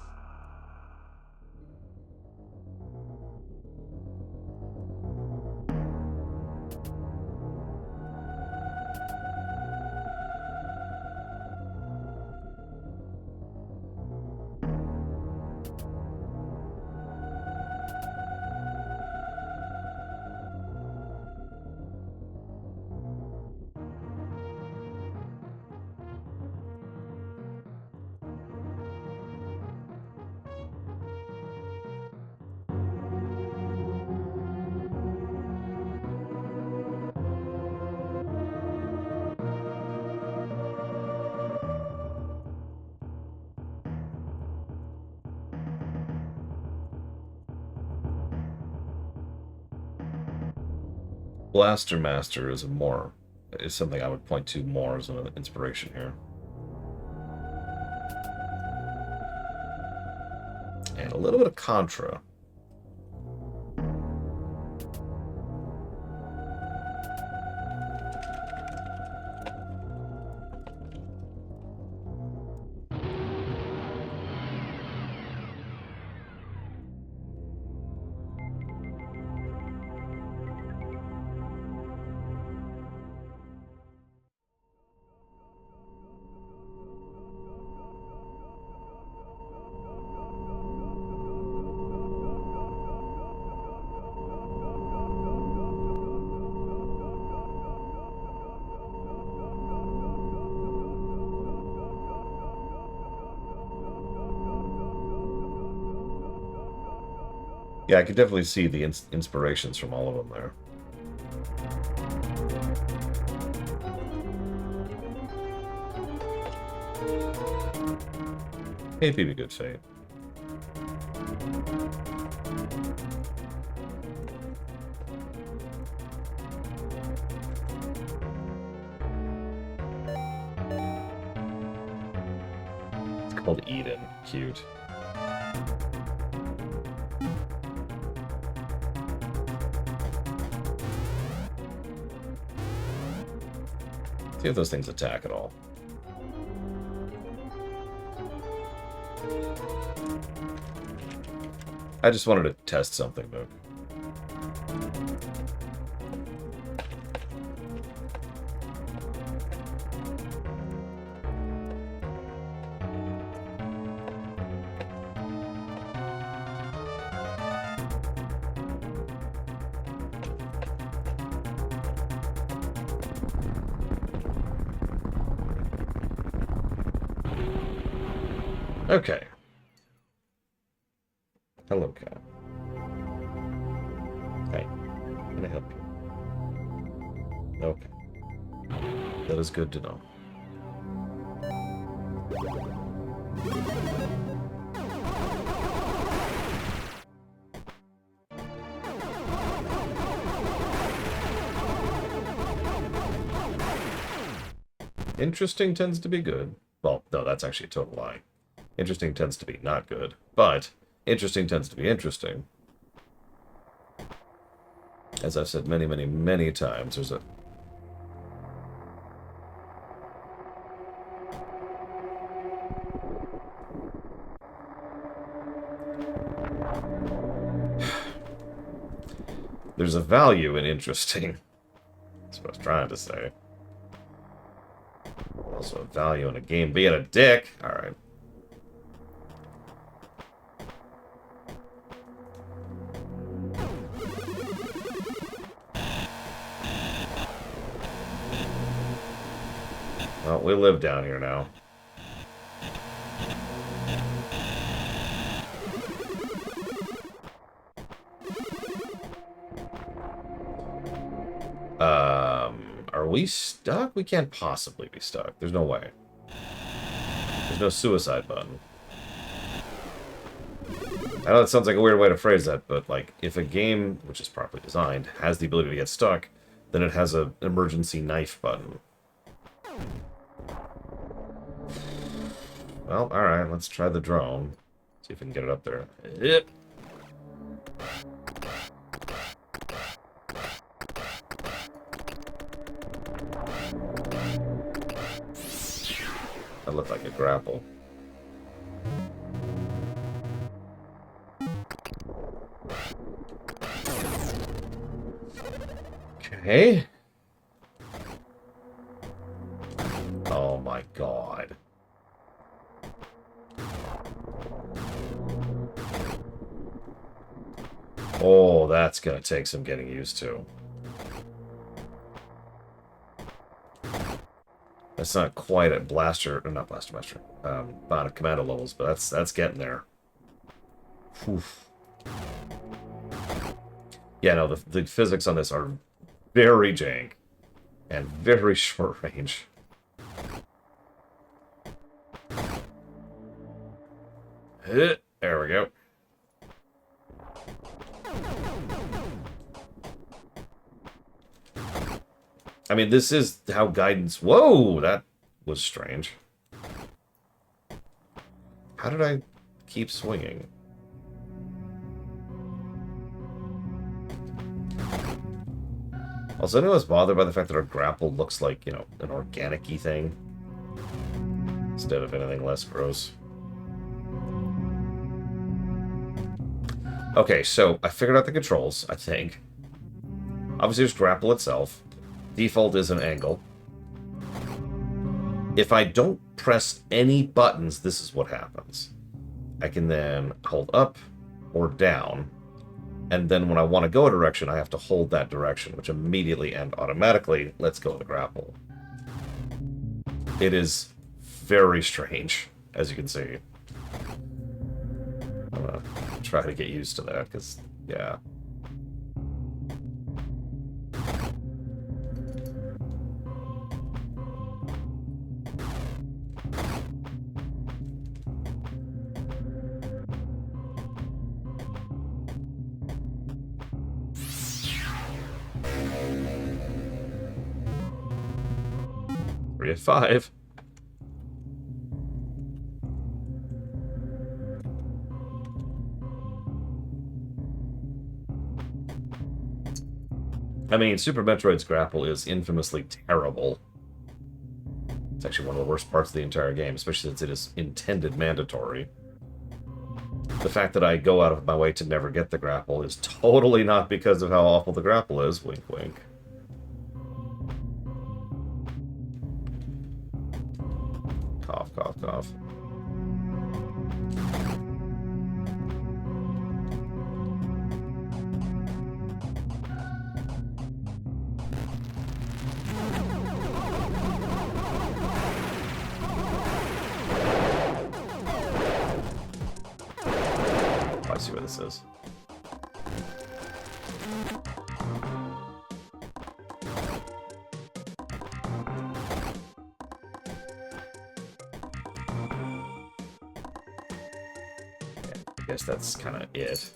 Speaker 1: Blaster Master is something I would point to more as an inspiration here. And a little bit of Contra. Yeah, I could definitely see the inspirations from all of them there. Maybe a good fate. It's called Eden. Cute. See if those things attack at all. I just wanted to test something, Mook. Okay. Hello, cat. Hey, can I help you? Okay. That is good to know. Interesting tends to be good. Well, no, that's actually a total lie. Interesting tends to be not good, but interesting tends to be interesting. As I've said many, many, many times, there's a... There's a value in interesting. That's what I was trying to say. Also a value in a game being a dick. Alright. Well, we live down here now. Are we stuck? We can't possibly be stuck. There's no way. There's no suicide button. I know that sounds like a weird way to phrase that, but like, if a game, which is properly designed, has the ability to get stuck, then it has an emergency knife button. Well, alright, let's try the drone. See if we can get it up there. Yep. That looked like a grapple. Okay. Oh my god. Oh, that's gonna take some getting used to. That's not quite at blaster, or not blaster master, commando levels, but that's getting there. Oof. Yeah, no, the physics on this are very jank and very short range. There we go. I mean, this is how guidance... Whoa! That was strange. How did I keep swinging? Also, anyone was bothered by the fact that our grapple looks like, you know, an organic-y thing? Instead of anything less gross. Okay, so I figured out the controls, I think. Obviously, there's grapple itself. Default is an angle. If I don't press any buttons, this is what happens. I can then hold up or down, and then when I want to go a direction, I have to hold that direction, which immediately and automatically lets go of the grapple. It is very strange, as you can see. I'm gonna try to get used to that, because, yeah. At 5. I mean, Super Metroid's grapple is infamously terrible. It's actually one of the worst parts of the entire game, especially since it is intended mandatory. The fact that I go out of my way to never get the grapple is totally not because of how awful the grapple is. Wink, wink. Cough, cough, cough. this. I guess that's kind of it.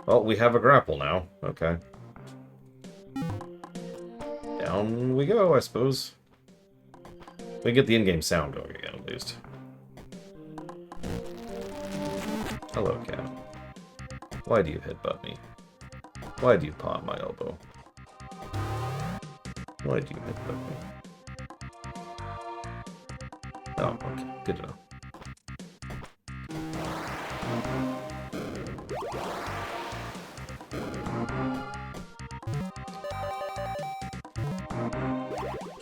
Speaker 1: Well, we have a grapple now. Okay. Down we go, I suppose. We can get the in-game sound going again, at least. Hello, cat. Why do you headbutt me? Why do you paw my elbow? Why do you headbutt me? Oh, okay. Good to know.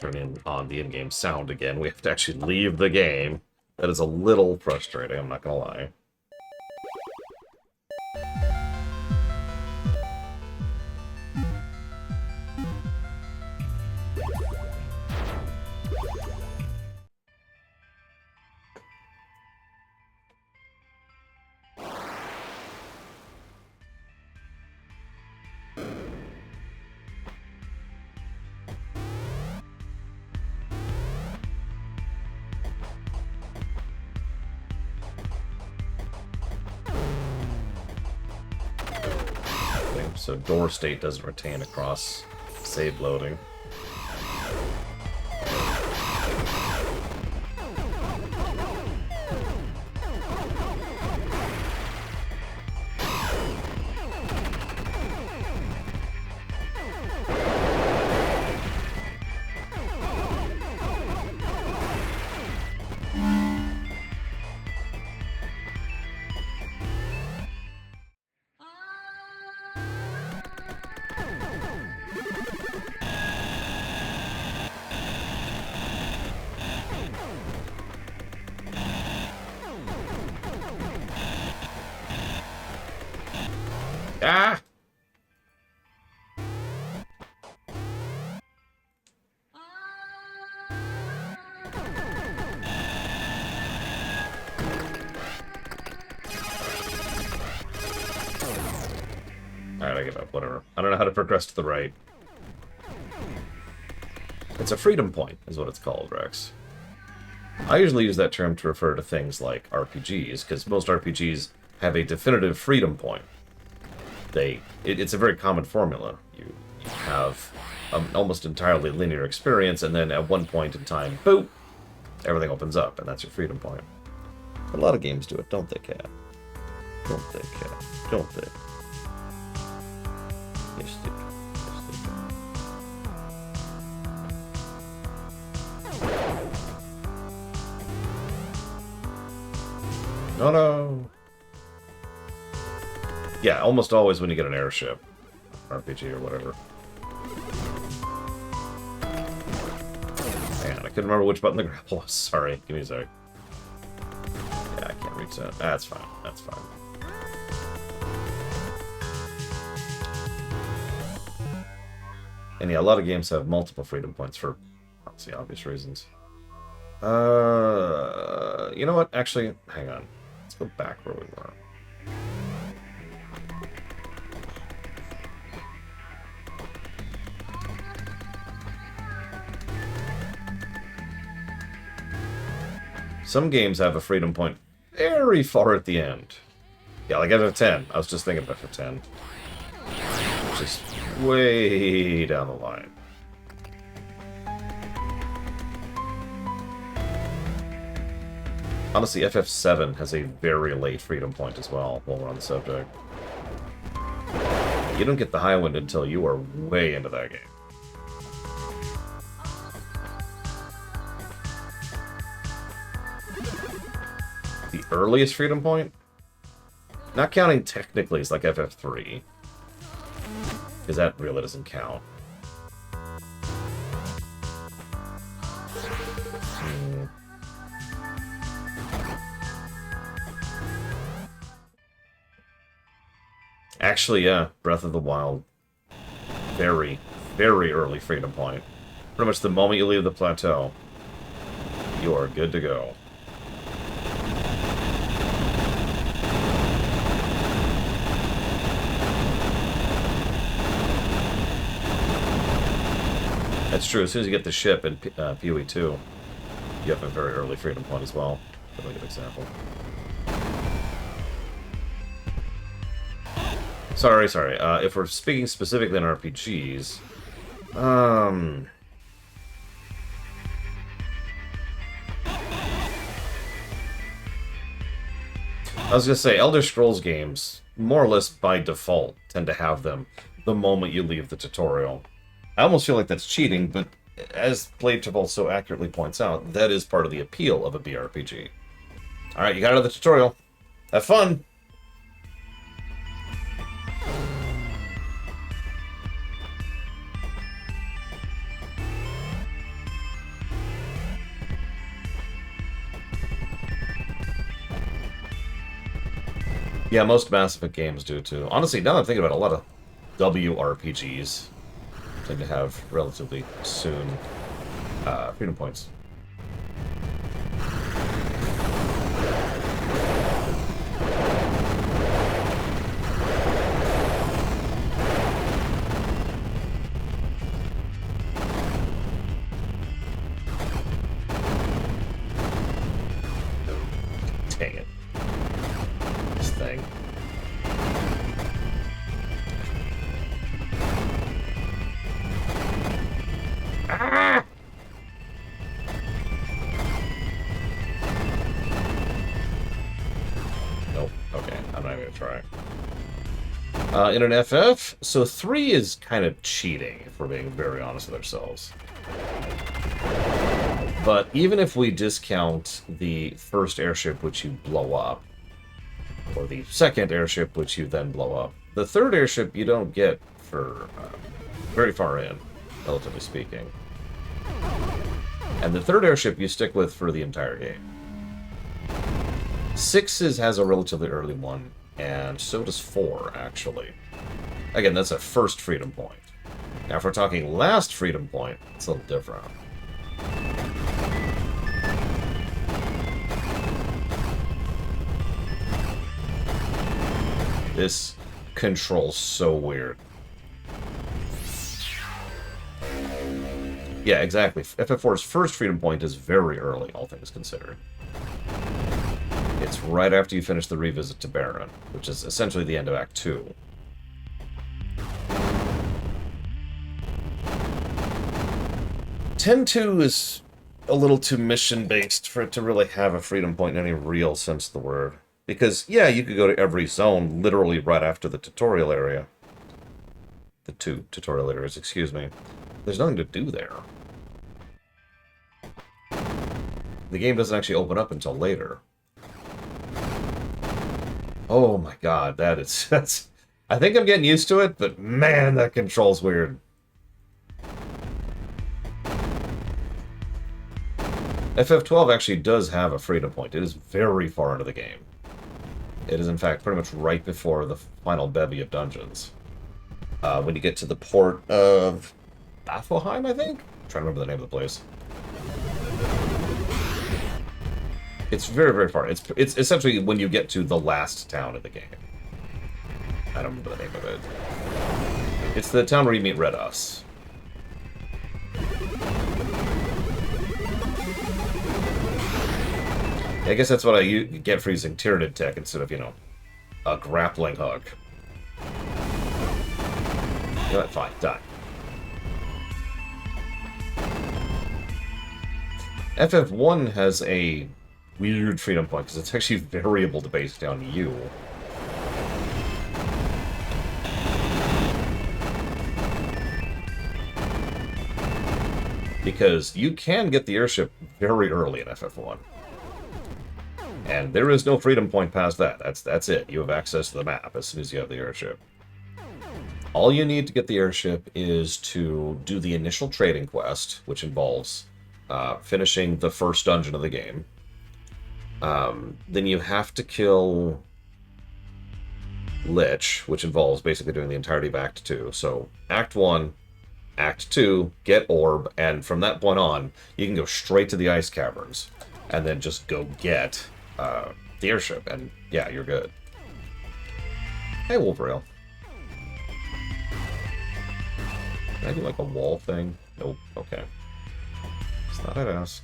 Speaker 1: Turning on the in-game sound again. We have to actually leave the game. That is a little frustrating, I'm not gonna lie. So door state doesn't retain across save loading. Ah! Alright, I give up. Whatever. I don't know how to progress to the right. It's a freedom point, is what it's called, Rex. I usually use that term to refer to things like RPGs, because most RPGs have a definitive freedom point. It's a very common formula. You have an almost entirely linear experience, and then at one point in time, boom, everything opens up, and that's your freedom point. A lot of games do it, don't they, Cat? Don't they, Cat? Don't they? Yes, they do. Yes, they do. Oh no! Yeah, almost always when you get an airship. RPG or whatever. Man, I couldn't remember which button the grapple was. Sorry, give me a sec. Yeah, I can't reach that. That's fine. That's fine. And yeah, a lot of games have multiple freedom points for obviously obvious reasons. You know what? Actually, hang on. Let's go back where we were. Some games have a freedom point very far at the end. Yeah, like FF10. I was just thinking of FF10. Which is way down the line. Honestly, FF7 has a very late freedom point as well, while we're on the subject. You don't get the high wind until you are way into that game. The earliest freedom point? Not counting technically, it's like FF3. Because that really doesn't count. Actually, yeah, Breath of the Wild. Very, very early freedom point. Pretty much the moment you leave the plateau, you are good to go. That's true. As soon as you get the ship in PoE 2, you have a very early freedom point as well. That's a good example. Sorry. If we're speaking specifically in RPGs, I was gonna say, Elder Scrolls games, more or less by default, tend to have them the moment you leave the tutorial. I almost feel like that's cheating, but as Playtable so accurately points out, that is part of the appeal of a BRPG. Alright, you got out of the tutorial. Have fun! Yeah, most Mass Effect games do too. Honestly, now that I'm thinking about it, a lot of WRPGs tend to have relatively soon freedom points. Dang it. This thing. Ah! Nope. Okay, I'm not even gonna try. In an FF, so 3 is kind of cheating, if we're being very honest with ourselves. But even if we discount the first airship which you blow up, or the second airship which you then blow up, the third airship you don't get for very far in, relatively speaking. And the third airship you stick with for the entire game. 6 has a relatively early one, and so does 4, actually. Again, that's a first freedom point. Now, if we're talking last freedom point, it's a little different. This control's so weird. Yeah, exactly. FF4's first freedom point is very early, all things considered. It's right after you finish the revisit to Baron, which is essentially the end of Act 2. Ten 2 is a little too mission-based for it to really have a freedom point in any real sense of the word. Because, yeah, you could go to every zone literally right after the tutorial area. The 2 tutorial areas, excuse me. There's nothing to do there. The game doesn't actually open up until later. Oh my god, that's... I think I'm getting used to it, but man, that control's weird. FF12 actually does have a freedom point. It is very far into the game. It is, in fact, pretty much right before the final bevy of dungeons. When you get to the port of Baffleheim, I think? I'm trying to remember the name of the place. It's very, very far. It's essentially when you get to the last town in the game. I don't remember the name of it. It's the town where you meet Red Us. I guess that's what I get for using Tyranid tech instead of, you know, a grappling hook. You know what? Fine. Die. FF1 has a weird freedom point because it's actually variable based on you. Because you can get the airship very early in FF1. And there is no freedom point past that. That's it. You have access to the map as soon as you have the airship. All you need to get the airship is to do the initial trading quest, which involves finishing the first dungeon of the game. Then you have to kill Lich, which involves basically doing the entirety of Act 2. So, Act 1, Act 2, get Orb, and from that point on, you can go straight to the Ice Caverns, and then just go get the airship, and yeah, you're good. Hey, Wolverine. Can I do like a wall thing? Nope. Okay. It's not I'd ask.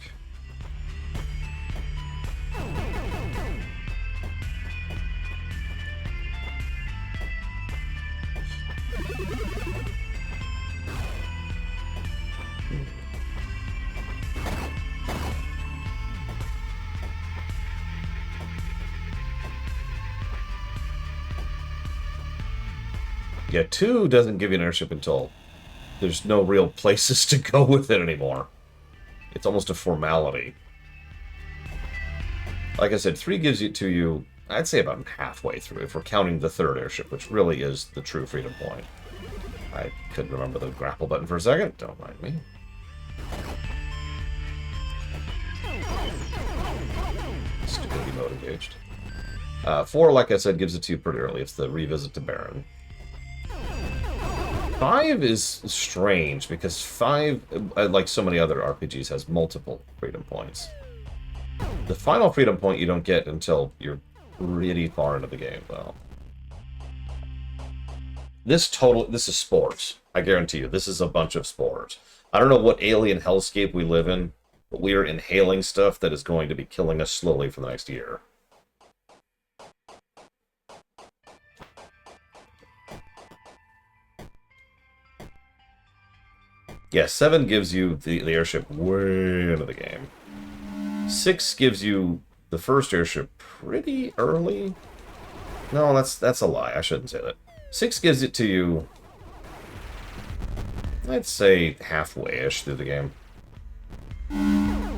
Speaker 1: Yeah, 2 doesn't give you an airship until there's no real places to go with it anymore. It's almost a formality. Like I said, 3 gives it to you, I'd say about halfway through, if we're counting the 3rd airship, which really is the true freedom point. I couldn't remember the grapple button for a second. Don't mind me. Stupidity mode engaged. 4, like I said, gives it to you pretty early. It's the revisit to Baron. 5 is strange, because 5, like so many other RPGs, has multiple freedom points. The final freedom point you don't get until you're pretty far into the game, though. This is spores. I guarantee you, this is a bunch of spores. I don't know what alien hellscape we live in, but we are inhaling stuff that is going to be killing us slowly for the next year. Yeah, 7 gives you the airship way into the game. 6 gives you the first airship pretty early. No, that's a lie. I shouldn't say that. 6 gives it to you, I'd say, halfway-ish through the game. And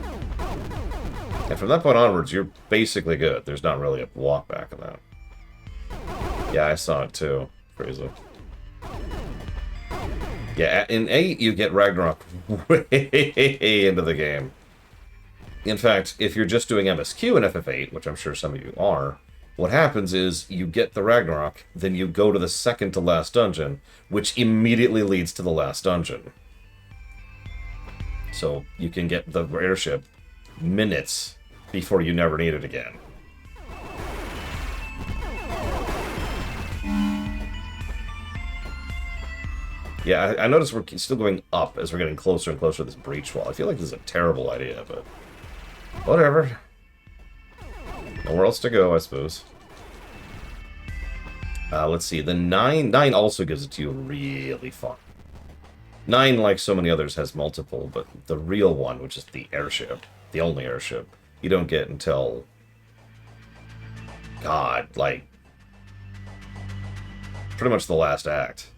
Speaker 1: from that point onwards, you're basically good. There's not really a walk back in that. Yeah, I saw it too. Crazy. Yeah, in 8, you get Ragnarok way into the game. In fact, if you're just doing MSQ in FF8, which I'm sure some of you are, what happens is you get the Ragnarok, then you go to the second to last dungeon, which immediately leads to the last dungeon. So you can get the airship minutes before you never need it again. Yeah, I noticed we're still going up as we're getting closer and closer to this breach wall. I feel like this is a terrible idea, but whatever. Nowhere else to go, I suppose. Let's see. The 9 also gives it to you really far. 9, like so many others, has multiple, but the real one, which is the airship, the only airship, you don't get until, God, like, pretty much the last act.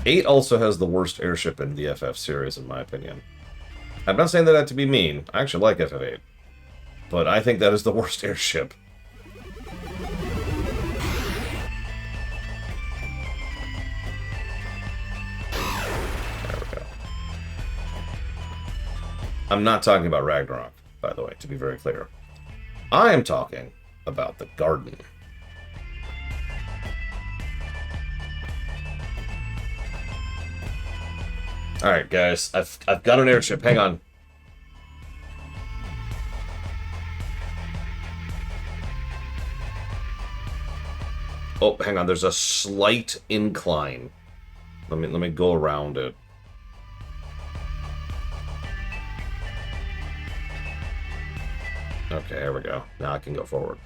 Speaker 1: Eight also has the worst airship in the FF series, in my opinion. I'm not saying that to be mean. I actually like FF8. But I think that is the worst airship. There we go. I'm not talking about Ragnarok, by the way, to be very clear. I am talking about the garden. Alright, guys. I've got an airship. Hang on. Oh, hang on. There's a slight incline. Let me go around it. Okay, there we go. Now I can go forward.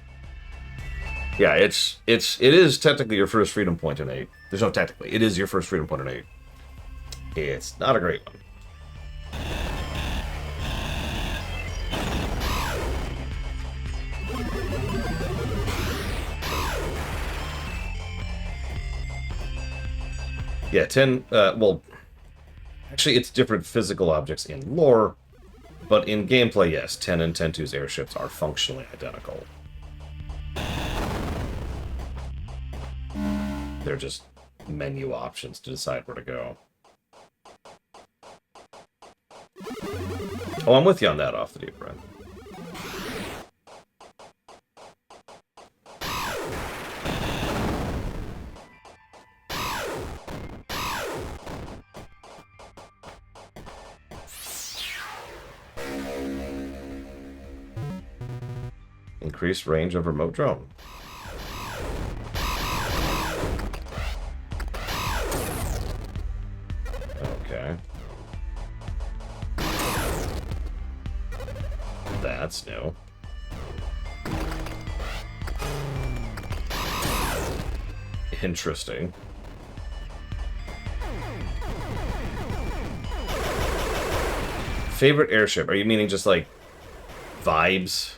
Speaker 1: Yeah, it is technically your first freedom point in 8. There's no technically. It is your first freedom point in 8. It's not a great one. Yeah, 10, well, actually it's different physical objects in lore, but in gameplay, yes, 10 and 10-2's airships are functionally identical. They're just menu options to decide where to go. Oh, I'm with you on that off the deep end. Increased range of remote drone. Okay. That's new. Interesting. Favorite airship? Are you meaning just like vibes?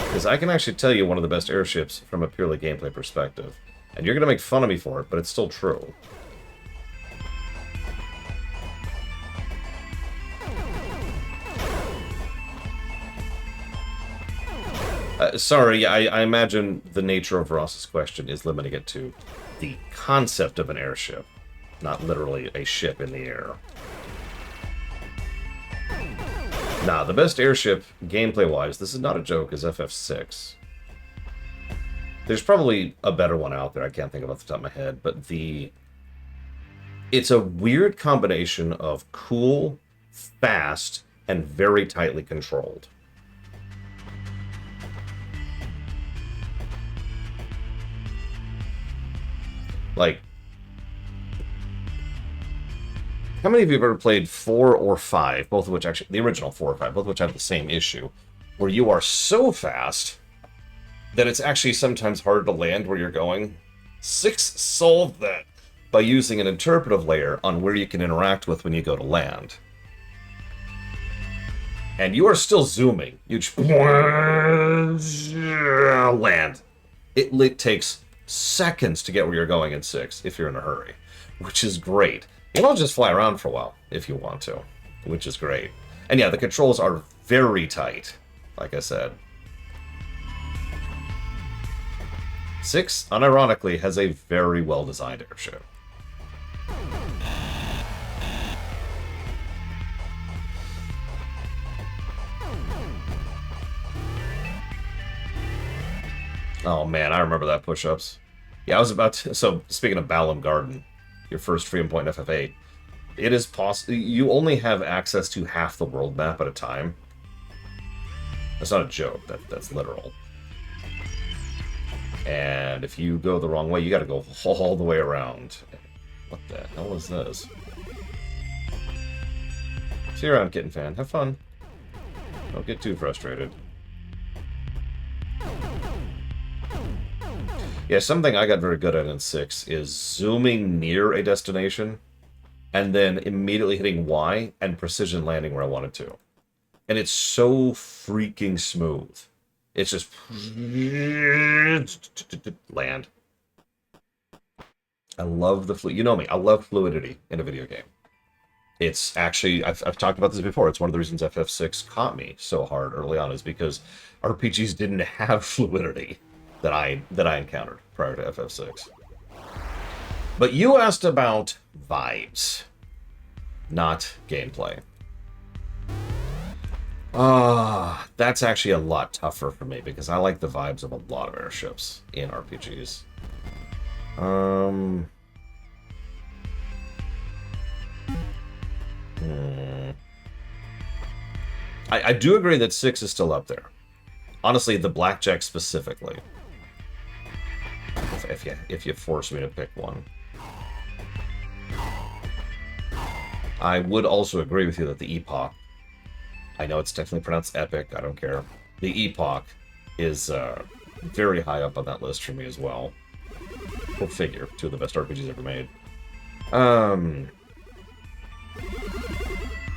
Speaker 1: Because I can actually tell you one of the best airships from a purely gameplay perspective. And you're going to make fun of me for it, but it's still true. Sorry, I imagine the nature of Ross's question is limiting it to the concept of an airship, not literally a ship in the air. Nah, the best airship, gameplay-wise, this is not a joke, is FF6. There's probably a better one out there, I can't think of off the top of my head, but it's a weird combination of cool, fast, and very tightly controlled. Like, how many of you have ever played 4 or 5, both of which actually, the original 4 or 5, both of which have the same issue, where you are so fast that it's actually sometimes hard to land where you're going? 6 solved that by using an interpretive layer on where you can interact with when you go to land. And you are still zooming. You just land. It takes seconds to get where you're going in 6 if you're in a hurry, which is great. You'll just fly around for a while if you want to, which is great. And yeah, the controls are very tight, like I said. 6, unironically, has a very well-designed airship. Oh man, I remember that push-ups. Yeah, I was about to... So, speaking of Balam Garden, your first freedom point in FF8, it is possible... You only have access to half the world map at a time. That's not a joke, that's literal. And if you go the wrong way, you gotta go all the way around. What the hell is this? See you around, Kitten Fan. Have fun. Don't get too frustrated. Yeah, something I got very good at in 6 is zooming near a destination and then immediately hitting Y and precision landing where I wanted to. And it's so freaking smooth. It's just... land. I love the you know me, I love fluidity in a video game. It's actually, I've talked about this before, it's one of the reasons FF6 caught me so hard early on, is because RPGs didn't have fluidity that I encountered prior to FF6. But you asked about vibes, not gameplay. That's actually a lot tougher for me because I like the vibes of a lot of airships in RPGs. I do agree that 6 is still up there. Honestly, the Blackjack specifically. If you force me to pick one. I would also agree with you that the Epoch, I know it's technically pronounced Epic, I don't care. The Epoch is very high up on that list for me as well. Go figure, 2 of the best RPGs ever made.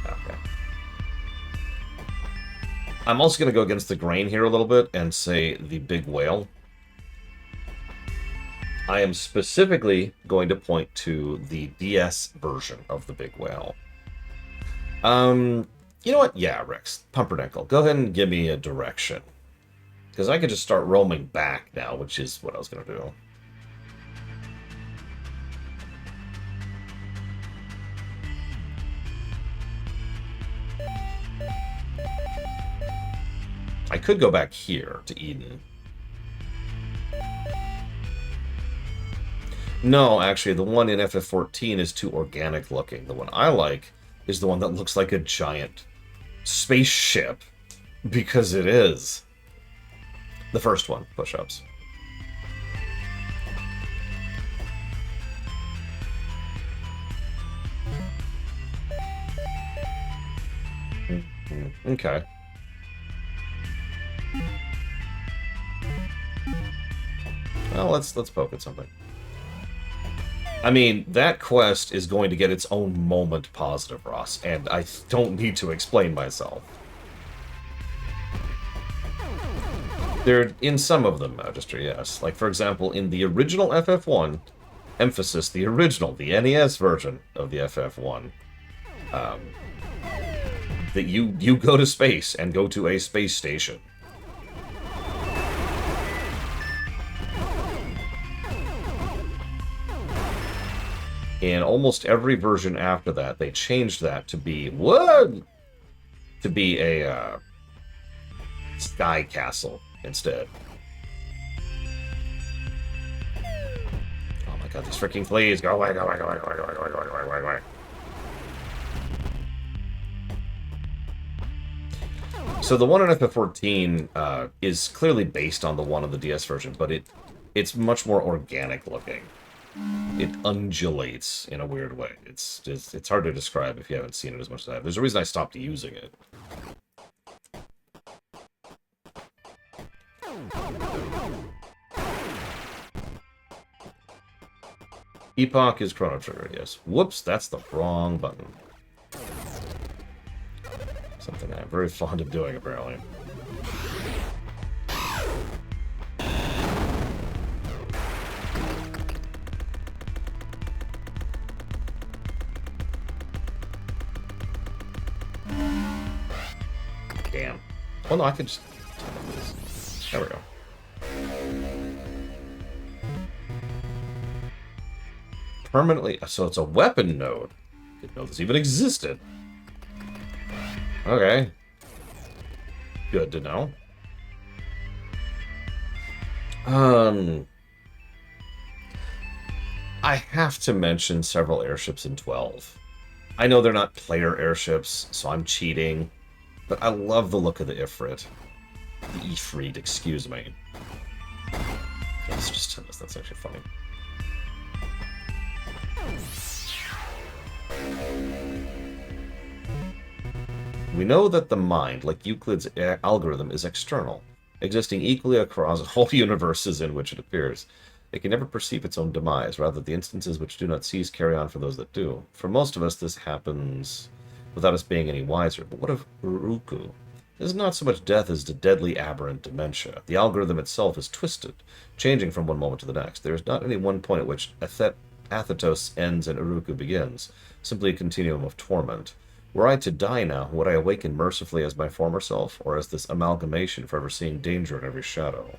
Speaker 1: Okay. I'm also going to go against the grain here a little bit and say the Big Whale. I am specifically going to point to the DS version of the Big Whale. You know what? Yeah, Rex, Pumpernickel, go ahead and give me a direction. Because I can just start roaming back now, which is what I was going to do. I could go back here to Eden. No, actually, the one in FF14 is too organic looking. The one I like is the one that looks like a giant spaceship, because it is. The first one, push-ups. Okay. Well, let's poke at something. I mean, that quest is going to get its own moment positive, Ross, and I don't need to explain myself. They're in some of them, Magister, yes. Like, for example, in the original FF1, emphasis, the original, the NES version of the FF1, that you go to space and go to a space station. In almost every version after that, they changed that to be what? To be a sky castle instead. Oh my god, these freaking fleas! Go away! Go away! Go away! Go away! Go away! Go away! Go away! Go away! So the one in FF14 is clearly based on the one of the DS version, but it's much more organic looking. It undulates in a weird way. It's hard to describe if you haven't seen it as much as I have. There's a reason I stopped using it. Epoch is Chrono Trigger, yes. Whoops, that's the wrong button. Something I'm very fond of doing, apparently. Damn. Oh no, I could just... There we go. Permanently... So it's a weapon node. Didn't know this even existed. Okay. Good to know. I have to mention several airships in 12. I know they're not player airships, so I'm cheating. But I love the look of the Ifrit. The Ifrit, excuse me. Let's just turn this. That's actually funny. We know that the mind, like Euclid's algorithm, is external, existing equally across all universes in which it appears. It can never perceive its own demise, rather the instances which do not cease carry on for those that do. For most of us, this happens without us being any wiser. But what of Uruku? It is not so much death as the deadly aberrant dementia. The algorithm itself is twisted, changing from one moment to the next. There is not any one point at which Athetos ends and Uruku begins, simply a continuum of torment. Were I to die now, would I awaken mercifully as my former self, or as this amalgamation forever seeing danger in every shadow?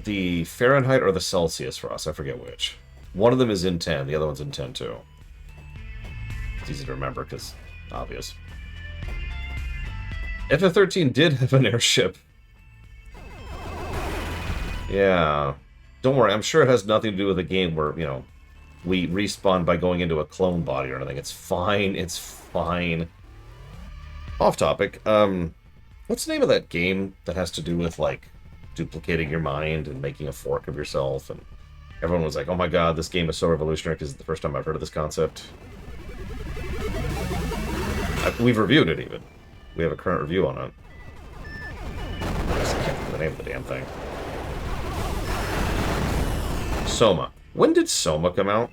Speaker 1: The Fahrenheit or the Celsius for us, I forget which. One of them is in 10, the other one's in 10 too. It's easy to remember because obvious. FF13 did have an airship. Yeah. Don't worry, I'm sure it has nothing to do with a game where, you know, we respawn by going into a clone body or anything. It's fine, it's fine. Off topic, what's the name of that game that has to do with, like, duplicating your mind and making a fork of yourself? And everyone was like, oh my god, this game is so revolutionary because it's the first time I've heard of this concept. We've reviewed it, even. We have a current review on it. I just can't think of the name of the damn thing. Soma. When did Soma come out?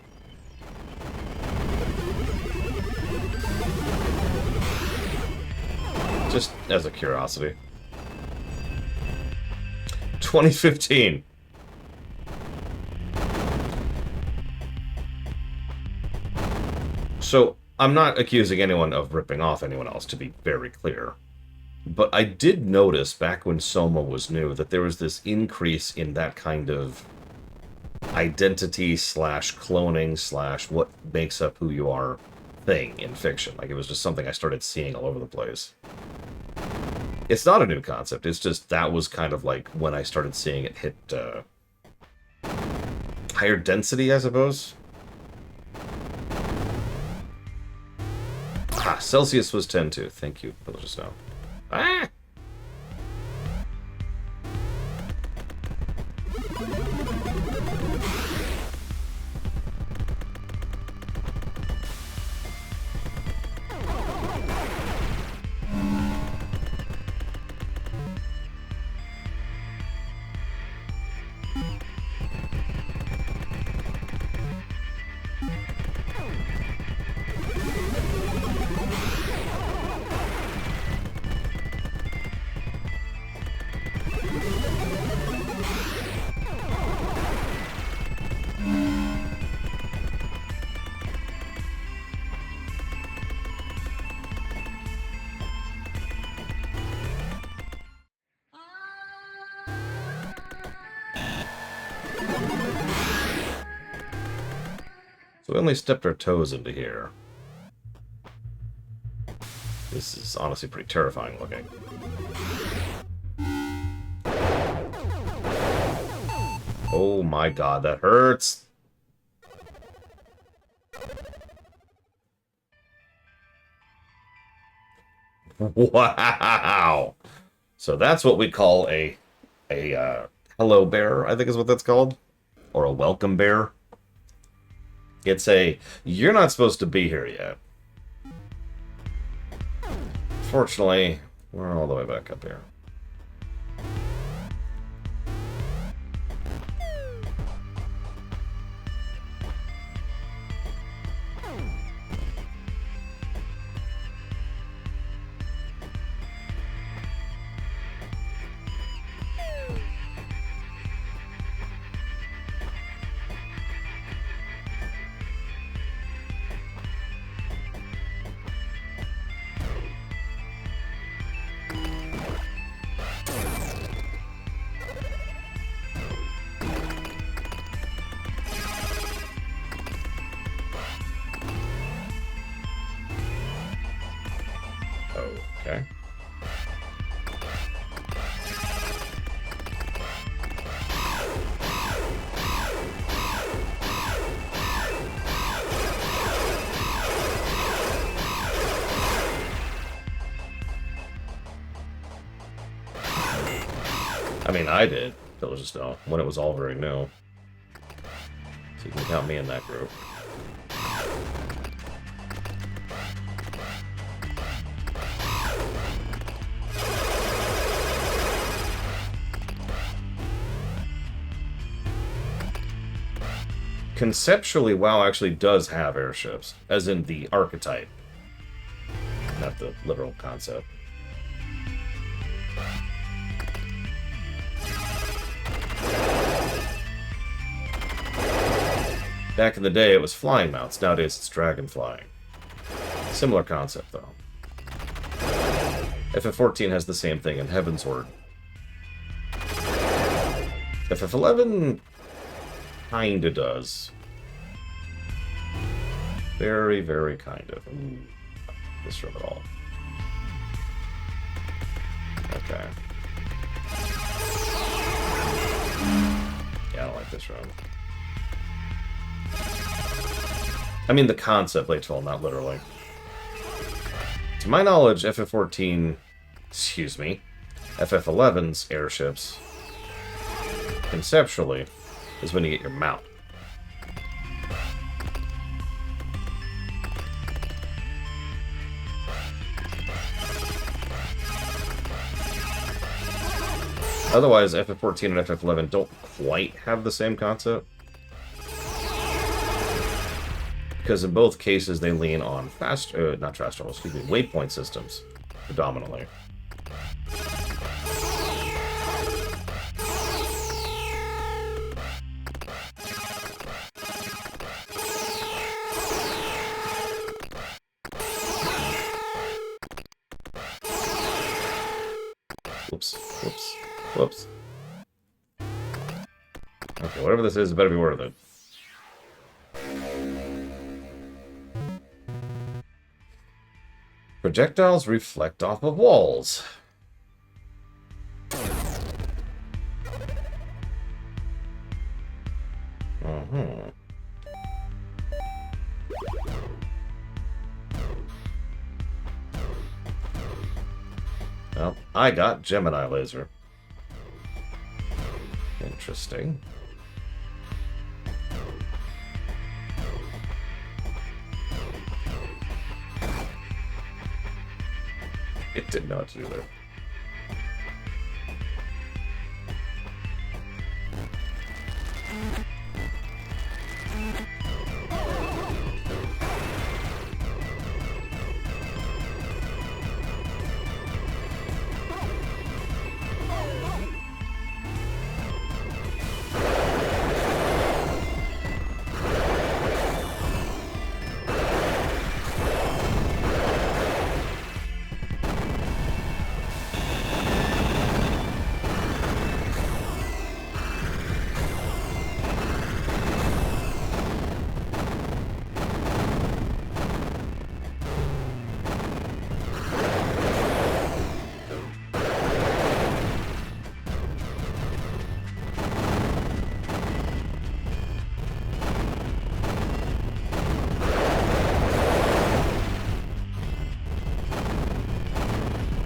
Speaker 1: Just as a curiosity. 2015. So, I'm not accusing anyone of ripping off anyone else, to be very clear. But I did notice, back when Soma was new, that there was this increase in that kind of identity slash cloning slash what makes up who you are thing in fiction. Like, it was just something I started seeing all over the place. It's not a new concept. It's just that was kind of like when I started seeing it hit higher density, I suppose. Ah, Celsius was 10 too. Thank you, Village Snow. Ah! So we only stepped our toes into here. This is honestly pretty terrifying looking. Oh my god, that hurts! Wow! So that's what we call a hello bear, I think is what that's called. Or a welcome bear. It's a, you're not supposed to be here yet. Fortunately, we're all the way back up here. Okay. I mean, I did. Village of Snow, when it was all very new. So you can count me in that group. Conceptually, WoW actually does have airships, as in the archetype, not the literal concept. Back in the day, it was flying mounts. Nowadays, it's dragon flying. Similar concept, though. FF14 has the same thing in Heavensward. FF11 kinda does. Very, very kind of. Ooh, this room at all. Okay. Yeah, I don't like this room. I mean the concept, Latefall, not literally. To my knowledge, FF14, excuse me, FF11's airships, conceptually, is when you get your mount. Otherwise, FF14 and FF11 don't quite have the same concept. Because in both cases, they lean on not fast travel, excuse me, waypoint systems, predominantly. Whoops, whoops, whoops. Okay, whatever this is, it better be worth it. Projectiles reflect off of walls. Mm-hmm. Well, I got Gemini laser. Interesting. It did not do that.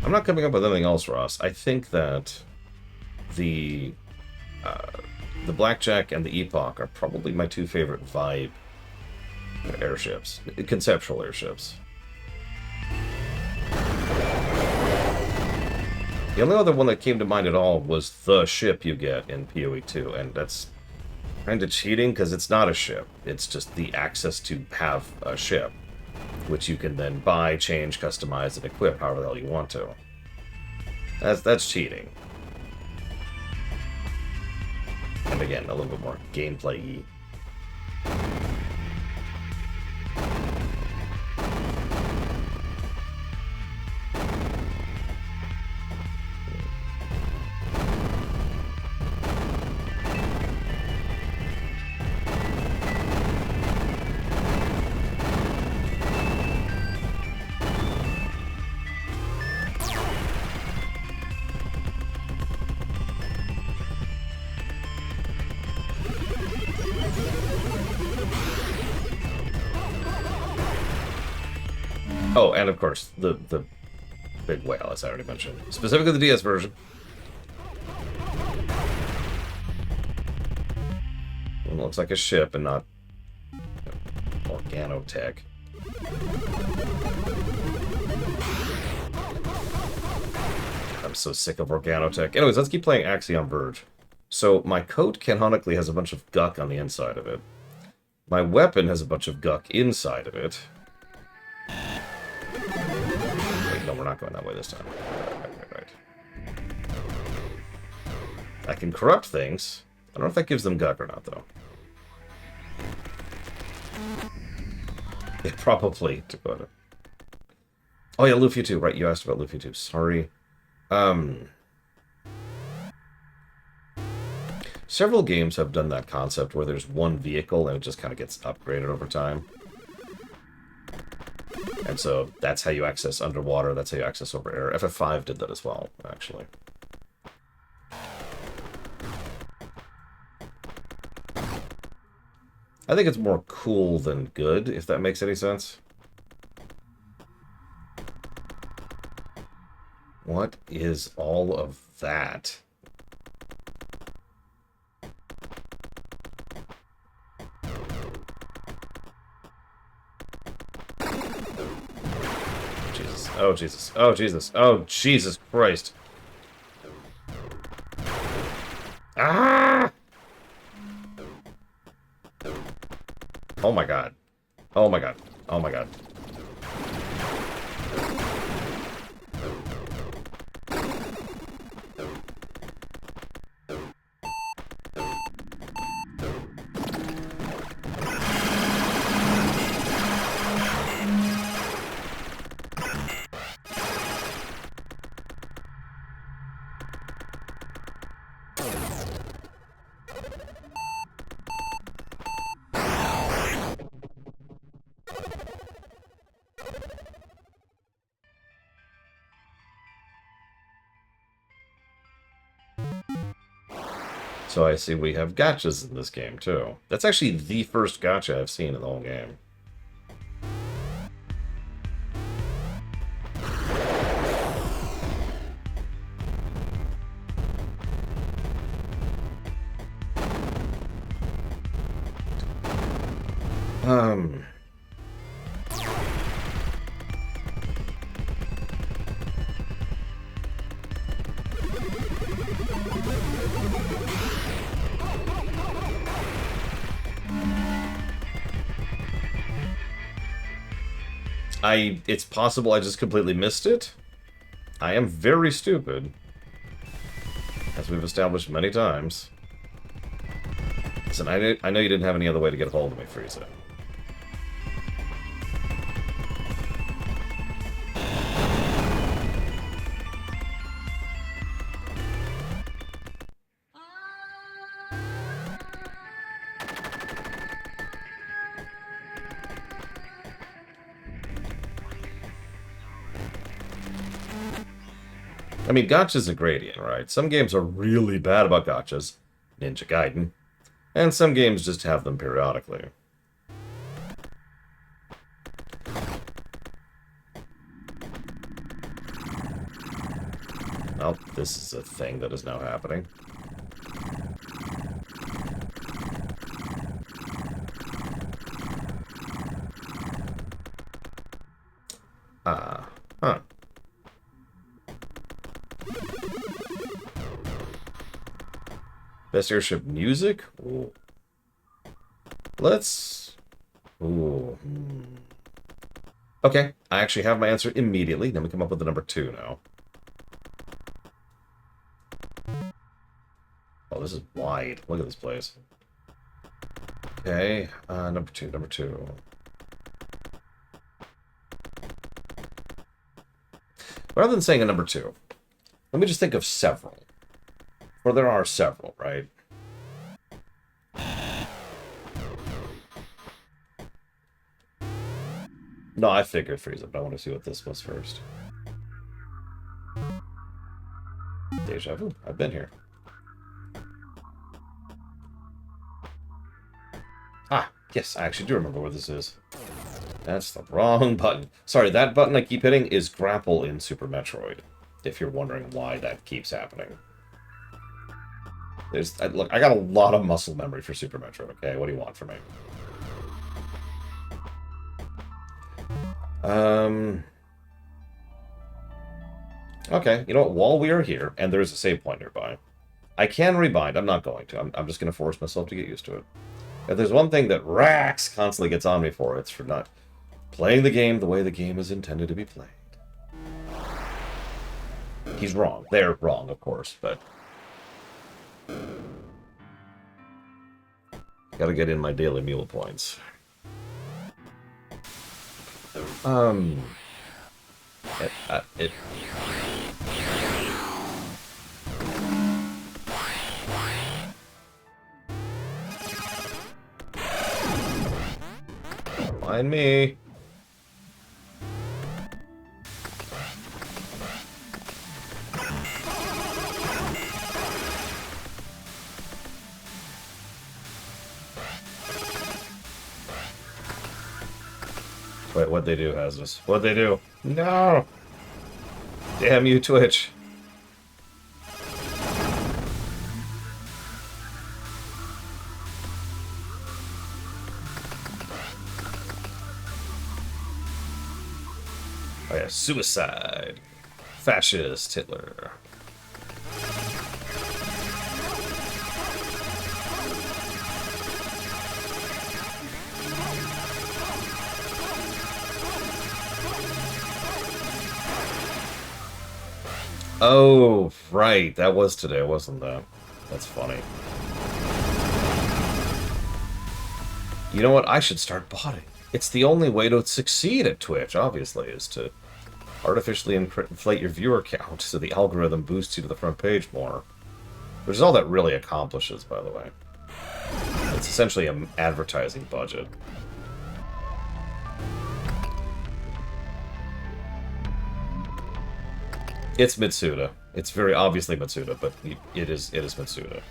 Speaker 1: I'm not coming up with anything else, Ross. I think that the Blackjack and the Epoch are probably my two favorite vibe airships, conceptual airships. The only other one that came to mind at all was the ship you get in PoE 2, and that's kind of cheating because it's not a ship. It's just the access to have a ship, which you can then buy, change, customize, and equip however the hell you want to. That's cheating. And again, a little bit more gameplay-y. Oh, and of course, the big whale, as I already mentioned. Specifically the DS version. It looks like a ship and not organotech. I'm so sick of organotech. Anyways, let's keep playing Axiom Verge. So my coat canonically has a bunch of guck on the inside of it. My weapon has a bunch of guck inside of it. Wait, no, we're not going that way this time. Right. I can corrupt things. I don't know if that gives them guck or not, though. Yeah, probably, Dakota. Oh yeah, Luffy 2. Right, you asked about Luffy 2. Sorry. Several games have done that concept where there's one vehicle and it just kind of gets upgraded over time. And so that's how you access underwater, that's how you access over air. FF5 did that as well, actually. I think it's more cool than good, if that makes any sense. What is all of that? Jesus. Oh, Jesus. Oh, Jesus. Oh, Jesus Christ. Ah! Oh my god. Oh my god. Oh my god. So I see we have gotchas in this game, too. That's actually the first gotcha I've seen in the whole game. It's possible I just completely missed it. I am very stupid, as we've established many times. Listen, I know you didn't have any other way to get a hold of me, Frieza. I mean, gotcha's a gradient, right? Some games are really bad about gotchas, Ninja Gaiden, and some games just have them periodically. Well, this is a thing that is now happening. Huh. Best airship music? Ooh. Let's... Ooh. Okay, I actually have my answer immediately. Then we come up with the number 2 now. Oh, this is wide. Look at this place. Okay, number 2, number 2. Rather than saying a number 2, let me just think of several. Or there are several, right? No, I figured Frieza, but I want to see what this was first. Deja vu. I've been here. Ah, yes, I actually do remember where this is. That's the wrong button. Sorry, that button I keep hitting is grapple in Super Metroid, if you're wondering why that keeps happening. Look, I got a lot of muscle memory for Super Metroid, okay? What do you want from me? Okay, you know what? While we are here, and there is a save point nearby, I can rebind. I'm not going to. I'm just going to force myself to get used to it. If there's one thing that Rax constantly gets on me for, it's for not playing the game the way the game is intended to be played. He's wrong. They're wrong, of course, but... Gotta get in my daily mule points. It Mind me. Wait, what'd they do, Hazardous? What'd they do? No! Damn you, Twitch. Oh yeah, suicide. Fascist Hitler. Oh, right. That was today, wasn't that? That's funny. You know what? I should start botting. It's the only way to succeed at Twitch, obviously, is to artificially inflate your viewer count so the algorithm boosts you to the front page more. Which is all that really accomplishes, by the way. It's essentially an advertising budget. It's Mitsuda. It's very obviously Mitsuda, but it is Mitsuda.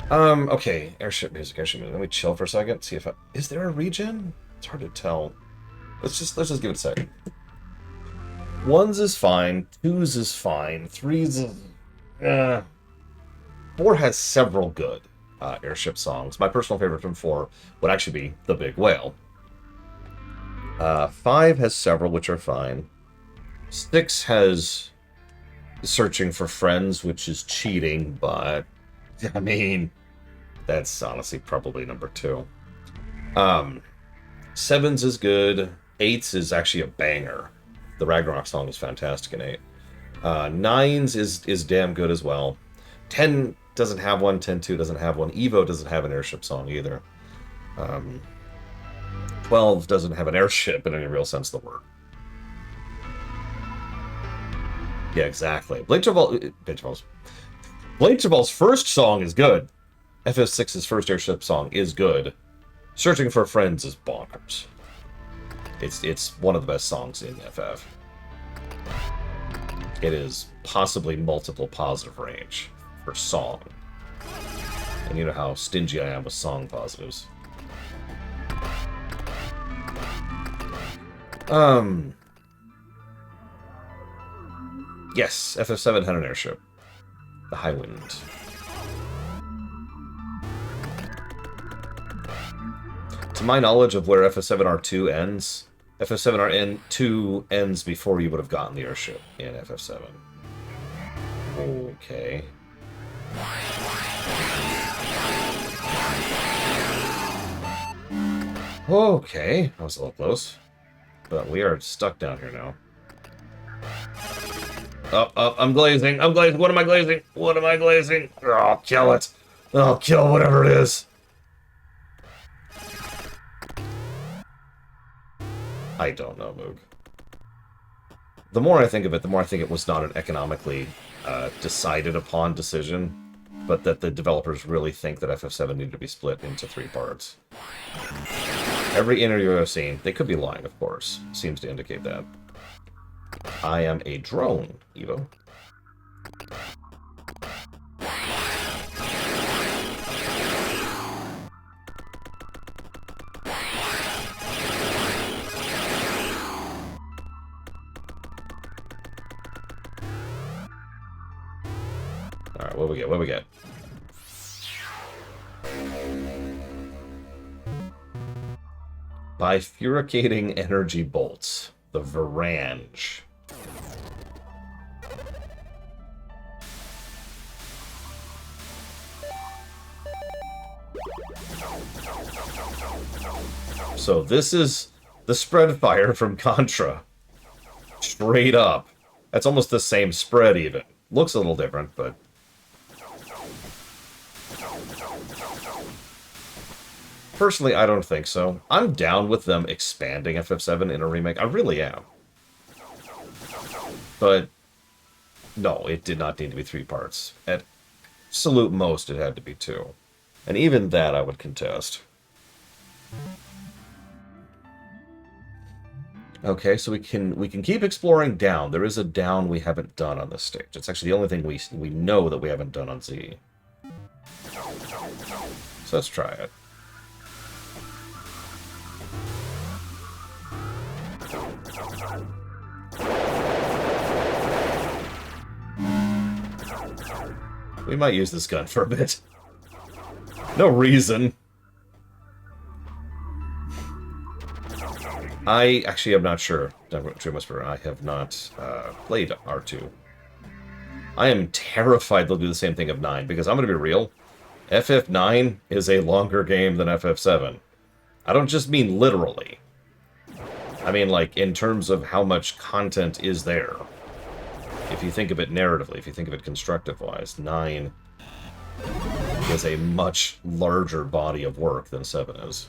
Speaker 1: Okay, airship music, airship music. Let me chill for a second, see if is there a regen? It's hard to tell. Let's just give it a second. Ones is fine, twos is fine, threes is... Uh, four has several good airship songs. My personal favorite from four would actually be The Big Whale. Five has several, which are fine. Six has Searching for Friends, which is cheating, but I mean, that's honestly probably number two. Sevens is good. Eights is actually a banger. The Ragnarok song is fantastic in eight. Nines is damn good as well. 10 doesn't have one. 10-2 doesn't have one. Evo doesn't have an airship song either. 12 doesn't have an airship in any real sense of the word. Yeah, exactly. Blade Travol's first song is good. FF6's first airship song is good. Searching for Friends is bonkers. It's one of the best songs in FF. It is possibly multiple positive range for song. And you know how stingy I am with song positives. Yes, FF7 had an airship. The High Wind. To my knowledge of where FF7R2 ends, FF7R2 ends before you would have gotten the airship in FF7. Okay. Okay, that was a little close. But we are stuck down here now. I'm glazing. I'm glazing. What am I glazing? What am I glazing? Oh, I'll kill it. I'll kill whatever it is. I don't know, Moog. The more I think of it, the more I think it was not an economically decided upon decision, but that the developers really think that FF7 needed to be split into 3 parts. Every interview I've seen, they could be lying, of course, seems to indicate that. I am a drone, Evo. Alright, what do we get? What do we get? Bifurcating energy bolts. The Verge. So this is the spread fire from Contra. Straight up. That's almost the same spread even. Looks a little different, but... Personally, I don't think so. I'm down with them expanding FF7 in a remake. I really am. But, no, it did not need to be 3 parts. At absolute most, it had to be 2. And even that I would contest. Okay, so we can keep exploring down. There is a down we haven't done on this stage. It's actually the only thing we know that we haven't done on Z. So let's try it. We might use this gun for a bit. No reason. I actually am not sure, Dream Whisperer. I have not played R2. I am terrified they'll do the same thing of 9, because I'm going to be real. FF9 is a longer game than FF7. I don't just mean literally. I mean, like, in terms of how much content is there. If you think of it narratively, if you think of it constructive-wise, 9 is a much larger body of work than 7 is.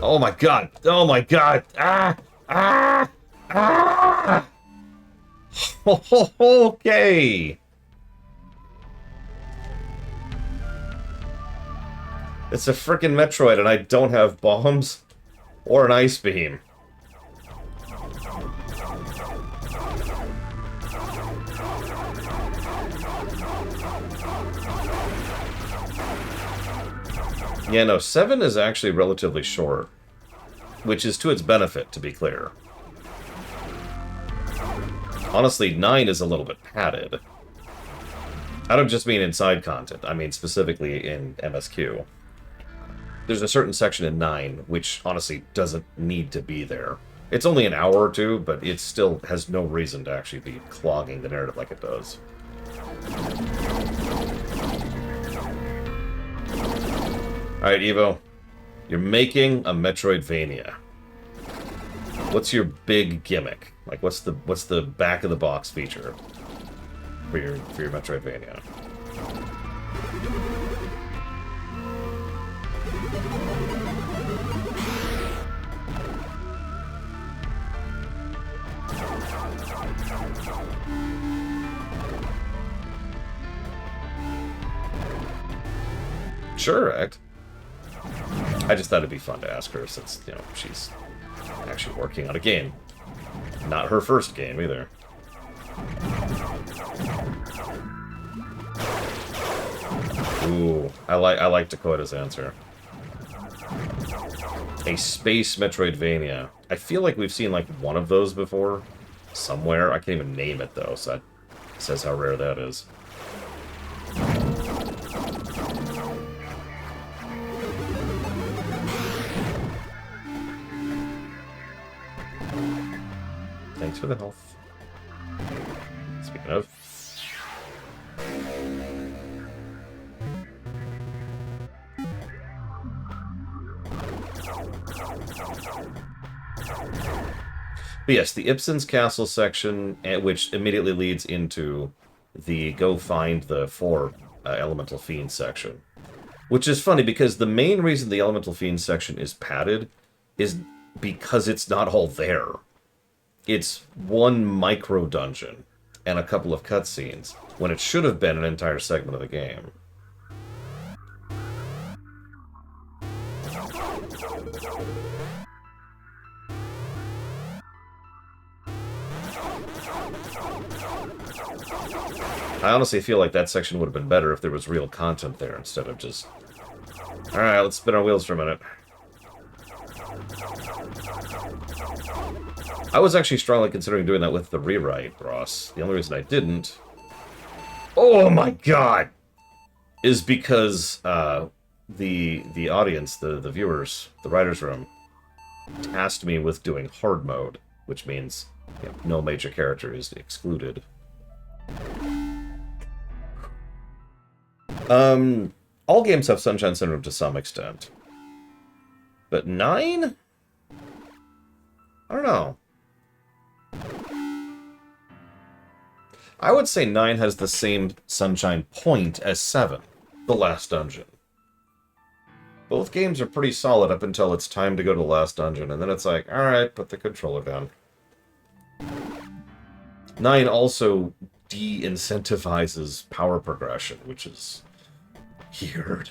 Speaker 1: Oh my god! Oh my god! Ah! Ah! Ah! Okay! It's a frickin' Metroid and I don't have bombs or an ice beam. Yeah, no, 7 is actually relatively short, which is to its benefit, to be clear. Honestly, 9 is a little bit padded. I don't just mean inside content, I mean specifically in MSQ. There's a certain section in 9 which honestly doesn't need to be there. It's only an hour or two, but it still has no reason to actually be clogging the narrative like it does. Alright, Evo. You're making a Metroidvania. What's your big gimmick? Like, what's the back of the box feature for your Metroidvania? Sure, Act. I just thought it'd be fun to ask her since, you know, she's actually working on a game. Not her first game, either. Ooh, I like Dakota's answer. A space Metroidvania. I feel like we've seen, like, one of those before. Somewhere. I can't even name it, though, so that says how rare that is. Thanks for the health. Speaking of. But yes, the Ibsen's Castle section, which immediately leads into the go find the 4 Elemental Fiends section. Which is funny, because the main reason the Elemental Fiends section is padded is because it's not all there. It's one micro dungeon and a couple of cutscenes, when it should have been an entire segment of the game. I honestly feel like that section would have been better if there was real content there instead of just... Alright, let's spin our wheels for a minute. I was actually strongly considering doing that with the rewrite, Ross. The only reason I didn't... Oh my god! Is because the audience, the viewers, the writer's room, tasked me with doing hard mode, which means, you know, no major character is excluded. All games have Sunshine Syndrome to some extent. But 9? I don't know. I would say 9 has the same Sunshine point as 7, the last dungeon. Both games are pretty solid up until it's time to go to the last dungeon, and then it's like, alright, put the controller down. 9 also de-incentivizes power progression, which is weird.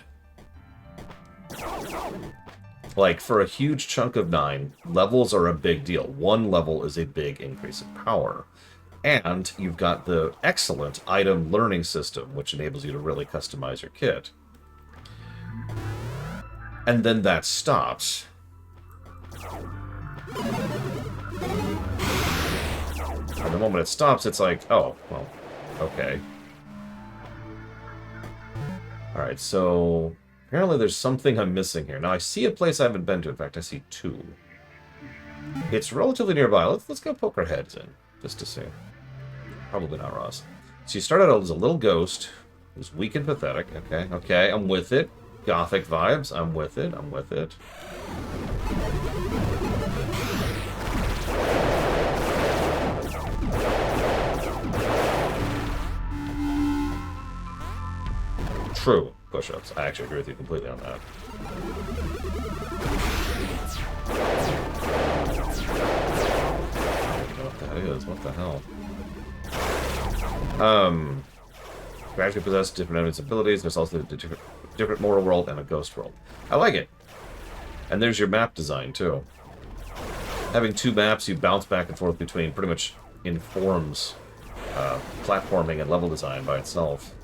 Speaker 1: Like, for a huge chunk of 9, levels are a big deal. One level is a big increase in power. And you've got the excellent item learning system, which enables you to really customize your kit. And then that stops. And the moment it stops, it's like, oh, well, okay. Alright, so apparently there's something I'm missing here. Now, I see a place I haven't been to. In fact, I see 2. It's relatively nearby. Let's go poke our heads in, just to see. Probably not Ross. So you start out as a little ghost who's weak and pathetic. Okay, I'm with it. Gothic vibes, I'm with it, I'm with it. True. Push-ups. I actually agree with you completely on that. I don't know what that is. What the hell? Gradually possess different enemies' abilities. There's also a different mortal world and a ghost world. I like it. And there's your map design, too. Having 2 maps you bounce back and forth between pretty much informs platforming and level design by itself.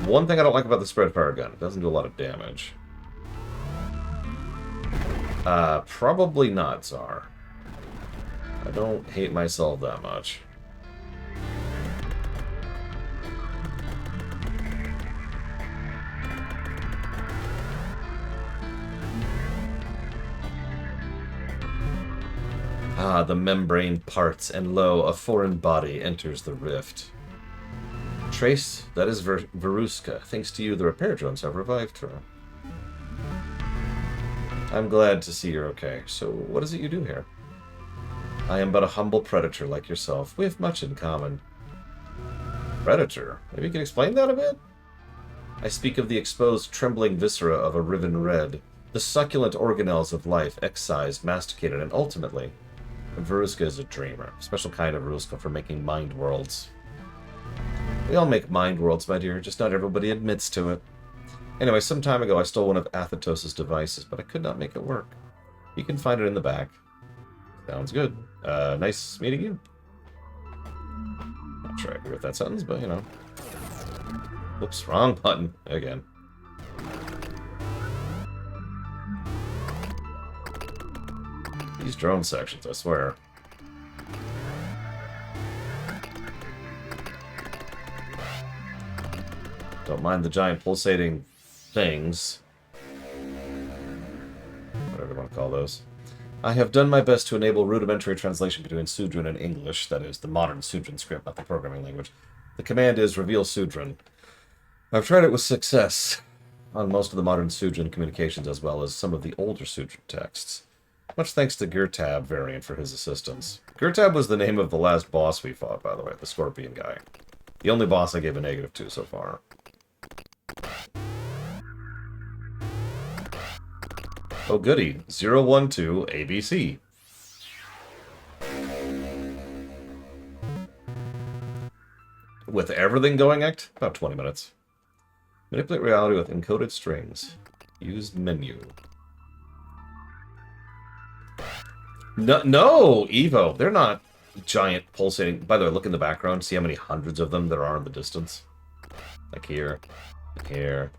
Speaker 1: one thing I don't like about the spread fire gun. It doesn't do a lot of damage. Probably not, Tsar. I don't hate myself that much. Ah, the membrane parts, and lo, a foreign body enters the rift. Trace, that is Veruska. Thanks to you, the repair drones have revived her. I'm glad to see you're okay. So, what is it you do here? I am but a humble predator like yourself. We have much in common. Predator? Maybe you can explain that a bit? I speak of the exposed, trembling viscera of a riven red, the succulent organelles of life, excised, masticated, and ultimately, Veruska is a dreamer. A special kind of Veruska for making mind worlds. We all make mind worlds, my dear, just not everybody admits to it. Anyway, some time ago I stole one of Athetos' devices, but I could not make it work. You can find it in the back. Sounds good. Nice meeting you. Not sure I agree with that sentence, but you know. Oops, wrong button. Again. These drone sections, I swear. Don't mind the giant pulsating things. Whatever you want to call those. I have done my best to enable rudimentary translation between Sudran and English, that is, the modern Sudran script, not the programming language. The command is reveal Sudran. I've tried it with success on most of the modern Sudran communications as well as some of the older Sudran texts. Much thanks to Gurtab variant for his assistance. Gurtab was the name of the last boss we fought, by the way, the Scorpion guy. The only boss I gave a negative to so far. Oh goody, 012 ABC. With everything going act, about 20 minutes. Manipulate reality with encoded strings. Use menu. No, Evo, they're not giant pulsating. By the way, look in the background, see how many hundreds of them there are in the distance? Like here, and here,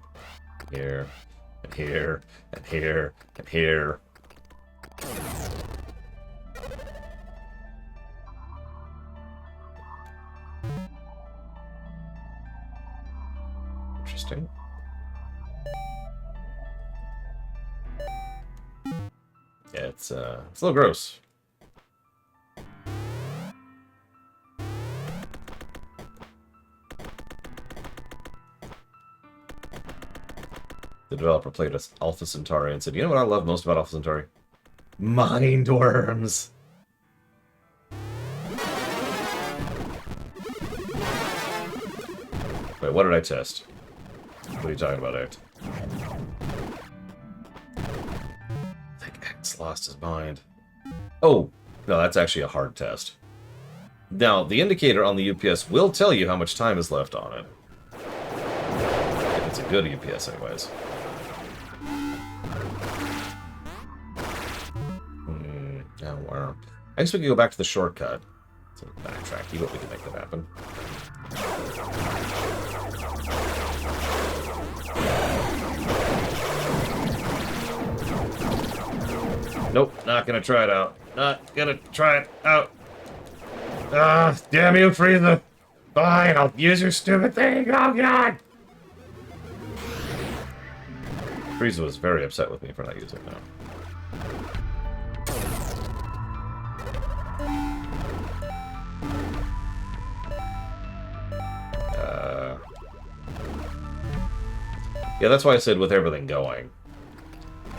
Speaker 1: here, and here, and here, and here. Interesting. Yeah, it's a little gross. The developer played as Alpha Centauri and said, you know what I love most about Alpha Centauri? Mind worms! Wait, what did I test? What are you talking about, Act? I think Act's lost his mind. Oh, no, that's actually a hard test. Now, the indicator on the UPS will tell you how much time is left on it. If it's a good UPS, anyways. Wow. I guess we could go back to the shortcut. So backtrack, you hope we can make that happen. Nope, not gonna try it out. Not gonna try it out. Ah, damn you, Frieza! Fine, I'll use your stupid thing! Oh, God! Frieza was very upset with me for not using it now. Yeah, that's why I said with everything going.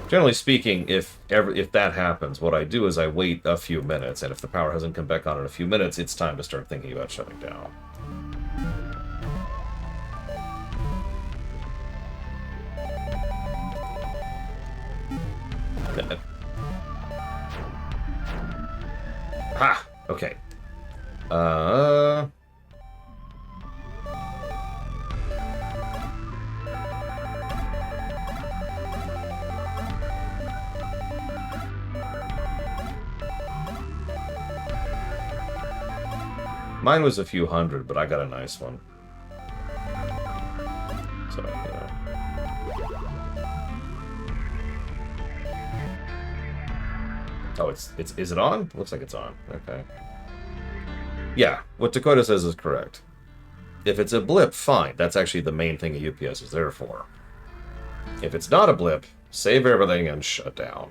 Speaker 1: Generally speaking, if that happens, what I do is I wait a few minutes, and if the power hasn't come back on in a few minutes, it's time to start thinking about shutting down. Ha! Okay. Mine was a few hundred, but I got a nice one. So, you know. Oh, is it on? Looks like it's on. Okay. Yeah, what Dakota says is correct. If it's a blip, fine. That's actually the main thing a UPS is there for. If it's not a blip, save everything and shut down.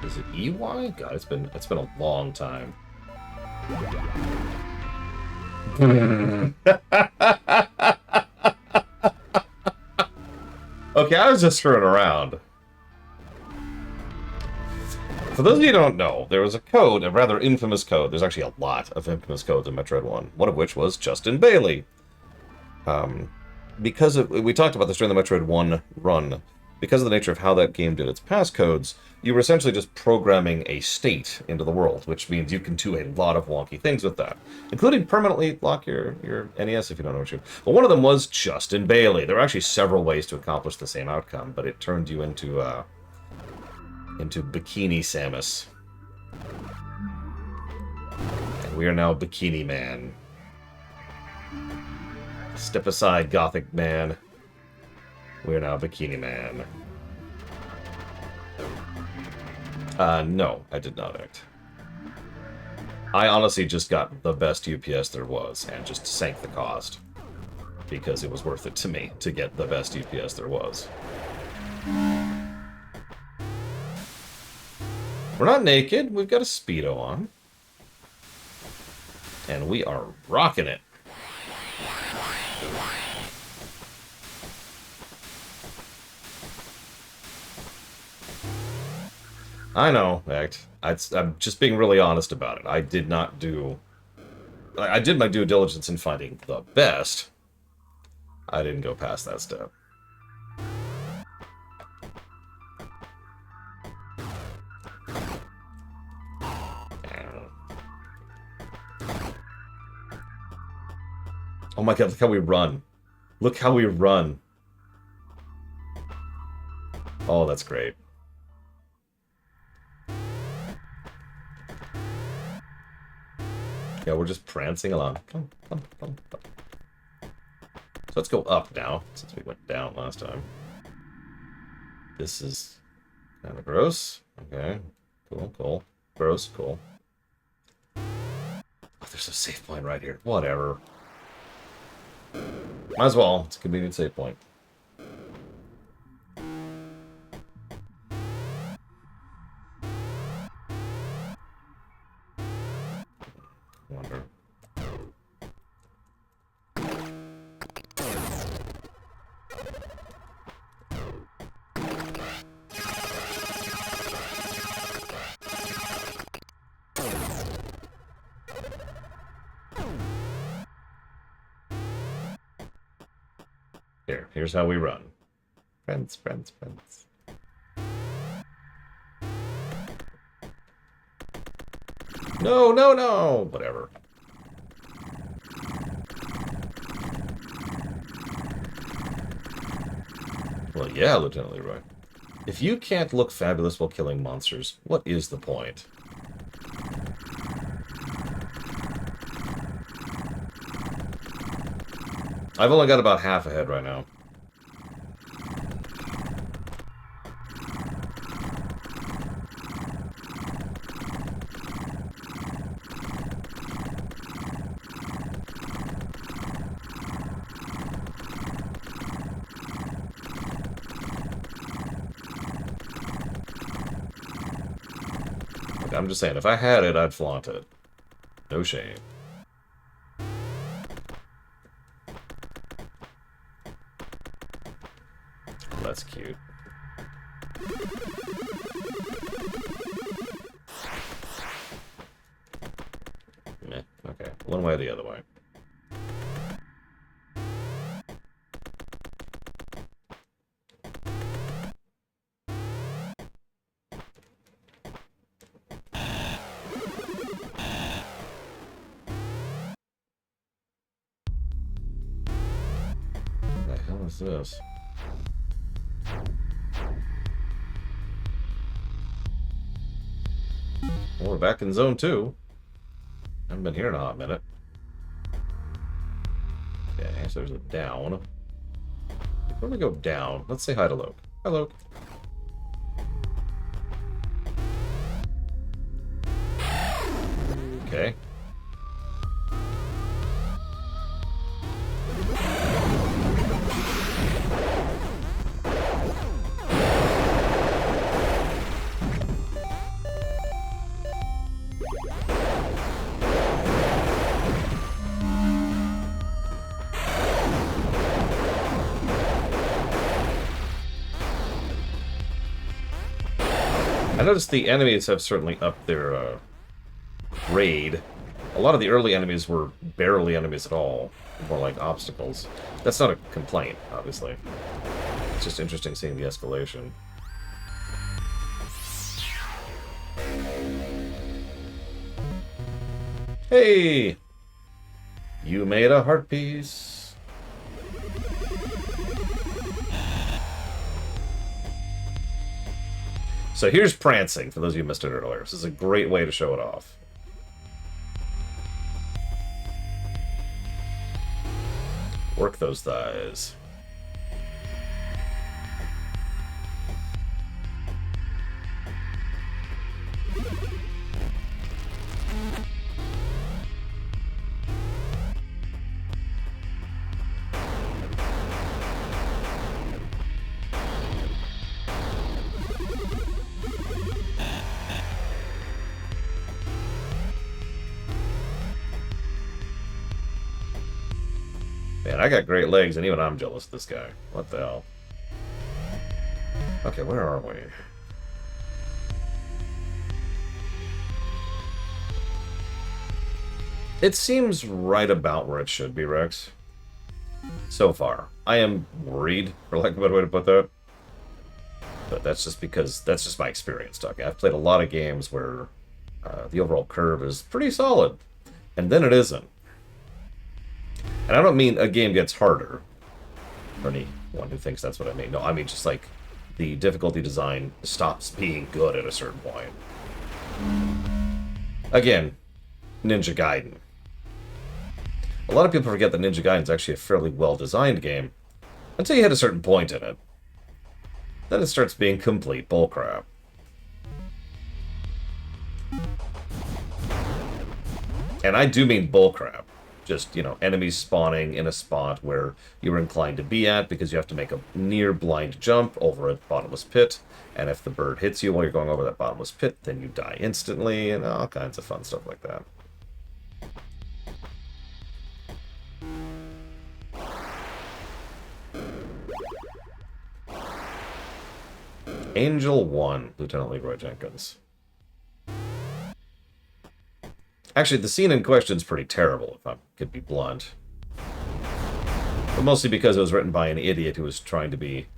Speaker 1: Is it EY? God, it's been a long time. Okay, I was just screwing around. For those of you who don't know, there was a code, a rather infamous code. There's actually a lot of infamous codes in Metroid 1, one of which was Justin Bailey. We talked about this during the Metroid 1 run. Because of the nature of how that game did its passcodes, you were essentially just programming a state into the world, which means you can do a lot of wonky things with that, including permanently lock your NES if you don't know what you... But one of them was Justin Bailey. There were actually several ways to accomplish the same outcome, but it turned you into Bikini Samus. And we are now Bikini Man. Step aside, Gothic Man. We're now Bikini Man. No, I did not act. I honestly just got the best UPS there was and just sank the cost. Because it was worth it to me to get the best UPS there was. We're not naked. We've got a Speedo on. And we are rocking it. I know, Act. I'm just being really honest about it. I did not do... I did my due diligence in finding the best. I didn't go past that step. Oh my god, look how we run. Look how we run. Oh, that's great. Yeah, we're just prancing along. So let's go up now, since we went down last time. This is kind of gross. Okay, cool. Gross, cool. Oh, there's a save point right here. Whatever. Might as well. It's a convenient save point. Wonder. Here's how we run. Friends. No! Whatever. Well, yeah, Lieutenant Leroy. If you can't look fabulous while killing monsters, what is the point? I've only got about half a head right now. Look, I'm just saying, if I had it, I'd flaunt it. No shame. That's cute. Meh. Okay. One way or the other way. What the hell is this? Well, we're back in zone 2. Haven't been here in a hot minute. Okay, so there's a down. Before we go down, let's say hi to Loke. Hi, Loke. Okay. I noticed the enemies have certainly upped their grade. A lot of the early enemies were barely enemies at all, more like obstacles. That's not a complaint, obviously. It's just interesting seeing the escalation. Hey! You made a heart piece. So here's prancing, for those of you who missed it earlier. This is a great way to show it off. Work those thighs. Man, I got great legs, and even I'm jealous of this guy. What the hell? Okay, where are we? It seems right about where it should be, Rex. So far. I am worried, for lack of a better way to put that. But that's just because, that's just my experience talking. I've played a lot of games where the overall curve is pretty solid, and then it isn't. And I don't mean a game gets harder, for anyone who thinks that's what I mean. No, I mean just like the difficulty design stops being good at a certain point. Again, Ninja Gaiden. A lot of people forget that Ninja Gaiden is actually a fairly well-designed game, until you hit a certain point in it. Then it starts being complete bullcrap. And I do mean bullcrap. Just, you know, enemies spawning in a spot where you were inclined to be at because you have to make a near blind jump over a bottomless pit. And if the bird hits you while you're going over that bottomless pit, then you die instantly, and all kinds of fun stuff like that. Angel 1, Lieutenant Leroy Jenkins. Actually, the scene in question is pretty terrible, if I could be blunt. But mostly because it was written by an idiot who was trying to be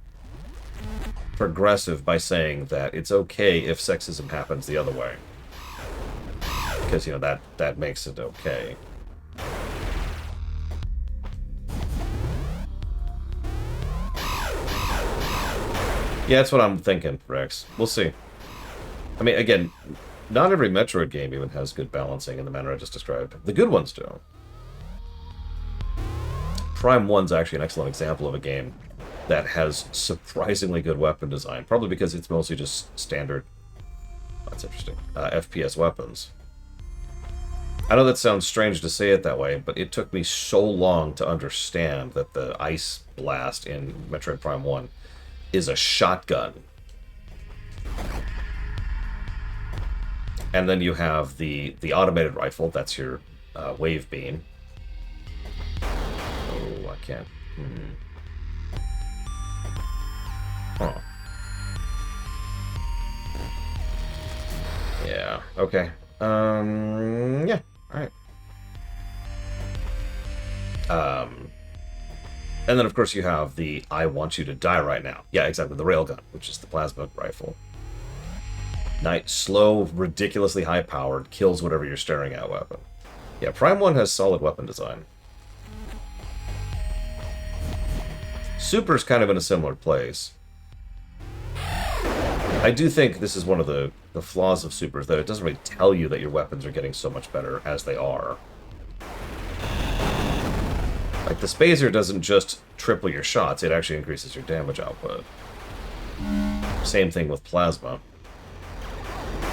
Speaker 1: progressive by saying that it's okay if sexism happens the other way. Because, you know, that makes it okay. Yeah, that's what I'm thinking, Rex. We'll see. I mean, again, not every Metroid game even has good balancing in the manner I just described. The good ones do. Prime 1's actually an excellent example of a game that has surprisingly good weapon design, probably because it's mostly just standard, that's interesting, FPS weapons. I know that sounds strange to say it that way, but it took me so long to understand that the Ice Blast in Metroid Prime 1 is a shotgun. And then you have the automated rifle, that's your wave beam. Oh, I can't. Huh. Yeah, okay. Yeah, alright. And then, of course, you have the I want you to die right now. Yeah, exactly, the railgun, which is the plasma rifle. Night, slow, ridiculously high-powered, kills whatever you're staring at weapon. Yeah, Prime 1 has solid weapon design. Super's kind of in a similar place. I do think this is one of the flaws of Super, is that it doesn't really tell you that your weapons are getting so much better as they are. Like, the Spazer doesn't just triple your shots, it actually increases your damage output. Same thing with Plasma.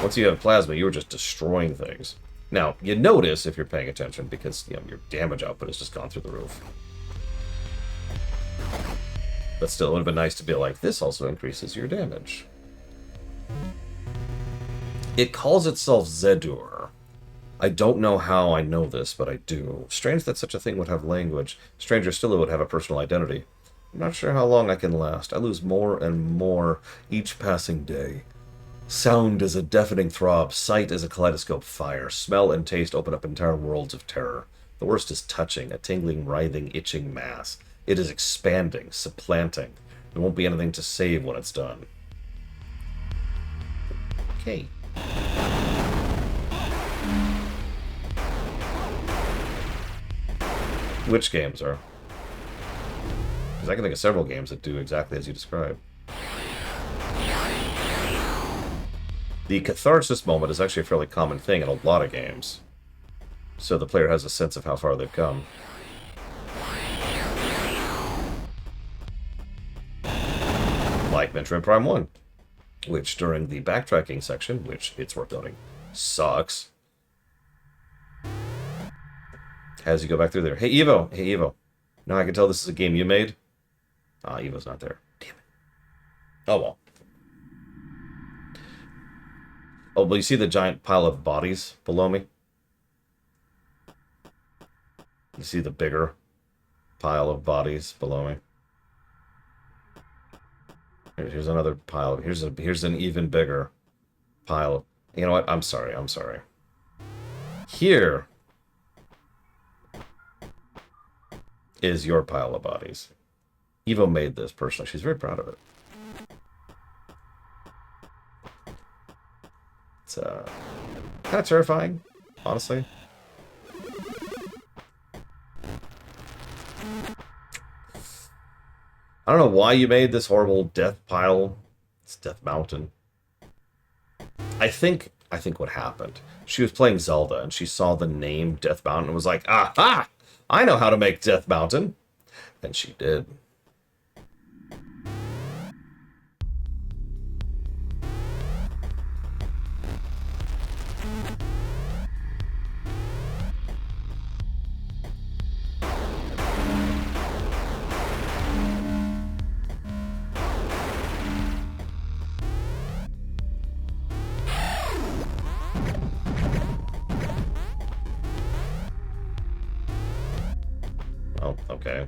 Speaker 1: Once you have Plasma, you're just destroying things. Now, you notice if you're paying attention, because you know, your damage output has just gone through the roof. But still, it would have been nice to be like, this also increases your damage. It calls itself Zedur. I don't know how I know this, but I do. Strange that such a thing would have language. Stranger still, it would have a personal identity. I'm not sure how long I can last. I lose more and more each passing day. Sound is a deafening throb. Sight is a kaleidoscope fire. Smell and taste open up entire worlds of terror. The worst is touching, a tingling, writhing, itching mass. It is expanding, supplanting. There won't be anything to save when it's done. Okay. Which games are? Because I can think of several games that do exactly as you describe. The catharsis moment is actually a fairly common thing in a lot of games. So the player has a sense of how far they've come. Like Metroid Prime 1, which during the backtracking section, which it's worth noting, sucks, has you go back through there. Hey, Evo! Hey, Evo. Now I can tell this is a game you made. Ah, Evo's not there. Damn it. Oh, well. Oh, well, you see the giant pile of bodies below me? You see the bigger pile of bodies below me? Here's another pile. Here's an even bigger pile. You know what? I'm sorry. Here is your pile of bodies. Evo made this personally. She's very proud of it. It's kind of terrifying, honestly. I don't know why you made this horrible death pile. It's Death Mountain. I think what happened. She was playing Zelda and she saw the name Death Mountain and was like, aha! I know how to make Death Mountain. And she did. Oh, okay.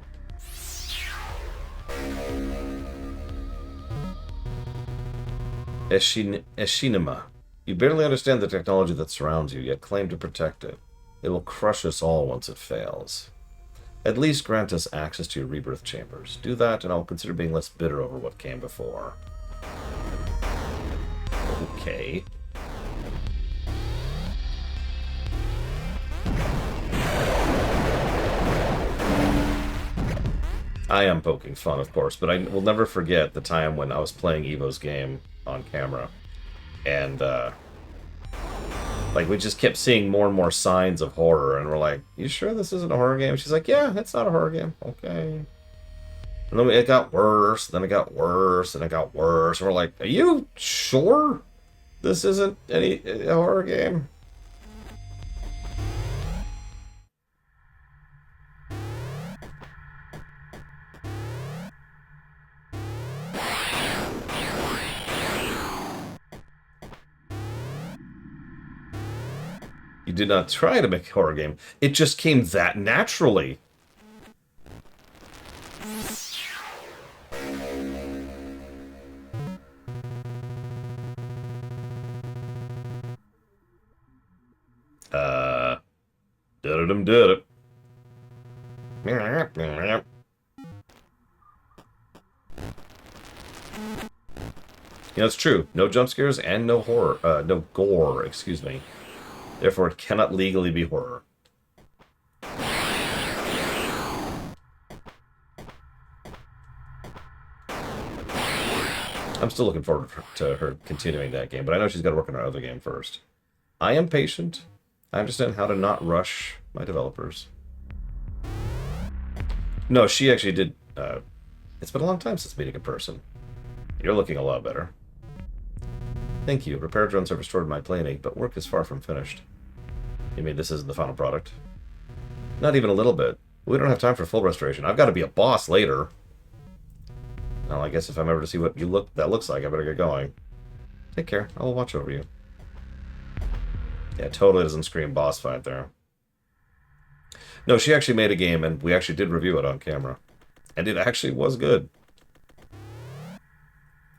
Speaker 1: Eshinima. You barely understand the technology that surrounds you, yet claim to protect it. It will crush us all once it fails. At least grant us access to your rebirth chambers. Do that, and I'll consider being less bitter over what came before. Okay. I am poking fun, of course, but I will never forget the time when I was playing Evo's game on camera. And, like, we just kept seeing more and more signs of horror, and we're like, you sure this isn't a horror game? She's like, yeah, it's not a horror game. Okay. And then it got worse, then it got worse, and it got worse, and we're like, are you sure this isn't a horror game? You did not try to make a horror game. It just came that naturally. Did it. You know, it's true. No jump scares and no horror. No gore, excuse me. Therefore, it cannot legally be horror. I'm still looking forward to her continuing that game, but I know she's got to work on her other game first. I am patient. I understand how to not rush my developers. No, she actually did. It's been a long time since meeting in person. You're looking a lot better. Thank you. Repair drones have restored my planing, but work is far from finished. You mean this isn't the final product? Not even a little bit. We don't have time for full restoration. I've got to be a boss later. Well, I guess if I'm ever to see what that looks like, I better get going. Take care. I will watch over you. Yeah, totally doesn't scream boss fight there. No, she actually made a game, and we actually did review it on camera. And it actually was good.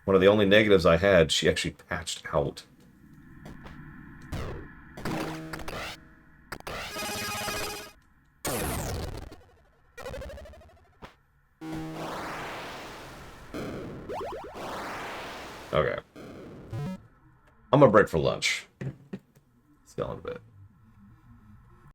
Speaker 1: One of the only negatives I had, she actually patched out. Okay. I'm gonna break for lunch. Let's go in a bit.